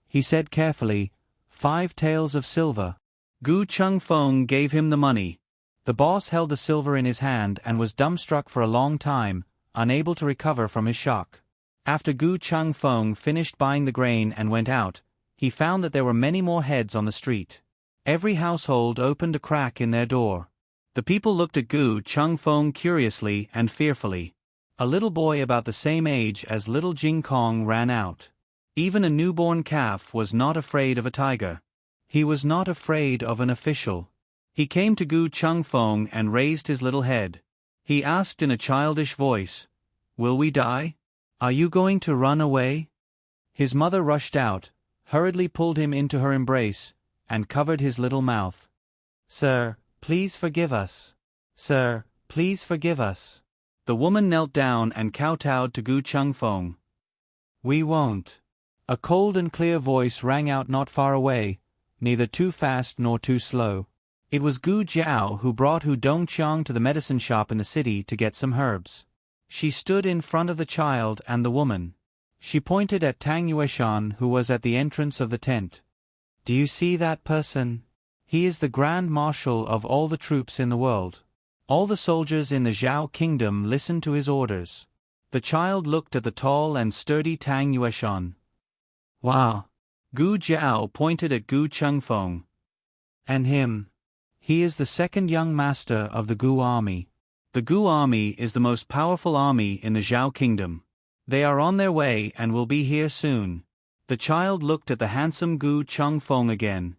He said carefully, 5 taels of silver. Gu Chengfeng gave him the money. The boss held the silver in his hand and was dumbstruck for a long time, unable to recover from his shock. After Gu Chengfeng finished buying the grain and went out, he found that there were many more heads on the street. Every household opened a crack in their door. The people looked at Gu Chengfeng curiously and fearfully. A little boy about the same age as little Jing Kong ran out. Even a newborn calf was not afraid of a tiger. He was not afraid of an official. He came to Gu Chengfeng and raised his little head. He asked in a childish voice, "Will we die? Are you going to run away?" His mother rushed out, hurriedly pulled him into her embrace, and covered his little mouth. "Sir, please forgive us. Sir, please forgive us." The woman knelt down and kowtowed to Gu Chengfeng. "We won't." A cold and clear voice rang out not far away, neither too fast nor too slow. It was Gu Jiao who brought Hu Dongqiang to the medicine shop in the city to get some herbs. She stood in front of the child and the woman. She pointed at Tang Yueshan, who was at the entrance of the tent. "Do you see that person? He is the Grand Marshal of all the troops in the world. All the soldiers in the Zhao Kingdom listened to his orders." The child looked at the tall and sturdy Tang Yueshan. "Wow." Gu Jiao pointed at Gu Chengfeng. "And him? He is the second young master of the Gu army. The Gu army is the most powerful army in the Zhao Kingdom. They are on their way and will be here soon." The child looked at the handsome Gu Chengfeng again.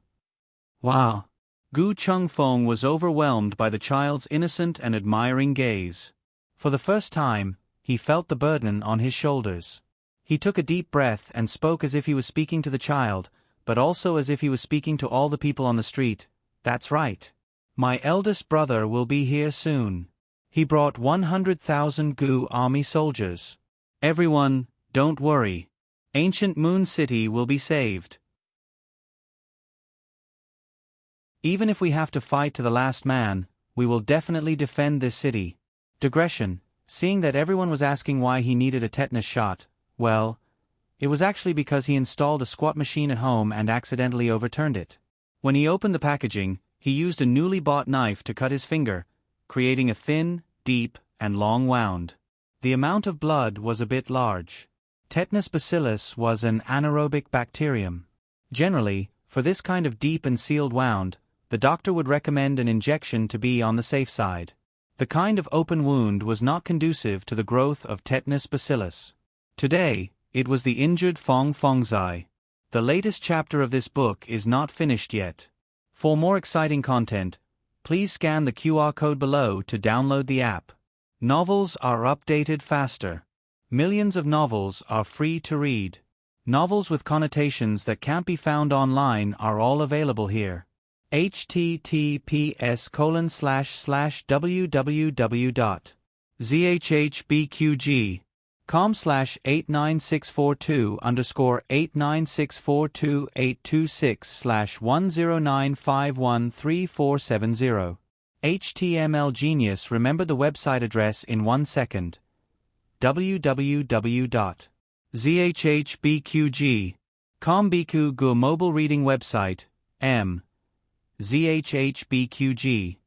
Wow. Gu Chengfeng was overwhelmed by the child's innocent and admiring gaze. For the first time, he felt the burden on his shoulders. He took a deep breath and spoke as if he was speaking to the child, but also as if he was speaking to all the people on the street. "That's right. My eldest brother will be here soon. He brought 100,000 Gu army soldiers. Everyone, don't worry. Ancient Moon City will be saved. Even if we have to fight to the last man, we will definitely defend this city." Digression. Seeing that everyone was asking why he needed a tetanus shot, well, It was actually because he installed a squat machine at home and accidentally overturned it. When he opened the packaging, he used a newly bought knife to cut his finger, creating a thin, deep, and long wound. The amount of blood was a bit large. Tetanus bacillus was an anaerobic bacterium. Generally, for this kind of deep and sealed wound, the doctor would recommend an injection to be on the safe side. The kind of open wound was not conducive to the growth of tetanus bacillus. Today, it was the injured Fong Fong's eye. The latest chapter of this book is not finished yet. For more exciting content, please scan the QR code below to download the app. Novels are updated faster. Millions of novels are free to read. Novels with connotations that can't be found online are all available here. https://www.zhbqg.com/89642_8964286/109513470. HTML Genius remembered the website address in 1 second. www.zhbqg.com Biku mobile reading website, zhbqg.com.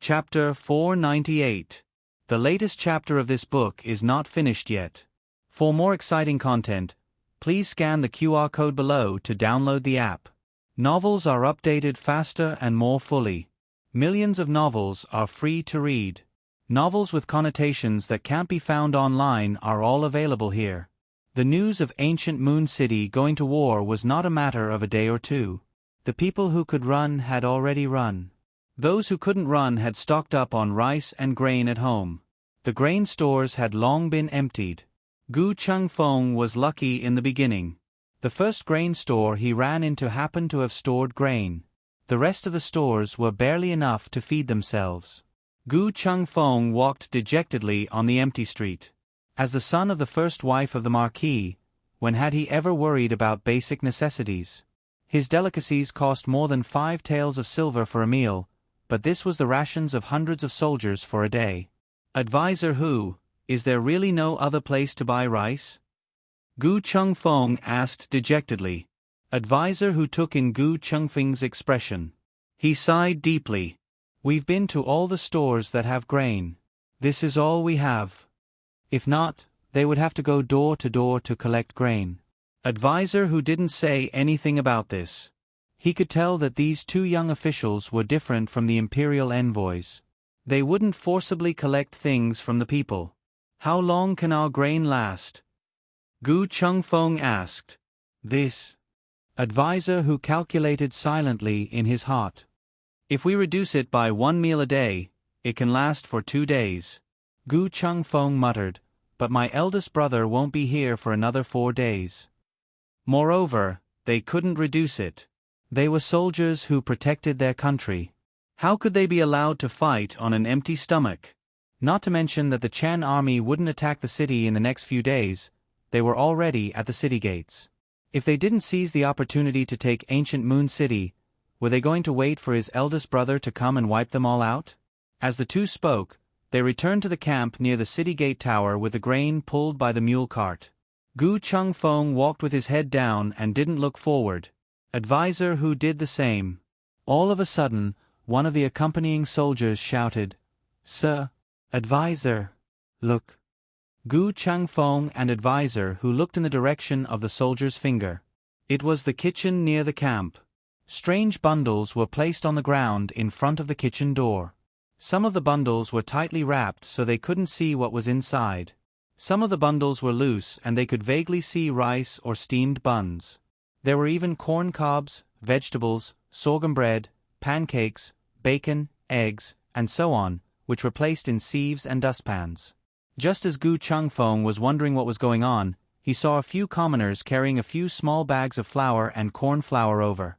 Chapter 498. The latest chapter of this book is not finished yet. For more exciting content, please scan the QR code below to download the app. Novels are updated faster and more fully. Millions of novels are free to read. Novels with connotations that can't be found online are all available here. The news of ancient Moon City going to war was not a matter of a day or two. The people who could run had already run. Those who couldn't run had stocked up on rice and grain at home. The grain stores had long been emptied. Gu Chengfeng was lucky in the beginning. The first grain store he ran into happened to have stored grain. The rest of the stores were barely enough to feed themselves. Gu Chengfeng walked dejectedly on the empty street. As the son of the first wife of the Marquis, when had he ever worried about basic necessities? His delicacies cost more than 5 taels of silver for a meal, but this was the rations of hundreds of soldiers for a day. Advisor Hu, is there really no other place to buy rice? Gu Chengfeng asked dejectedly. Advisor Hu took in Gu Chengfeng's expression. He sighed deeply. We've been to all the stores that have grain. This is all we have. If not, they would have to go door to door to collect grain. Advisor Hu didn't say anything about this. He could tell that these 2 young officials were different from the imperial envoys. They wouldn't forcibly collect things from the people. How long can our grain last? Gu Chengfeng asked. This. Advisor Hu calculated silently in his heart. If we reduce it by 1 meal a day, it can last for 2 days. Gu Chengfeng muttered, but my eldest brother won't be here for another 4 days. Moreover, they couldn't reduce it. They were soldiers who protected their country. How could they be allowed to fight on an empty stomach? Not to mention that the Chen army wouldn't attack the city in the next few days. They were already at the city gates. If they didn't seize the opportunity to take ancient Moon City, were they going to wait for his eldest brother to come and wipe them all out? As the 2 spoke, they returned to the camp near the city gate tower with the grain pulled by the mule cart. Gu Chengfeng walked with his head down and didn't look forward. Advisor Hu did the same. All of a sudden, one of the accompanying soldiers shouted, Sir, Advisor, look. Gu Chengfeng and Advisor Hu looked in the direction of the soldier's finger. It was the kitchen near the camp. Strange bundles were placed on the ground in front of the kitchen door. Some of the bundles were tightly wrapped so they couldn't see what was inside. Some of the bundles were loose and they could vaguely see rice or steamed buns. There were even corn cobs, vegetables, sorghum bread, pancakes, bacon, eggs, and so on, which were placed in sieves and dustpans. Just as Gu Chengfeng was wondering what was going on, he saw a few commoners carrying a few small bags of flour and corn flour over.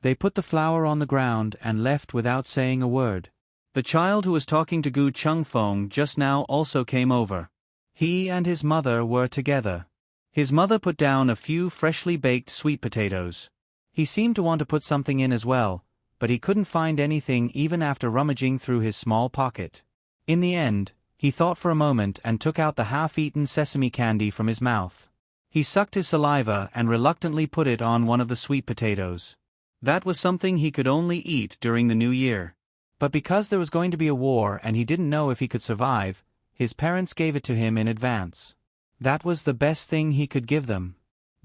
They put the flour on the ground and left without saying a word. The child who was talking to Gu Chengfeng just now also came over. He and his mother were together. His mother put down a few freshly baked sweet potatoes. He seemed to want to put something in as well, but he couldn't find anything even after rummaging through his small pocket. In the end, he thought for a moment and took out the half-eaten sesame candy from his mouth. He sucked his saliva and reluctantly put it on one of the sweet potatoes. That was something he could only eat during the new year. But because there was going to be a war and he didn't know if he could survive, his parents gave it to him in advance. That was the best thing he could give them.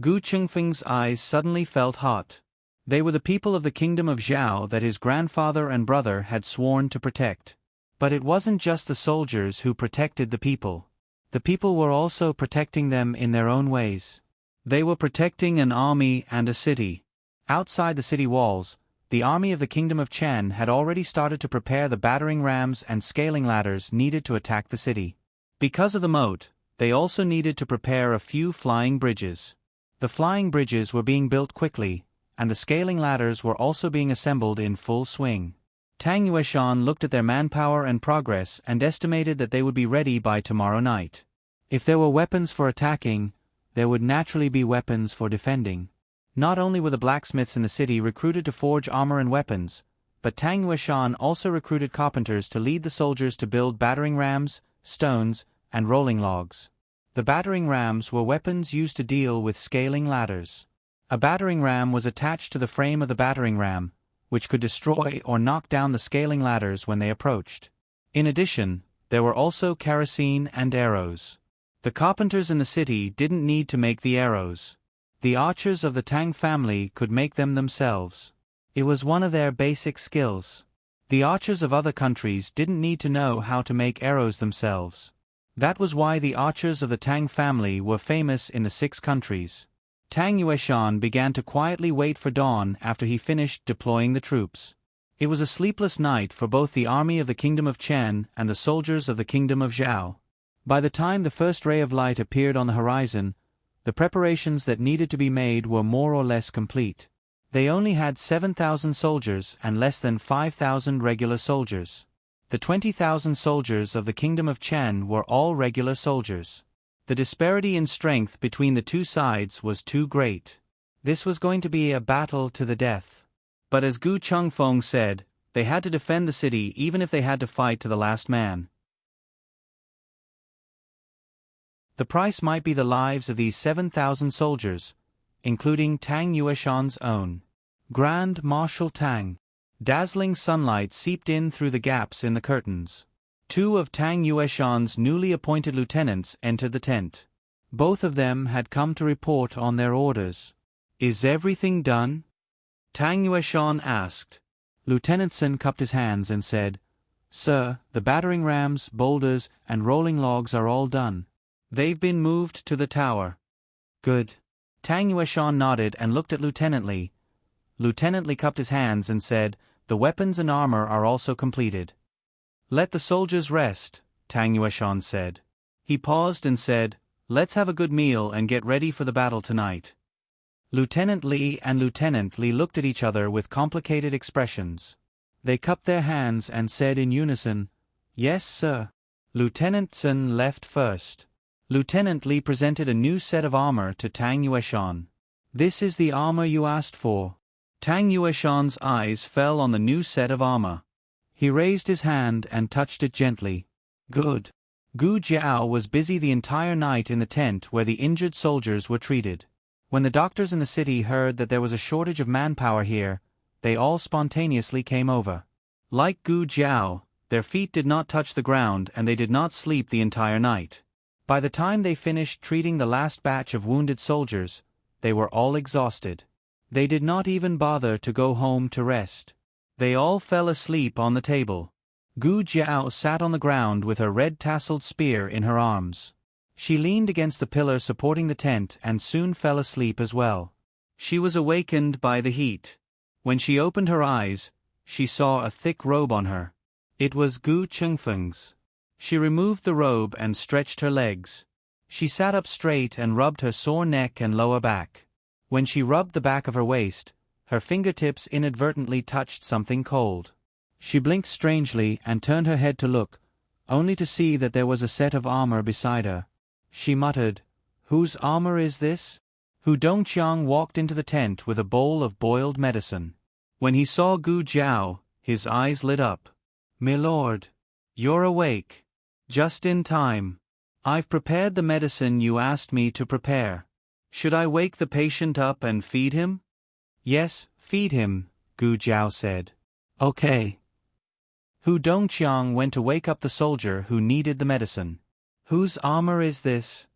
Gu Chengfeng's eyes suddenly felt hot. They were the people of the kingdom of Zhao that his grandfather and brother had sworn to protect. But it wasn't just the soldiers who protected the people. The people were also protecting them in their own ways. They were protecting an army and a city. Outside the city walls, the army of the kingdom of Chen had already started to prepare the battering rams and scaling ladders needed to attack the city. Because of the moat, they also needed to prepare a few flying bridges. The flying bridges were being built quickly, and the scaling ladders were also being assembled in full swing. Tang Yueshan looked at their manpower and progress and estimated that they would be ready by tomorrow night. If there were weapons for attacking, there would naturally be weapons for defending. Not only were the blacksmiths in the city recruited to forge armor and weapons, but Tang Yueshan also recruited carpenters to lead the soldiers to build battering rams, stones, and rolling logs. The battering rams were weapons used to deal with scaling ladders. A battering ram was attached to the frame of the battering ram, which could destroy or knock down the scaling ladders when they approached. In addition, there were also kerosene and arrows. The carpenters in the city didn't need to make the arrows. The archers of the Tang family could make them themselves. It was one of their basic skills. The archers of other countries didn't need to know how to make arrows themselves. That was why the archers of the Tang family were famous in the 6 countries. Tang Yueshan began to quietly wait for dawn after he finished deploying the troops. It was a sleepless night for both the army of the kingdom of Chen and the soldiers of the kingdom of Zhao. By the time the first ray of light appeared on the horizon, the preparations that needed to be made were more or less complete. They only had 7,000 soldiers and less than 5,000 regular soldiers. The 20,000 soldiers of the kingdom of Chen were all regular soldiers. The disparity in strength between the two sides was too great. This was going to be a battle to the death. But as Gu Chengfeng said, they had to defend the city even if they had to fight to the last man. The price might be the lives of these 7,000 soldiers, including Tang Yueshan's own. Grand Marshal Tang. Dazzling sunlight seeped in through the gaps in the curtains. 2 of Tang Yueshan's newly appointed lieutenants entered the tent. Both of them had come to report on their orders. "Is everything done?" Tang Yueshan asked. Lieutenant Sun cupped his hands and said, "Sir, the battering rams, boulders, and rolling logs are all done. They've been moved to the tower." "Good." Tang Yueshan nodded and looked at Lieutenant Li. Lieutenant Li cupped his hands and said, "The weapons and armor are also completed." "Let the soldiers rest," Tang Yueshan said. He paused and said, "Let's have a good meal and get ready for the battle tonight." Lieutenant Li and Lieutenant Li looked at each other with complicated expressions. They cupped their hands and said in unison, "Yes, sir." Lieutenant Sun left first. Lieutenant Li presented a new set of armor to Tang Yueshan. "This is the armor you asked for." Tang Yueshan's eyes fell on the new set of armor. He raised his hand and touched it gently. "Good." Gu Jiao was busy the entire night in the tent where the injured soldiers were treated. When the doctors in the city heard that there was a shortage of manpower here, they all spontaneously came over. Like Gu Jiao, their feet did not touch the ground and they did not sleep the entire night. By the time they finished treating the last batch of wounded soldiers, they were all exhausted. They did not even bother to go home to rest. They all fell asleep on the table. Gu Jiao sat on the ground with her red-tasseled spear in her arms. She leaned against the pillar supporting the tent and soon fell asleep as well. She was awakened by the heat. When she opened her eyes, she saw a thick robe on her. It was Gu Chengfeng's. She removed the robe and stretched her legs. She sat up straight and rubbed her sore neck and lower back. When she rubbed the back of her waist, her fingertips inadvertently touched something cold. She blinked strangely and turned her head to look, only to see that there was a set of armor beside her. She muttered, "Whose armor is this?" Hu Dongqiang walked into the tent with a bowl of boiled medicine. When he saw Gu Jiao, his eyes lit up. "Milord, you're awake. Just in time. I've prepared the medicine you asked me to prepare. Should I wake the patient up and feed him?" "Yes, feed him," Gu Jiao said. "Okay." Hu Dongqiang went to wake up the soldier who needed the medicine. "Whose armor is this?"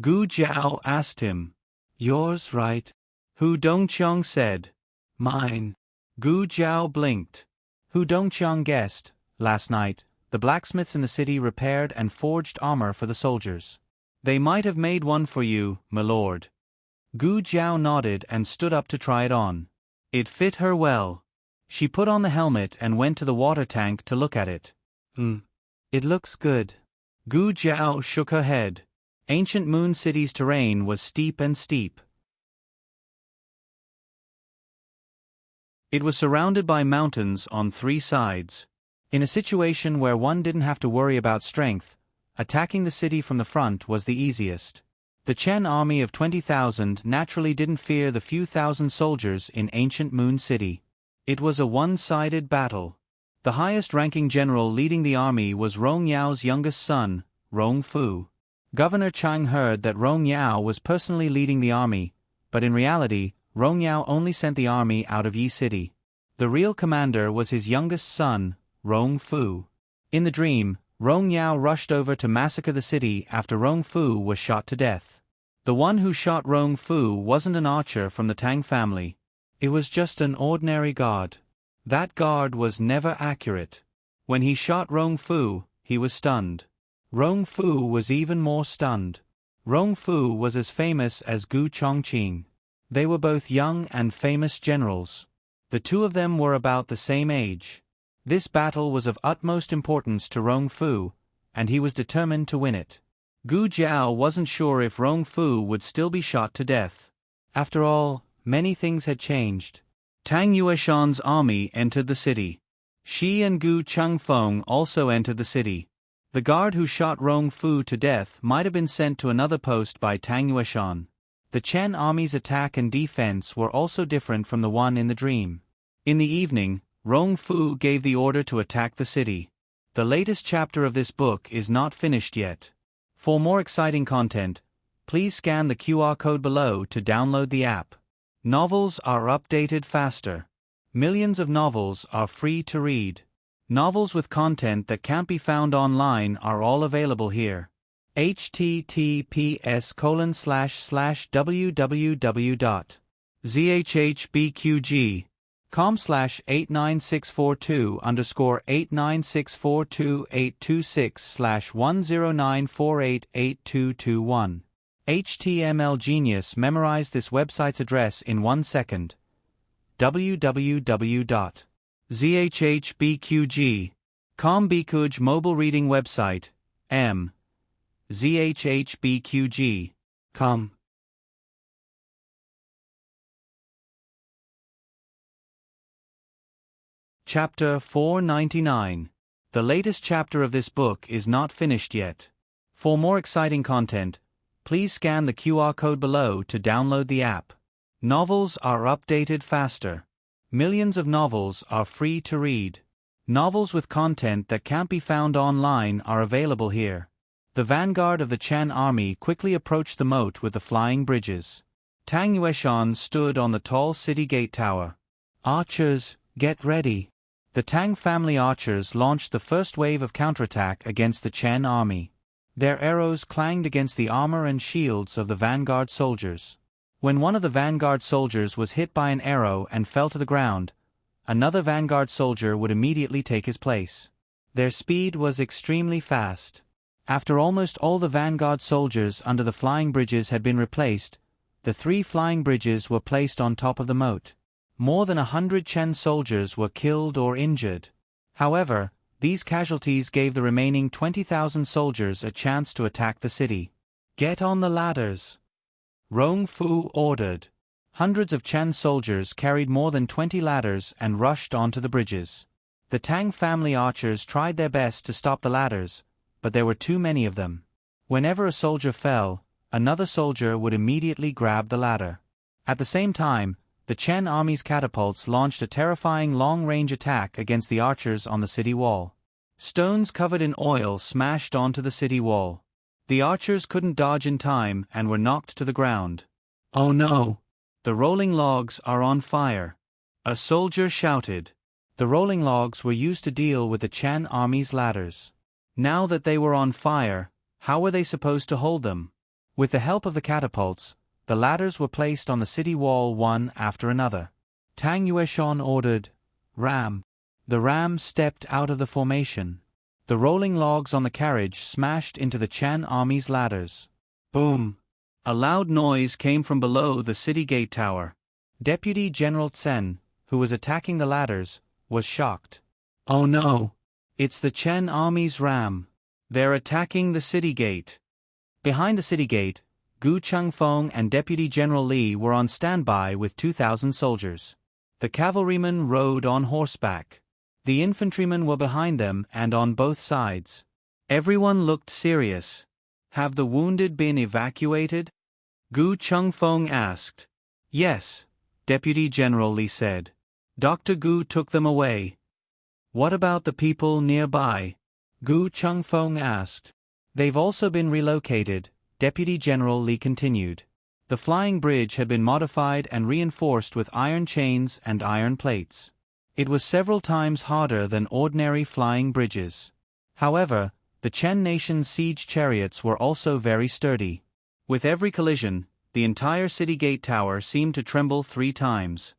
Gu Jiao asked him. "Yours, right?" Hu Dongqiang said. "Mine." Gu Jiao blinked. Hu Dongqiang guessed, last night, the blacksmiths in the city repaired and forged armor for the soldiers. "They might have made one for you, my lord." Gu Jiao nodded and stood up to try it on. It fit her well. She put on the helmet and went to the water tank to look at it. It looks good." Gu Jiao shook her head. Ancient Moon City's terrain was steep and steep. It was surrounded by mountains on 3 sides. In a situation where one didn't have to worry about strength, attacking the city from the front was the easiest. The Chen army of 20,000 naturally didn't fear the few thousand soldiers in Ancient Moon City. It was a one-sided battle. The highest-ranking general leading the army was Rong Yao's youngest son, Rong Fu. Governor Chang heard that Rong Yao was personally leading the army, but in reality, Rong Yao only sent the army out of Yi City. The real commander was his youngest son, Rong Fu. In the dream, Rong Yao rushed over to massacre the city after Rong Fu was shot to death. The one who shot Rong Fu wasn't an archer from the Tang family. It was just an ordinary guard. That guard was never accurate. When he shot Rong Fu, he was stunned. Rong Fu was even more stunned. Rong Fu was as famous as Gu Chongqing. They were both young and famous generals. The two of them were about the same age. This battle was of utmost importance to Rong Fu, and he was determined to win it. Gu Jiao wasn't sure if Rong Fu would still be shot to death. After all, many things had changed. Tang Yueshan's army entered the city. Shi and Gu Changfeng also entered the city. The guard who shot Rong Fu to death might have been sent to another post by Tang Yueshan. The Chen army's attack and defense were also different from the one in the dream. In the evening, Rong Fu gave the order to attack the city. The latest chapter of this book is not finished yet. For more exciting content, please scan the QR code below to download the app. Novels are updated faster. Millions of novels are free to read. Novels with content that can't be found online are all available here. https://www.zhbqg.com/89642_896428226/1094888221. HTML Genius memorized this website's address in 1 second. www.zhbqg.com Bikuj mobile reading website, m. zhbqg.com. Chapter 499. The latest chapter of this book is not finished yet. For more exciting content, please scan the QR code below to download the app. Novels are updated faster. Millions of novels are free to read. Novels with content that can't be found online are available here. The vanguard of the Chen army quickly approached the moat with the flying bridges. Tang Yueshan stood on the tall city gate tower. "Archers, get ready." The Tang family archers launched the first wave of counterattack against the Chen army. Their arrows clanged against the armor and shields of the vanguard soldiers. When one of the vanguard soldiers was hit by an arrow and fell to the ground, another vanguard soldier would immediately take his place. Their speed was extremely fast. After almost all the vanguard soldiers under the flying bridges had been replaced, the 3 flying bridges were placed on top of the moat. More than 100 Chen soldiers were killed or injured. However, these casualties gave the remaining 20,000 soldiers a chance to attack the city. "Get on the ladders," Rong Fu ordered. Hundreds of Chen soldiers carried more than 20 ladders and rushed onto the bridges. The Tang family archers tried their best to stop the ladders, but there were too many of them. Whenever a soldier fell, another soldier would immediately grab the ladder. At the same time, the Chen army's catapults launched a terrifying long-range attack against the archers on the city wall. Stones covered in oil smashed onto the city wall. The archers couldn't dodge in time and were knocked to the ground. "Oh no! The rolling logs are on fire!" a soldier shouted. The rolling logs were used to deal with the Chen army's ladders. Now that they were on fire, how were they supposed to hold them? With the help of the catapults, the ladders were placed on the city wall one after another. Tang Yueshan ordered, "Ram." The ram stepped out of the formation. The rolling logs on the carriage smashed into the Chen army's ladders. Boom! A loud noise came from below the city gate tower. Deputy General Tsen, who was attacking the ladders, was shocked. "Oh no! It's the Chen army's ram. They're attacking the city gate." Behind the city gate, Gu Chengfeng and Deputy General Li were on standby with 2,000 soldiers. The cavalrymen rode on horseback. The infantrymen were behind them and on both sides. Everyone looked serious. "Have the wounded been evacuated?" Gu Chengfeng asked. "Yes," Deputy General Li said. "Dr. Gu took them away." "What about the people nearby?" Gu Chengfeng asked. "They've also been relocated," Deputy General Li continued. The flying bridge had been modified and reinforced with iron chains and iron plates. It was several times harder than ordinary flying bridges. However, the Chen nation's siege chariots were also very sturdy. With every collision, the entire city gate tower seemed to tremble 3 times.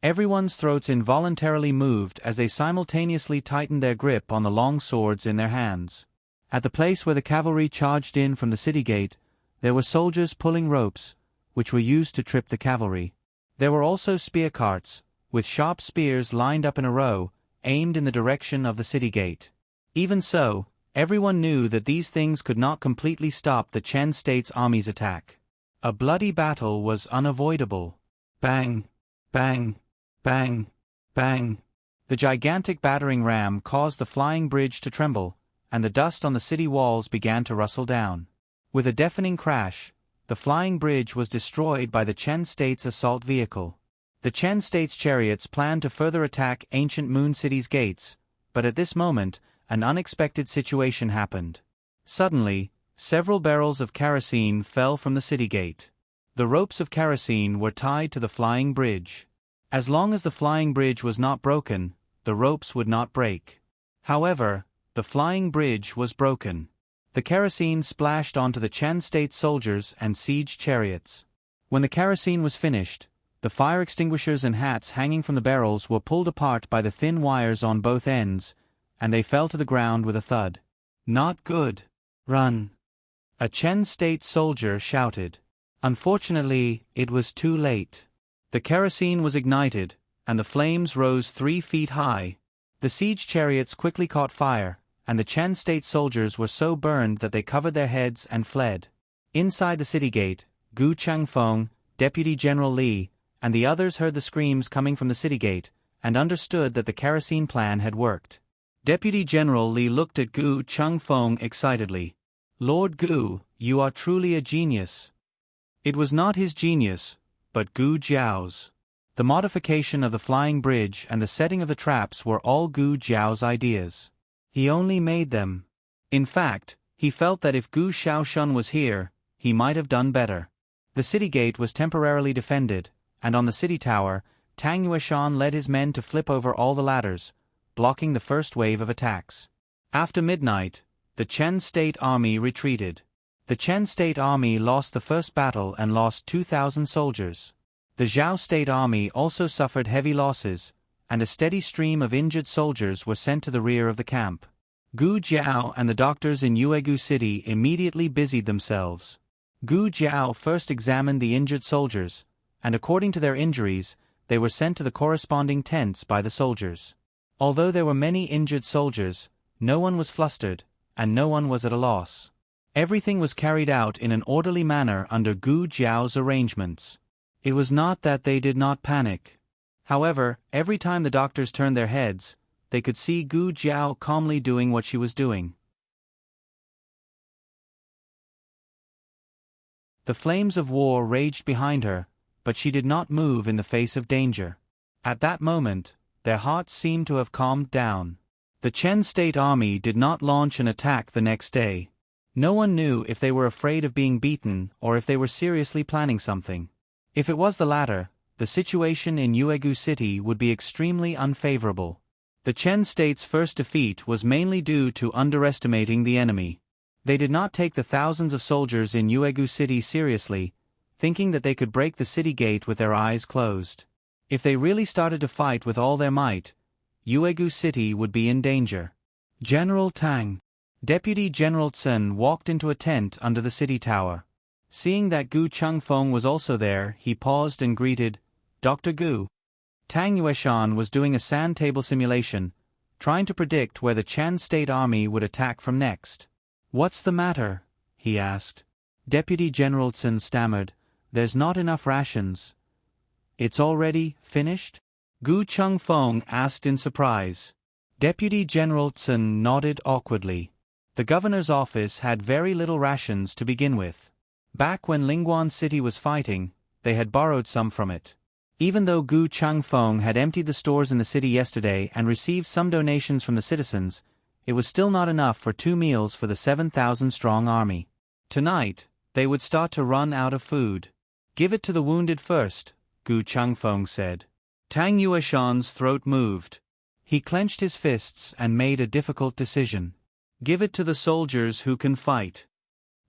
Everyone's throats involuntarily moved as they simultaneously tightened their grip on the long swords in their hands. At the place where the cavalry charged in from the city gate, there were soldiers pulling ropes, which were used to trip the cavalry. There were also spear carts, with sharp spears lined up in a row, aimed in the direction of the city gate. Even so, everyone knew that these things could not completely stop the Chen State's army's attack. A bloody battle was unavoidable. Bang! Bang! Bang! Bang! The gigantic battering ram caused the flying bridge to tremble, and the dust on the city walls began to rustle down. With a deafening crash, the flying bridge was destroyed by the Chen State's assault vehicle. The Chen State's chariots planned to further attack ancient Moon City's gates, but at this moment, an unexpected situation happened. Suddenly, several barrels of kerosene fell from the city gate. The ropes of kerosene were tied to the flying bridge. As long as the flying bridge was not broken, the ropes would not break. However, the flying bridge was broken. The kerosene splashed onto the Chen State soldiers and siege chariots. When the kerosene was finished, the fire extinguishers and hats hanging from the barrels were pulled apart by the thin wires on both ends, and they fell to the ground with a thud. "Not good. Run!" a Chen State soldier shouted. Unfortunately, it was too late. The kerosene was ignited, and the flames rose 3 feet high. The siege chariots quickly caught fire, and the Chen State soldiers were so burned that they covered their heads and fled. Inside the city gate, Gu Chengfeng, Deputy General Li, and the others heard the screams coming from the city gate, and understood that the kerosene plan had worked. Deputy General Li looked at Gu Chengfeng excitedly. "Lord Gu, you are truly a genius." It was not his genius, but Gu Jiao's. The modification of the flying bridge and the setting of the traps were all Gu Jiao's ideas. He only made them. In fact, he felt that if Gu Xiaoshun was here, he might have done better. The city gate was temporarily defended, and on the city tower, Tang Yueshan led his men to flip over all the ladders, blocking the first wave of attacks. After midnight, the Chen State army retreated. The Chen State army lost the first battle and lost 2,000 soldiers. The Zhao State army also suffered heavy losses, and a steady stream of injured soldiers were sent to the rear of the camp. Gu Jiao and the doctors in Yuegu City immediately busied themselves. Gu Jiao first examined the injured soldiers, and according to their injuries, they were sent to the corresponding tents by the soldiers. Although there were many injured soldiers, no one was flustered, and no one was at a loss. Everything was carried out in an orderly manner under Gu Jiao's arrangements. It was not that they did not panic. However, every time the doctors turned their heads, they could see Gu Jiao calmly doing what she was doing. The flames of war raged behind her, but she did not move in the face of danger. At that moment, their hearts seemed to have calmed down. The Chen State Army did not launch an attack the next day. No one knew if they were afraid of being beaten or if they were seriously planning something. If it was the latter, the situation in Yuegu City would be extremely unfavorable. The Chen State's first defeat was mainly due to underestimating the enemy. They did not take the thousands of soldiers in Yuegu City seriously, thinking that they could break the city gate with their eyes closed. If they really started to fight with all their might, Yuegu City would be in danger. General Tang. Deputy General Chen walked into a tent under the city tower. Seeing that Gu Chengfeng was also there, he paused and greeted, "Dr. Gu." Tang Yueshan was doing a sand table simulation, trying to predict where the Chen State Army would attack from next. "What's the matter?" he asked. Deputy General Chen stammered, "There's not enough rations." "It's already finished?" Gu Chengfeng asked in surprise. Deputy General Chen nodded awkwardly. The governor's office had very little rations to begin with. Back when Lingguan City was fighting, they had borrowed some from it. Even though Gu Chengfeng had emptied the stores in the city yesterday and received some donations from the citizens, it was still not enough for 2 meals for the 7,000-strong army. Tonight, they would start to run out of food. "Give it to the wounded first," Gu Chengfeng said. Tang Yueshan's throat moved. He clenched his fists and made a difficult decision. "Give it to the soldiers who can fight."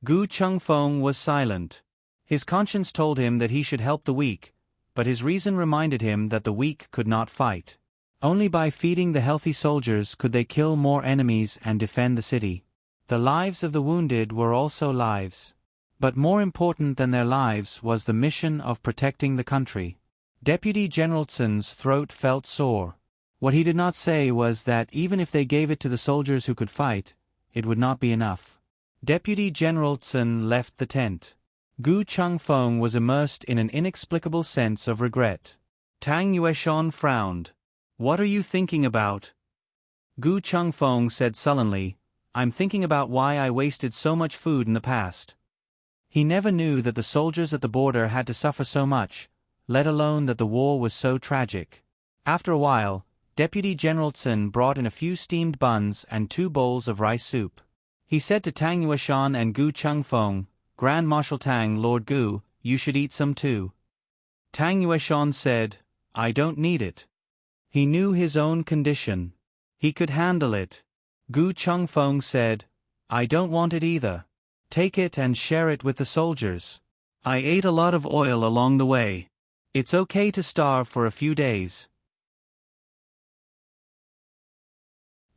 Gu Chengfeng was silent. His conscience told him that he should help the weak, but his reason reminded him that the weak could not fight. Only by feeding the healthy soldiers could they kill more enemies and defend the city. The lives of the wounded were also lives. But more important than their lives was the mission of protecting the country. Deputy General Chen's throat felt sore. What he did not say was that even if they gave it to the soldiers who could fight, it would not be enough. Deputy General Chen left the tent. Gu Chengfeng was immersed in an inexplicable sense of regret. Tang Yueshan frowned. "What are you thinking about?" Gu Chengfeng said sullenly, "I'm thinking about why I wasted so much food in the past." He never knew that the soldiers at the border had to suffer so much, let alone that the war was so tragic. After a while, Deputy General Chen brought in a few steamed buns and 2 bowls of rice soup. He said to Tang Yueshan and Gu Chengfeng, "Grand Marshal Tang, Lord Gu, you should eat some too." Tang Yueshan said, "I don't need it." He knew his own condition. He could handle it. Gu Chengfeng said, "I don't want it either. Take it and share it with the soldiers. I ate a lot of oil along the way. It's okay to starve for a few days."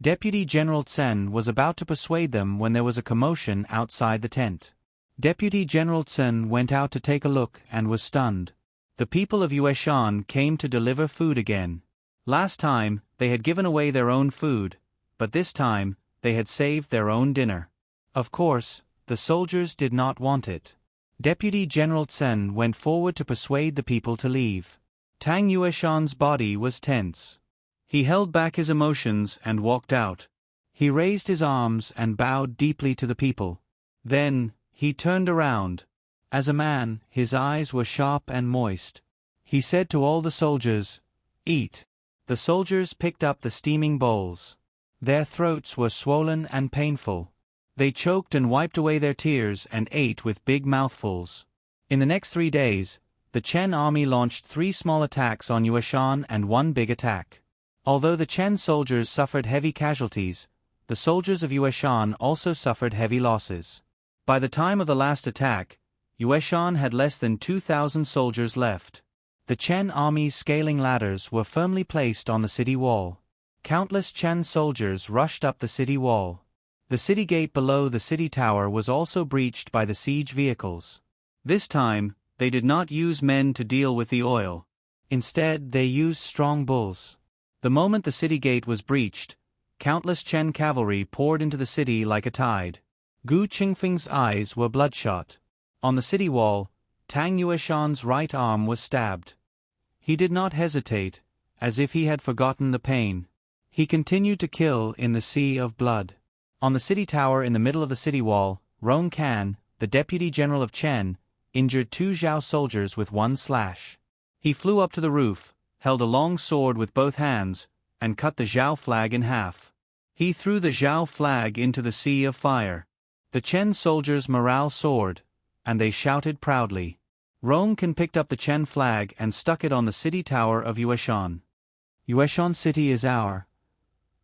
Deputy General Chen was about to persuade them when there was a commotion outside the tent. Deputy General Chen went out to take a look and was stunned. The people of Yueshan came to deliver food again. Last time, they had given away their own food, but this time, they had saved their own dinner. Of course, the soldiers did not want it. Deputy General Chen went forward to persuade the people to leave. Tang Yueshan's body was tense. He held back his emotions and walked out. He raised his arms and bowed deeply to the people. Then, he turned around. As a man, his eyes were sharp and moist. He said to all the soldiers, "Eat." The soldiers picked up the steaming bowls. Their throats were swollen and painful. They choked and wiped away their tears and ate with big mouthfuls. In the next 3 days, the Chen army launched 3 small attacks on Yueshan and 1 big attack. Although the Chen soldiers suffered heavy casualties, the soldiers of Yueshan also suffered heavy losses. By the time of the last attack, Yueshan had less than 2,000 soldiers left. The Chen army's scaling ladders were firmly placed on the city wall. Countless Chen soldiers rushed up the city wall. The city gate below the city tower was also breached by the siege vehicles. This time, they did not use men to deal with the oil. Instead, they used strong bulls. The moment the city gate was breached, countless Chen cavalry poured into the city like a tide. Gu Chengfeng's eyes were bloodshot. On the city wall, Tang Yueshan's right arm was stabbed. He did not hesitate, as if he had forgotten the pain. He continued to kill in the sea of blood. On the city tower in the middle of the city wall, Rong Can, the deputy general of Chen, injured 2 Zhao soldiers with one slash. He flew up to the roof, held a long sword with both hands, and cut the Zhao flag in half. He threw the Zhao flag into the sea of fire. The Chen soldiers' morale soared, and they shouted proudly. Rong Can picked up the Chen flag and stuck it on the city tower of Yueshan. Yueshan city is our.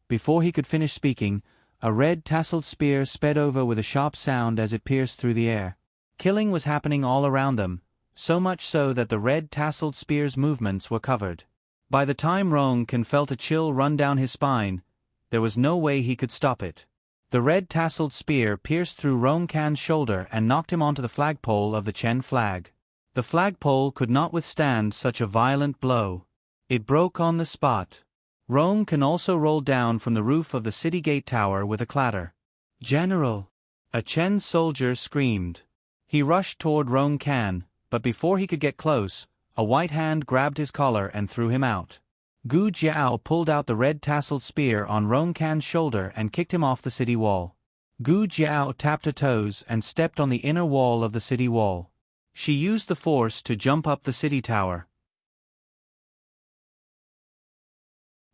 Before he could finish speaking, a red tasseled spear sped over with a sharp sound as it pierced through the air. Killing was happening all around them, so much so that the red tasseled spear's movements were covered. By the time Rong Can felt a chill run down his spine, there was no way he could stop it. The red tasseled spear pierced through Rong Can's shoulder and knocked him onto the flagpole of the Chen flag. The flagpole could not withstand such a violent blow. It broke on the spot. Rong Can also rolled down from the roof of the city gate tower with a clatter. "General!" a Chen soldier screamed. He rushed toward Rong Can, but before he could get close, a white hand grabbed his collar and threw him out. Gu Jiao pulled out the red tasseled spear on Rong Can's shoulder and kicked him off the city wall. Gu Jiao tapped her toes and stepped on the inner wall of the city wall. She used the force to jump up the city tower.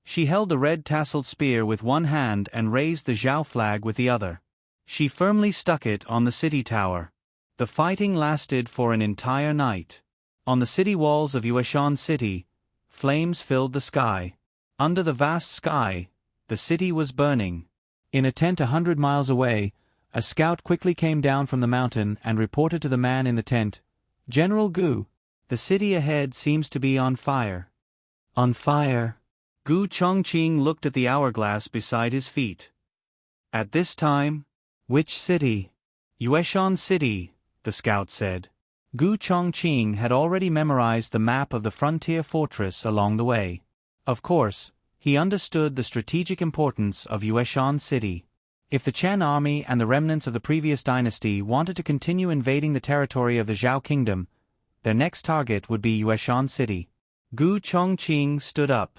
She held the red tasseled spear with one hand and raised the Zhao flag with the other. She firmly stuck it on the city tower. The fighting lasted for an entire night. On the city walls of Yueshan City, flames filled the sky. Under the vast sky, the city was burning. In a tent 100 miles away, a scout quickly came down from the mountain and reported to the man in the tent, "General Gu, the city ahead seems to be on fire." "On fire?" Gu Chongqing looked at the hourglass beside his feet. "At this time?" "Which city?" "Yueshan City," the scout said. Gu Chongqing had already memorized the map of the frontier fortress along the way. Of course, he understood the strategic importance of Yueshan City. If the Chen army and the remnants of the previous dynasty wanted to continue invading the territory of the Zhao kingdom, their next target would be Yueshan City. Gu Chongqing stood up.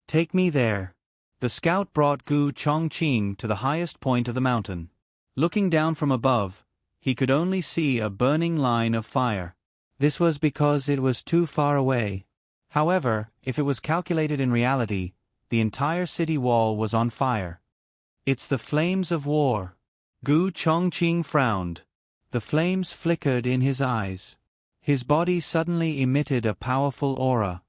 "Take me there." The scout brought Gu Chongqing to the highest point of the mountain. Looking down from above, he could only see a burning line of fire. This was because it was too far away. However, if it was calculated in reality, the entire city wall was on fire. "It's the flames of war." Gu Chongqing frowned. The flames flickered in his eyes. His body suddenly emitted a powerful aura.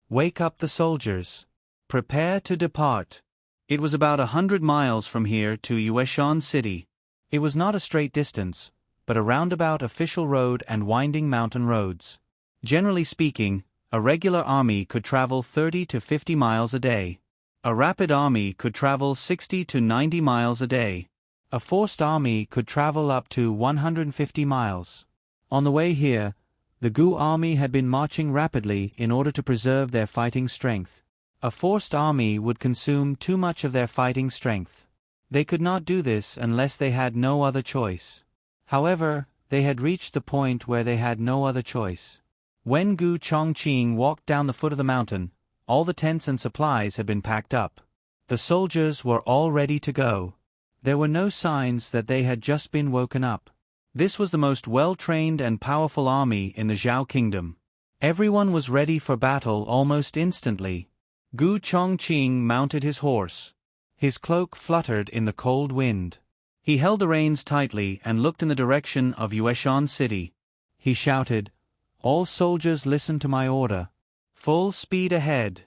"Wake up the soldiers. Prepare to depart." It was about 100 miles from here to Yueshan City. It was not a straight distance, but a roundabout official road and winding mountain roads. Generally speaking, a regular army could travel 30 to 50 miles a day. A rapid army could travel 60 to 90 miles a day. A forced army could travel up to 150 miles. On the way here, the Gu army had been marching rapidly in order to preserve their fighting strength. A forced army would consume too much of their fighting strength. They could not do this unless they had no other choice. However, they had reached the point where they had no other choice. When Gu Chongqing walked down the foot of the mountain, all the tents and supplies had been packed up. The soldiers were all ready to go. There were no signs that they had just been woken up. This was the most well-trained and powerful army in the Zhao kingdom. Everyone was ready for battle almost instantly. Gu Chongqing mounted his horse. His cloak fluttered in the cold wind. He held the reins tightly and looked in the direction of Yueshan City. He shouted, "All soldiers listen to my order. Full speed ahead."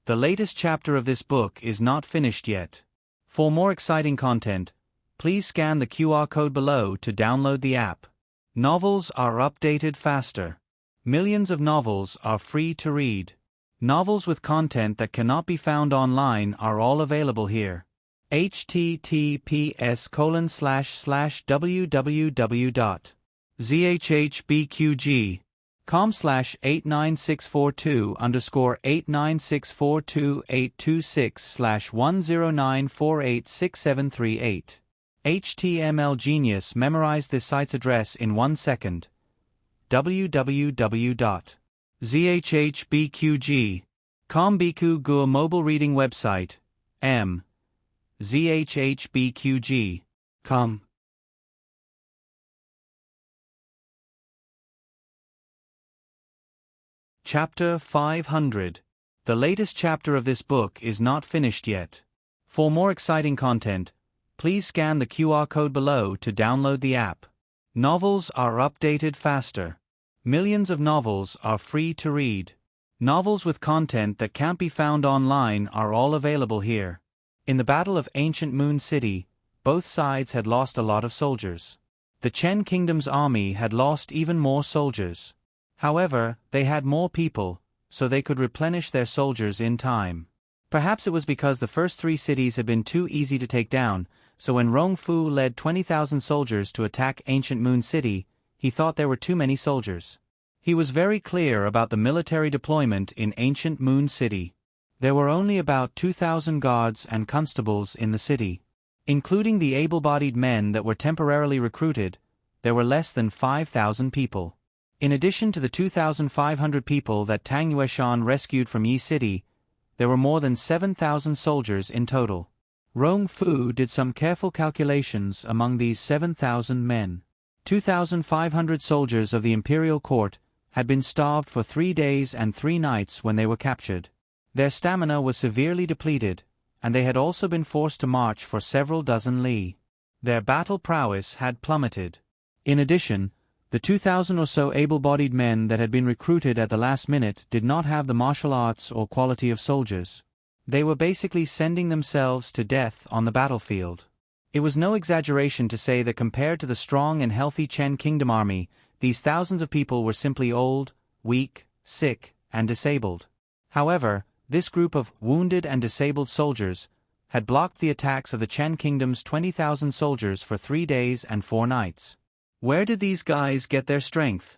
The latest chapter of this book is not finished yet. For more exciting content, please scan the QR code below to download the app. Novels are updated faster. Millions of novels are free to read. Novels with content that cannot be found online are all available here. https://www.zhbqg.com/89642_896486738. HTML Genius memorized this site's address in 1 second. www.zhbqg.com Biku Gu mobile reading website. zhbqg.com Chapter 500. The latest chapter of this book is not finished yet. For more exciting content, please scan the QR code below to download the app. Novels are updated faster. Millions of novels are free to read. Novels with content that can't be found online are all available here. In the Battle of Ancient Moon City, both sides had lost a lot of soldiers. The Chen Kingdom's army had lost even more soldiers. However, they had more people, so they could replenish their soldiers in time. Perhaps it was because the first 3 cities had been too easy to take down, so when Rong Fu led 20,000 soldiers to attack Ancient Moon City, he thought there were too many soldiers. He was very clear about the military deployment in Ancient Moon City. There were only about 2,000 guards and constables in the city. Including the able-bodied men that were temporarily recruited, there were less than 5,000 people. In addition to the 2,500 people that Tang Yueshan rescued from Yi City, there were more than 7,000 soldiers in total. Rong Fu did some careful calculations among these 7,000 men. 2,500 soldiers of the imperial court had been starved for 3 days and 3 nights when they were captured. Their stamina was severely depleted, and they had also been forced to march for several dozen li. Their battle prowess had plummeted. In addition, the 2,000 or so able-bodied men that had been recruited at the last minute did not have the martial arts or quality of soldiers. They were basically sending themselves to death on the battlefield. It was no exaggeration to say that compared to the strong and healthy Chen Kingdom army, these thousands of people were simply old, weak, sick, and disabled. However, this group of wounded and disabled soldiers had blocked the attacks of the Chen Kingdom's 20,000 soldiers for 3 days and 4 nights. Where did these guys get their strength?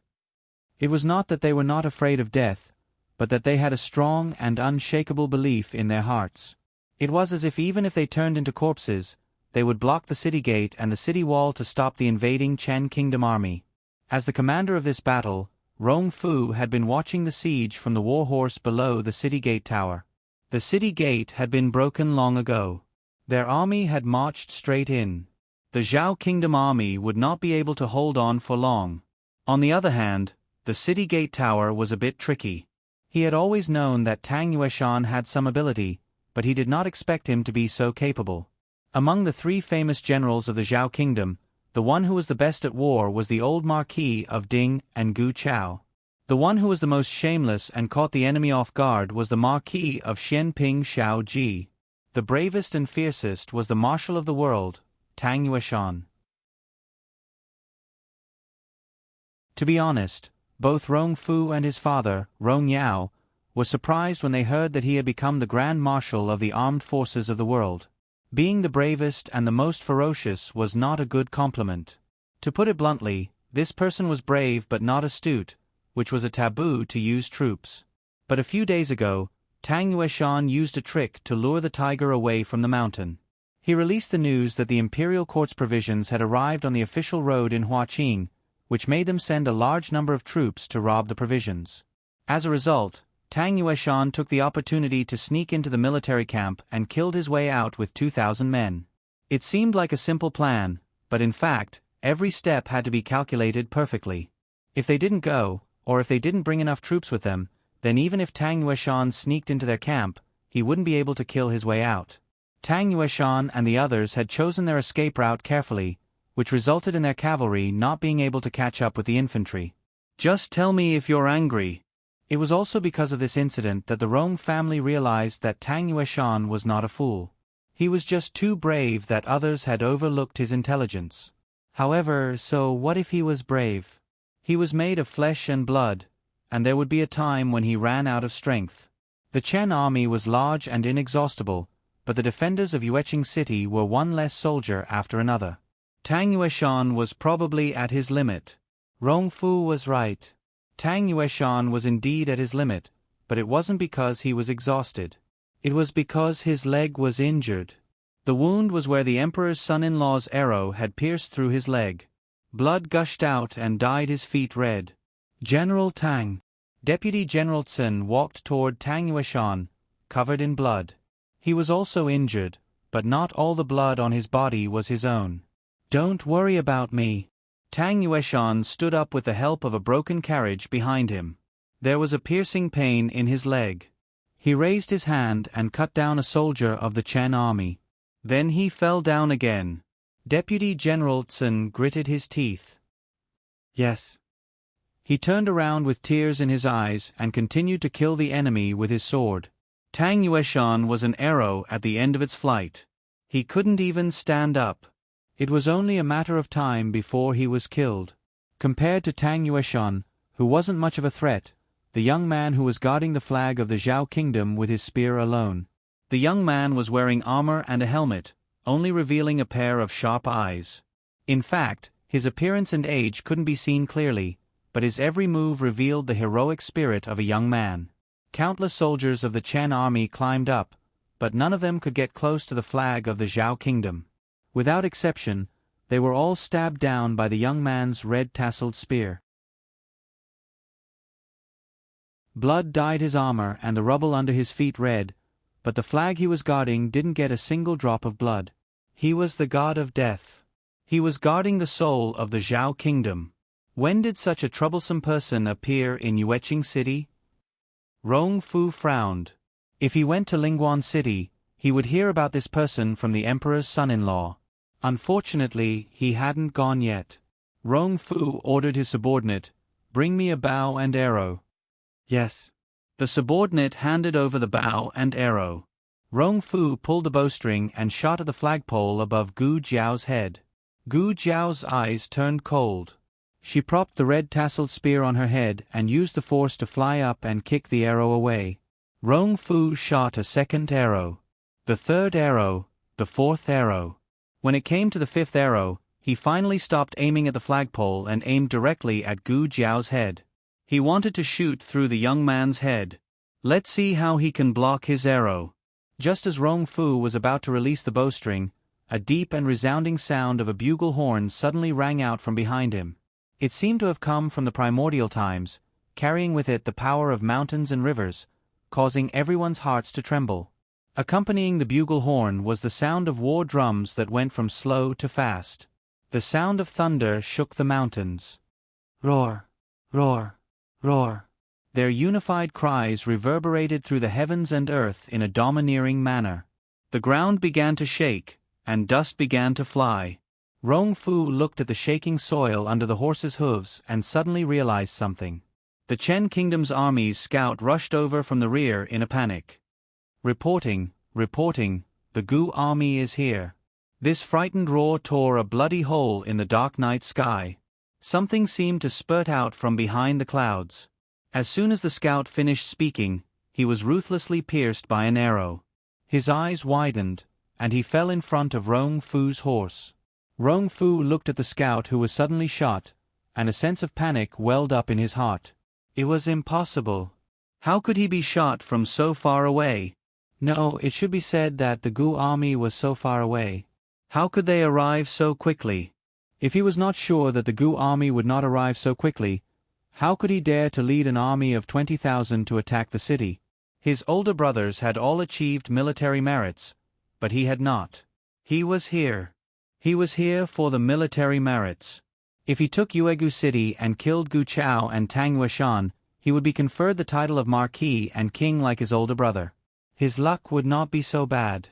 It was not that they were not afraid of death, but that they had a strong and unshakable belief in their hearts. It was as if even if they turned into corpses, they would block the city gate and the city wall to stop the invading Chen Kingdom army. As the commander of this battle, Rong Fu had been watching the siege from the war horse below the city gate tower. The city gate had been broken long ago. Their army had marched straight in. The Zhao Kingdom army would not be able to hold on for long. On the other hand, the city gate tower was a bit tricky. He had always known that Tang Yueshan had some ability, but he did not expect him to be so capable. Among the 3 famous generals of the Zhao Kingdom, the one who was the best at war was the old Marquis of Ding and Gu Chao. The one who was the most shameless and caught the enemy off guard was the Marquis of Xianping Shao Ji. The bravest and fiercest was the Marshal of the World, Tang Yueshan. To be honest, both Rong Fu and his father, Rong Yao, were surprised when they heard that he had become the Grand Marshal of the armed forces of the world. Being the bravest and the most ferocious was not a good compliment. To put it bluntly, this person was brave but not astute, which was a taboo to use troops. But a few days ago, Tang Yueshan used a trick to lure the tiger away from the mountain. He released the news that the imperial court's provisions had arrived on the official road in Huaqing, which made them send a large number of troops to rob the provisions. As a result, Tang Yueshan took the opportunity to sneak into the military camp and killed his way out with 2,000 men. It seemed like a simple plan, but in fact, every step had to be calculated perfectly. If they didn't go, or if they didn't bring enough troops with them, then even if Tang Yueshan sneaked into their camp, he wouldn't be able to kill his way out. Tang Yueshan and the others had chosen their escape route carefully, which resulted in their cavalry not being able to catch up with the infantry. Just tell me if you're angry. It was also because of this incident that the Rong family realized that Tang Yueshan was not a fool. He was just too brave that others had overlooked his intelligence. However, so what if he was brave? He was made of flesh and blood, and there would be a time when he ran out of strength. The Chen army was large and inexhaustible, but the defenders of Yueqing City were one less soldier after another. Tang Yueshan was probably at his limit. Rong Fu was right. Tang Yueshan was indeed at his limit, but it wasn't because he was exhausted. It was because his leg was injured. The wound was where the emperor's son-in-law's arrow had pierced through his leg. Blood gushed out and dyed his feet red. General Tang. Deputy General Tsun walked toward Tang Yueshan, covered in blood. He was also injured, but not all the blood on his body was his own. Don't worry about me. Tang Yueshan stood up with the help of a broken carriage behind him. There was a piercing pain in his leg. He raised his hand and cut down a soldier of the Chen army. Then he fell down again. Deputy General Tsun gritted his teeth. Yes. He turned around with tears in his eyes and continued to kill the enemy with his sword. Tang Yueshan was an arrow at the end of its flight. He couldn't even stand up. It was only a matter of time before he was killed. Compared to Tang Yueshan, who wasn't much of a threat, the young man who was guarding the flag of the Zhao kingdom with his spear alone. The young man was wearing armor and a helmet, only revealing a pair of sharp eyes. In fact, his appearance and age couldn't be seen clearly, but his every move revealed the heroic spirit of a young man. Countless soldiers of the Chen army climbed up, but none of them could get close to the flag of the Zhao kingdom. Without exception, they were all stabbed down by the young man's red-tasseled spear. Blood dyed his armor and the rubble under his feet red, but the flag he was guarding didn't get a single drop of blood. He was the god of death. He was guarding the soul of the Zhao kingdom. When did such a troublesome person appear in Yueqing City? Rong Fu frowned. If he went to Lingguan City, he would hear about this person from the emperor's son-in-law. Unfortunately, he hadn't gone yet. Rong Fu ordered his subordinate, "Bring me a bow and arrow." Yes. The subordinate handed over the bow and arrow. Rong Fu pulled the bowstring and shot at the flagpole above Gu Jiao's head. Gu Jiao's eyes turned cold. She propped the red-tasseled spear on her head and used the force to fly up and kick the arrow away. Rong Fu shot a second arrow. The third arrow, the fourth arrow. When it came to the fifth arrow, he finally stopped aiming at the flagpole and aimed directly at Gu Jiao's head. He wanted to shoot through the young man's head. Let's see how he can block his arrow. Just as Rong Fu was about to release the bowstring, a deep and resounding sound of a bugle horn suddenly rang out from behind him. It seemed to have come from the primordial times, carrying with it the power of mountains and rivers, causing everyone's hearts to tremble. Accompanying the bugle horn was the sound of war drums that went from slow to fast. The sound of thunder shook the mountains. Roar! Roar! Roar! Their unified cries reverberated through the heavens and earth in a domineering manner. The ground began to shake, and dust began to fly. Rong Fu looked at the shaking soil under the horses' hooves and suddenly realized something. The Chen Kingdom's army's scout rushed over from the rear in a panic. Reporting, the Gu army is here. This frightened roar tore a bloody hole in the dark night sky. Something seemed to spurt out from behind the clouds. As soon as the scout finished speaking, he was ruthlessly pierced by an arrow. His eyes widened, and he fell in front of Rong Fu's horse. Rong Fu looked at the scout who was suddenly shot, and a sense of panic welled up in his heart. It was impossible. How could he be shot from so far away? No, it should be said that the Gu army was so far away. How could they arrive so quickly? If he was not sure that the Gu army would not arrive so quickly, how could he dare to lead an army of 20,000 to attack the city? His older brothers had all achieved military merits, but he had not. He was here. He was here for the military merits. If he took Yuegu City and killed Gu Chao and Tang Yueshan, he would be conferred the title of Marquis and King like his older brother. His luck would not be so bad.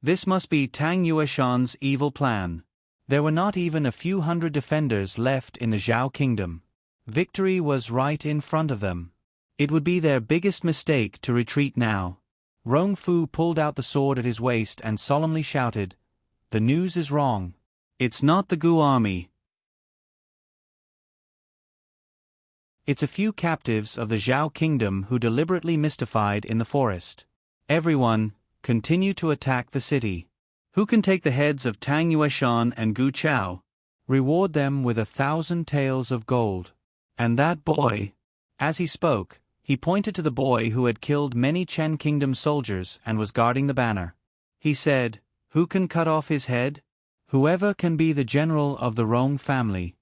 This must be Tang Yueshan's evil plan. There were not even a few hundred defenders left in the Zhao kingdom. Victory was right in front of them. It would be their biggest mistake to retreat now. Rong Fu pulled out the sword at his waist and solemnly shouted, "The news is wrong. It's not the Gu army. It's a few captives of the Zhao kingdom who deliberately mystified in the forest. Everyone, continue to attack the city. Who can take the heads of Tang Yueshan and Gu Chao? Reward them with 1,000 taels of gold. And that boy." As he spoke, he pointed to the boy who had killed many Chen Kingdom soldiers and was guarding the banner. He said, "Who can cut off his head? Whoever can be the general of the Rong family."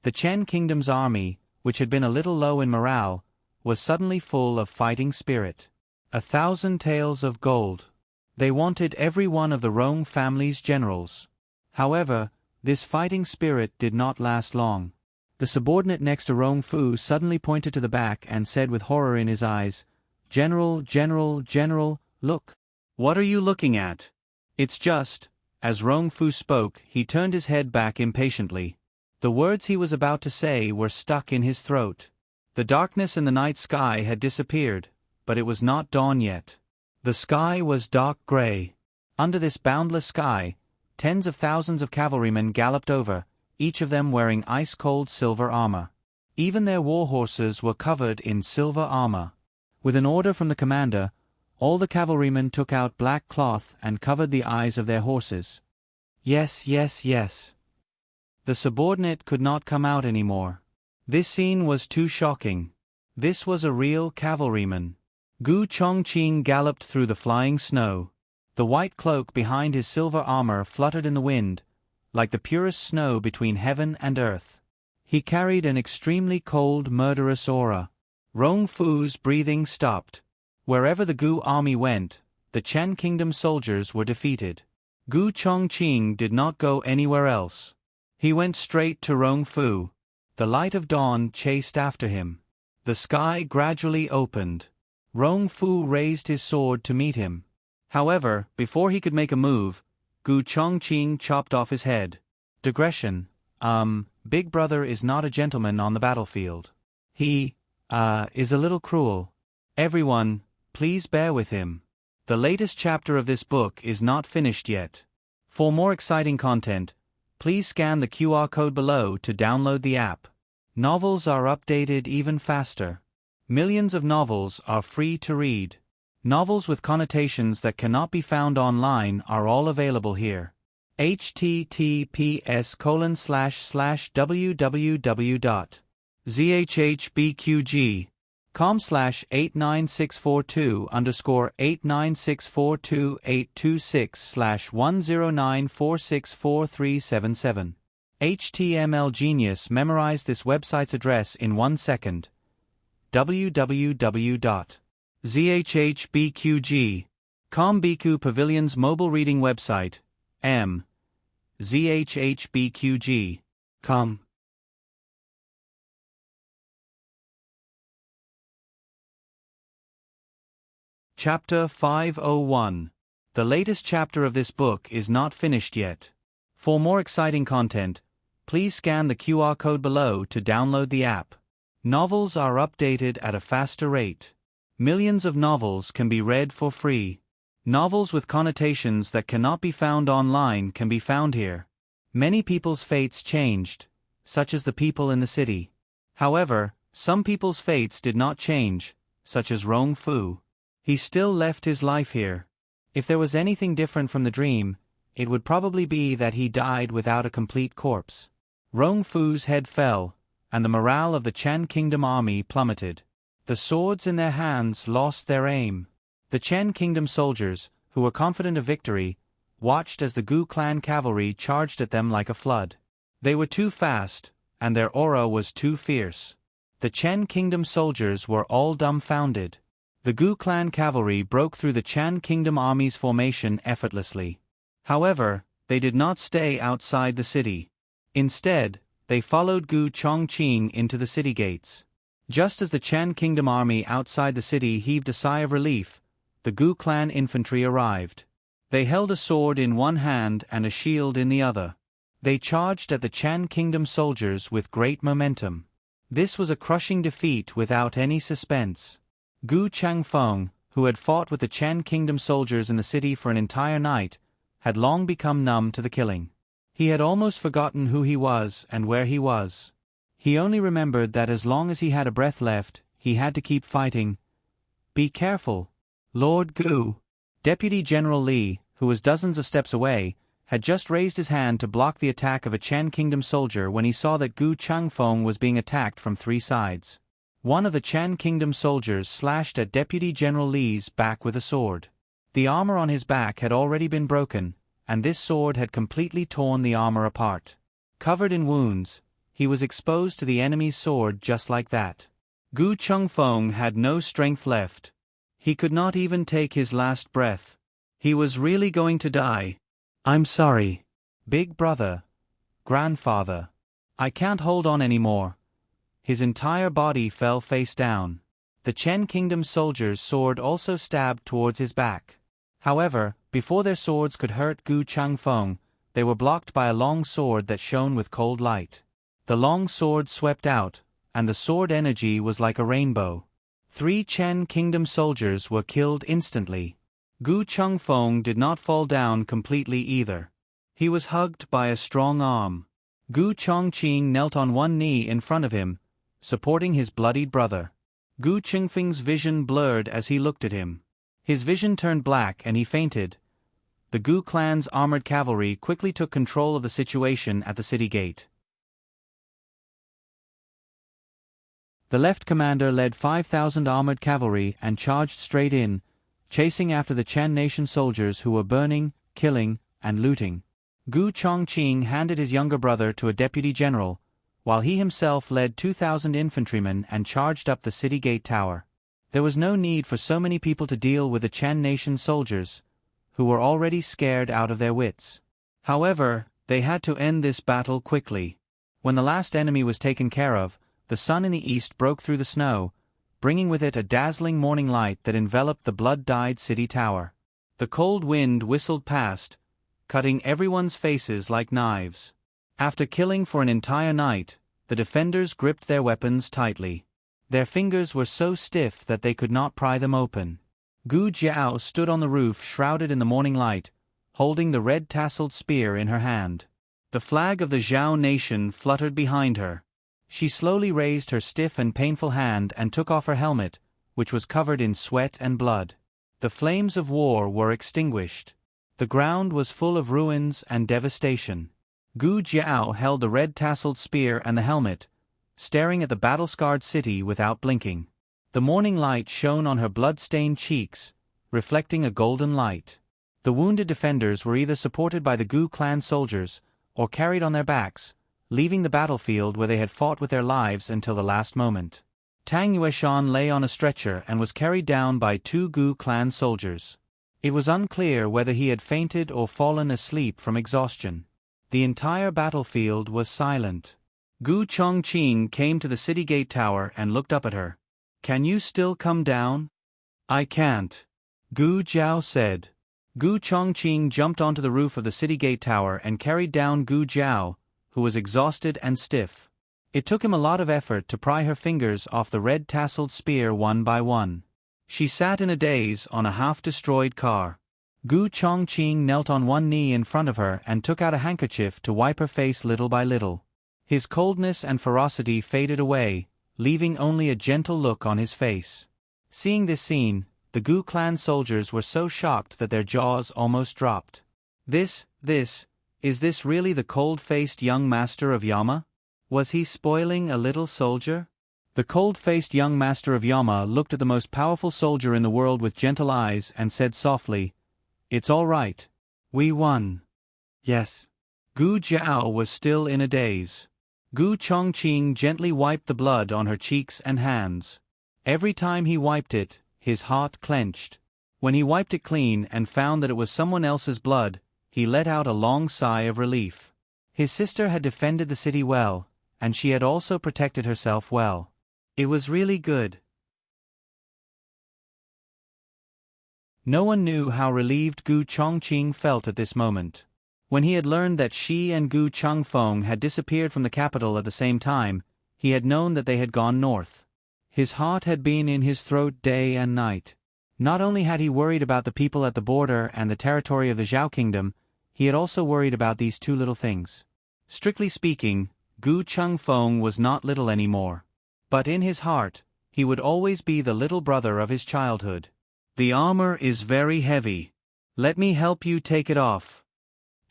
The Chen Kingdom's army, which had been a little low in morale, was suddenly full of fighting spirit. 1,000 taels of gold. They wanted every one of the Rong family's generals. However, this fighting spirit did not last long. The subordinate next to Rong Fu suddenly pointed to the back and said with horror in his eyes, "General, General, General, look." "What are you looking at?" "It's just..." As Rong Fu spoke, he turned his head back impatiently. The words he was about to say were stuck in his throat. The darkness in the night sky had disappeared, but it was not dawn yet. The sky was dark gray. Under this boundless sky, tens of thousands of cavalrymen galloped over, each of them wearing ice-cold silver armor. Even their war horses were covered in silver armor. With an order from the commander, all the cavalrymen took out black cloth and covered the eyes of their horses. Yes, yes, yes. The subordinate could not come out anymore. This scene was too shocking. This was a real cavalryman. Gu Chongqing galloped through the flying snow. The white cloak behind his silver armor fluttered in the wind, like the purest snow between heaven and earth. He carried an extremely cold, murderous aura. Rong Fu's breathing stopped. Wherever the Gu army went, the Chen Kingdom soldiers were defeated. Gu Chongqing did not go anywhere else. He went straight to Rong Fu. The light of dawn chased after him. The sky gradually opened. Rong Fu raised his sword to meet him. However, before he could make a move, Gu Chongqing chopped off his head. Digression. Big Brother is not a gentleman on the battlefield. He, is a little cruel. Everyone, please bear with him. The latest chapter of this book is not finished yet. For more exciting content, please scan the QR code below to download the app. Novels are updated even faster. Millions of novels are free to read. Novels with connotations that cannot be found online are all available here. https://www.zhbqg.com/89642-826/1094643777. HTML Genius memorized this website's address in 1 second. www.zhbqg.com Biku Pavilion's mobile reading website, zhbqg.com. Chapter 501. The latest chapter of this book is not finished yet. For more exciting content, please scan the QR code below to download the app. Novels are updated at a faster rate. Millions of novels can be read for free. Novels with connotations that cannot be found online can be found here. Many people's fates changed, such as the people in the city. However, some people's fates did not change, such as Rong Fu. He still left his life here. If there was anything different from the dream, it would probably be that he died without a complete corpse. Rong Fu's head fell, and the morale of the Chen Kingdom army plummeted. The swords in their hands lost their aim. The Chen Kingdom soldiers, who were confident of victory, watched as the Gu clan cavalry charged at them like a flood. They were too fast, and their aura was too fierce. The Chen Kingdom soldiers were all dumbfounded. The Gu clan cavalry broke through the Chen Kingdom army's formation effortlessly. However, they did not stay outside the city. Instead, they followed Gu Chongqing into the city gates. Just as the Chen Kingdom army outside the city heaved a sigh of relief, the Gu clan infantry arrived. They held a sword in one hand and a shield in the other. They charged at the Chen Kingdom soldiers with great momentum. This was a crushing defeat without any suspense. Gu Changfeng, who had fought with the Chen Kingdom soldiers in the city for an entire night, had long become numb to the killing. He had almost forgotten who he was and where he was. He only remembered that as long as he had a breath left, he had to keep fighting. "Be careful, Lord Gu." Deputy General Li, who was dozens of steps away, had just raised his hand to block the attack of a Chen Kingdom soldier when he saw that Gu Changfeng was being attacked from 3 sides. One of the Chen Kingdom soldiers slashed at Deputy General Li's back with a sword. The armor on his back had already been broken, and this sword had completely torn the armor apart. Covered in wounds, he was exposed to the enemy's sword just like that. Gu Changfeng had no strength left. He could not even take his last breath. He was really going to die. "I'm sorry. Big brother. Grandfather." I can't hold on anymore. His entire body fell face down. The Chen Kingdom's soldiers' sword also stabbed towards his back. However, before their swords could hurt Gu Changfeng, they were blocked by a long sword that shone with cold light. The long sword swept out, and the sword energy was like a rainbow. 3 Chen Kingdom soldiers were killed instantly. Gu Changfeng did not fall down completely either. He was hugged by a strong arm. Gu Chongqing knelt on one knee in front of him, supporting his bloodied brother. Gu Chengfeng's vision blurred as he looked at him. His vision turned black and he fainted. The Gu clan's armored cavalry quickly took control of the situation at the city gate. The left commander led 5,000 armored cavalry and charged straight in, chasing after the Chen nation soldiers who were burning, killing, and looting. Gu Chongqing handed his younger brother to a deputy general, while he himself led 2,000 infantrymen and charged up the city gate tower. There was no need for so many people to deal with the Chen nation soldiers, who were already scared out of their wits. However, they had to end this battle quickly. When the last enemy was taken care of, the sun in the east broke through the snow, bringing with it a dazzling morning light that enveloped the blood-dyed city tower. The cold wind whistled past, cutting everyone's faces like knives. After killing for an entire night, the defenders gripped their weapons tightly. Their fingers were so stiff that they could not pry them open. Gu Jiao stood on the roof shrouded in the morning light, holding the red-tasseled spear in her hand. The flag of the Zhao nation fluttered behind her. She slowly raised her stiff and painful hand and took off her helmet, which was covered in sweat and blood. The flames of war were extinguished. The ground was full of ruins and devastation. Gu Jiao held the red-tasseled spear and the helmet, staring at the battle-scarred city without blinking. The morning light shone on her blood-stained cheeks, reflecting a golden light. The wounded defenders were either supported by the Gu clan soldiers, or carried on their backs, leaving the battlefield where they had fought with their lives until the last moment. Tang Yueshan lay on a stretcher and was carried down by 2 Gu clan soldiers. It was unclear whether he had fainted or fallen asleep from exhaustion. The entire battlefield was silent. Gu Chongqing came to the city gate tower and looked up at her. "Can you still come down?" "I can't," Gu Jiao said. Gu Chongqing jumped onto the roof of the city gate tower and carried down Gu Jiao, who was exhausted and stiff. It took him a lot of effort to pry her fingers off the red-tasseled spear one by one. She sat in a daze on a half-destroyed car. Gu Chongqing knelt on one knee in front of her and took out a handkerchief to wipe her face little by little. His coldness and ferocity faded away, leaving only a gentle look on his face. Seeing this scene, the Gu clan soldiers were so shocked that their jaws almost dropped. Is this really the cold-faced young master of Yama? Was he spoiling a little soldier? The cold-faced young master of Yama looked at the most powerful soldier in the world with gentle eyes and said softly, "It's all right. We won." "Yes." Gu Jiao was still in a daze. Gu Chongqing gently wiped the blood on her cheeks and hands. Every time he wiped it, his heart clenched. When he wiped it clean and found that it was someone else's blood, he let out a long sigh of relief. His sister had defended the city well, and she had also protected herself well. It was really good. No one knew how relieved Gu Chongqing felt at this moment. When he had learned that she and Gu Changfeng had disappeared from the capital at the same time, he had known that they had gone north. His heart had been in his throat day and night. Not only had he worried about the people at the border and the territory of the Zhao kingdom, he had also worried about these 2 little things. Strictly speaking, Gu Changfeng was not little anymore. But in his heart, he would always be the little brother of his childhood. "The armor is very heavy. Let me help you take it off."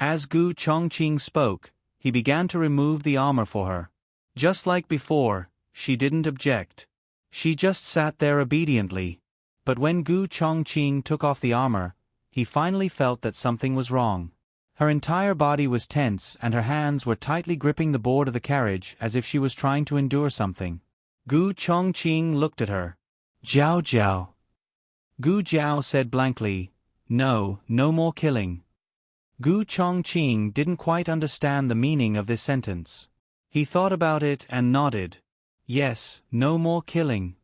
As Gu Chongqing spoke, he began to remove the armor for her. Just like before, she didn't object. She just sat there obediently. But when Gu Chongqing took off the armor, he finally felt that something was wrong. Her entire body was tense and her hands were tightly gripping the board of the carriage as if she was trying to endure something. Gu Chongqing looked at her. "Jiao Jiao." Gu Jiao said blankly, No more killing." Gu Chongqing didn't quite understand the meaning of this sentence. He thought about it and nodded. Yes, no more killing.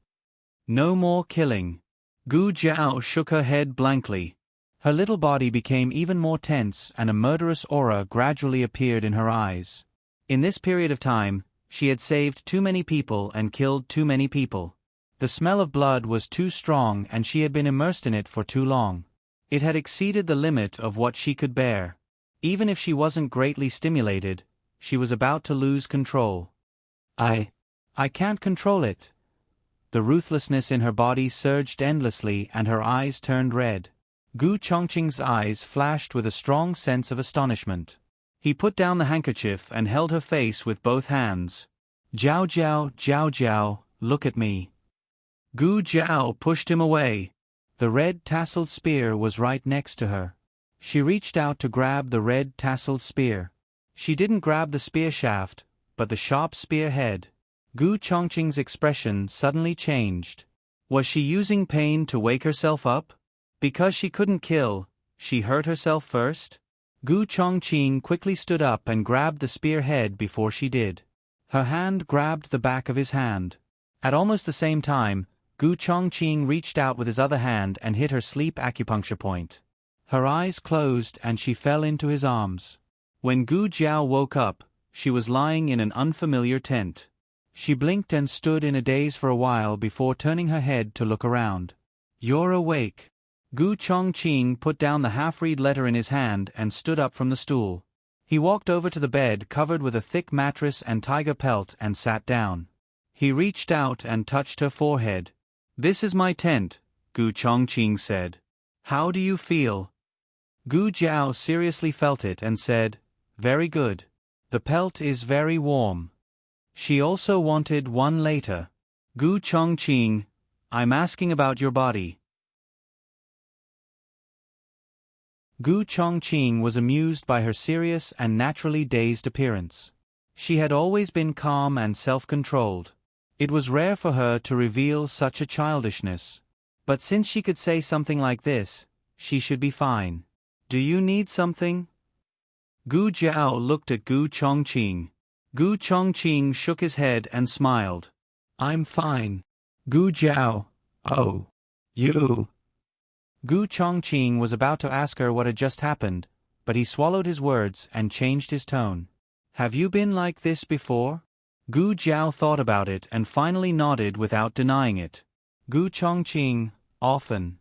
No more killing. Gu Jiao shook her head blankly. Her little body became even more tense and a murderous aura gradually appeared in her eyes. In this period of time, she had saved too many people and killed too many people. The smell of blood was too strong and she had been immersed in it for too long. It had exceeded the limit of what she could bear. Even if she wasn't greatly stimulated, she was about to lose control. I can't control it. The ruthlessness in her body surged endlessly and her eyes turned red. Gu Chongqing's eyes flashed with a strong sense of astonishment. He put down the handkerchief and held her face with both hands. Jiao Jiao, Jiao Jiao, look at me. Gu Jiao pushed him away. The red tasseled spear was right next to her. She reached out to grab the red tasseled spear. She didn't grab the spear shaft, but the sharp spear head. Gu Chongqing's expression suddenly changed. Was she using pain to wake herself up? Because she couldn't kill, she hurt herself first? Gu Chongqing quickly stood up and grabbed the spear head before she did. Her hand grabbed the back of his hand. At almost the same time, Gu Chongqing reached out with his other hand and hit her sleep acupuncture point. Her eyes closed and she fell into his arms. When Gu Jiao woke up, she was lying in an unfamiliar tent. She blinked and stood in a daze for a while before turning her head to look around. You're awake. Gu Chongqing put down the half-read letter in his hand and stood up from the stool. He walked over to the bed covered with a thick mattress and tiger pelt and sat down. He reached out and touched her forehead. This is my tent, Gu Chongqing said. How do you feel? Gu Jiao seriously felt it and said, very good. The pelt is very warm. She also wanted one later. Gu Chongqing, I'm asking about your body. Gu Chongqing was amused by her serious and naturally dazed appearance. She had always been calm and self-controlled. It was rare for her to reveal such a childishness. But since she could say something like this, she should be fine. Do you need something? Gu Jiao looked at Gu Chongqing. Gu Chongqing shook his head and smiled. I'm fine. Gu Jiao. Oh. You. Gu Chongqing was about to ask her what had just happened, but he swallowed his words and changed his tone. Have you been like this before? Gu Jiao thought about it and finally nodded without denying it. Gu Chongqing, often.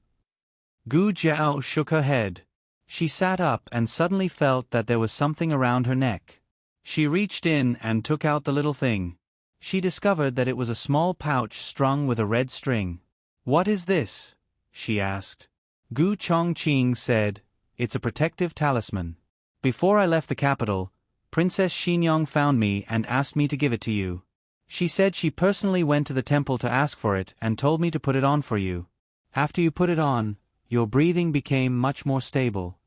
Gu Jiao shook her head. She sat up and suddenly felt that there was something around her neck. She reached in and took out the little thing. She discovered that it was a small pouch strung with a red string. What is this? She asked. Gu Chongqing said, it's a protective talisman. Before I left the capital, Princess Xinyang found me and asked me to give it to you. She said she personally went to the temple to ask for it and told me to put it on for you. After you put it on, your breathing became much more stable.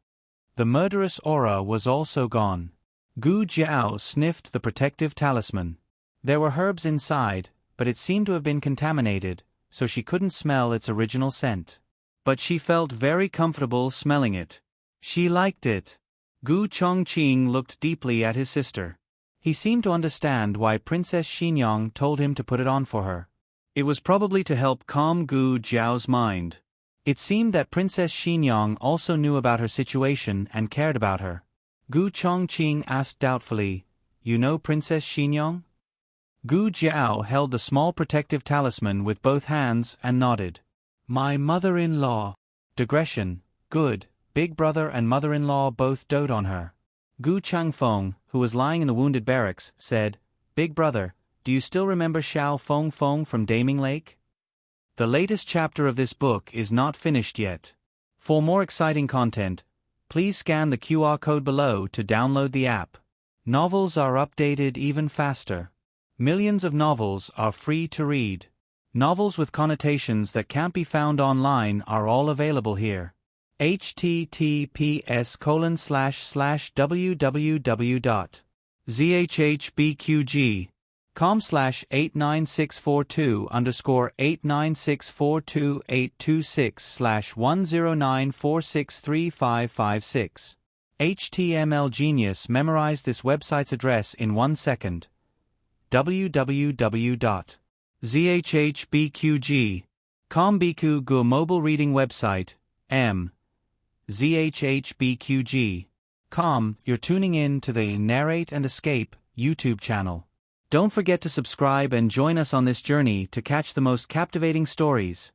The murderous aura was also gone. Gu Jiao sniffed the protective talisman. There were herbs inside, but it seemed to have been contaminated, so she couldn't smell its original scent. But she felt very comfortable smelling it. She liked it. Gu Chongqing looked deeply at his sister. He seemed to understand why Princess Xinyang told him to put it on for her. It was probably to help calm Gu Jiao's mind. It seemed that Princess Xinyang also knew about her situation and cared about her. Gu Chongqing asked doubtfully, you know Princess Xinyang? Gu Jiao held the small protective talisman with both hands and nodded. My mother-in-law. Digression, good, big brother and mother-in-law both dote on her. Gu Changfeng, who was lying in the wounded barracks, said, Big brother, do you still remember Xiao Feng Feng from Daming Lake? The latest chapter of this book is not finished yet. For more exciting content, please scan the QR code below to download the app. Novels are updated even faster. Millions of novels are free to read. Novels with connotations that can't be found online are all available here. https://www.zhbqg.com/89642_826/1094635556. HTML Genius memorized this website's address in 1 second. www.zhhbqg.com Biku Gu mobile reading website, zhhbqg.com. You're tuning in to the Narrate and Escape YouTube channel. Don't forget to subscribe and join us on this journey to catch the most captivating stories.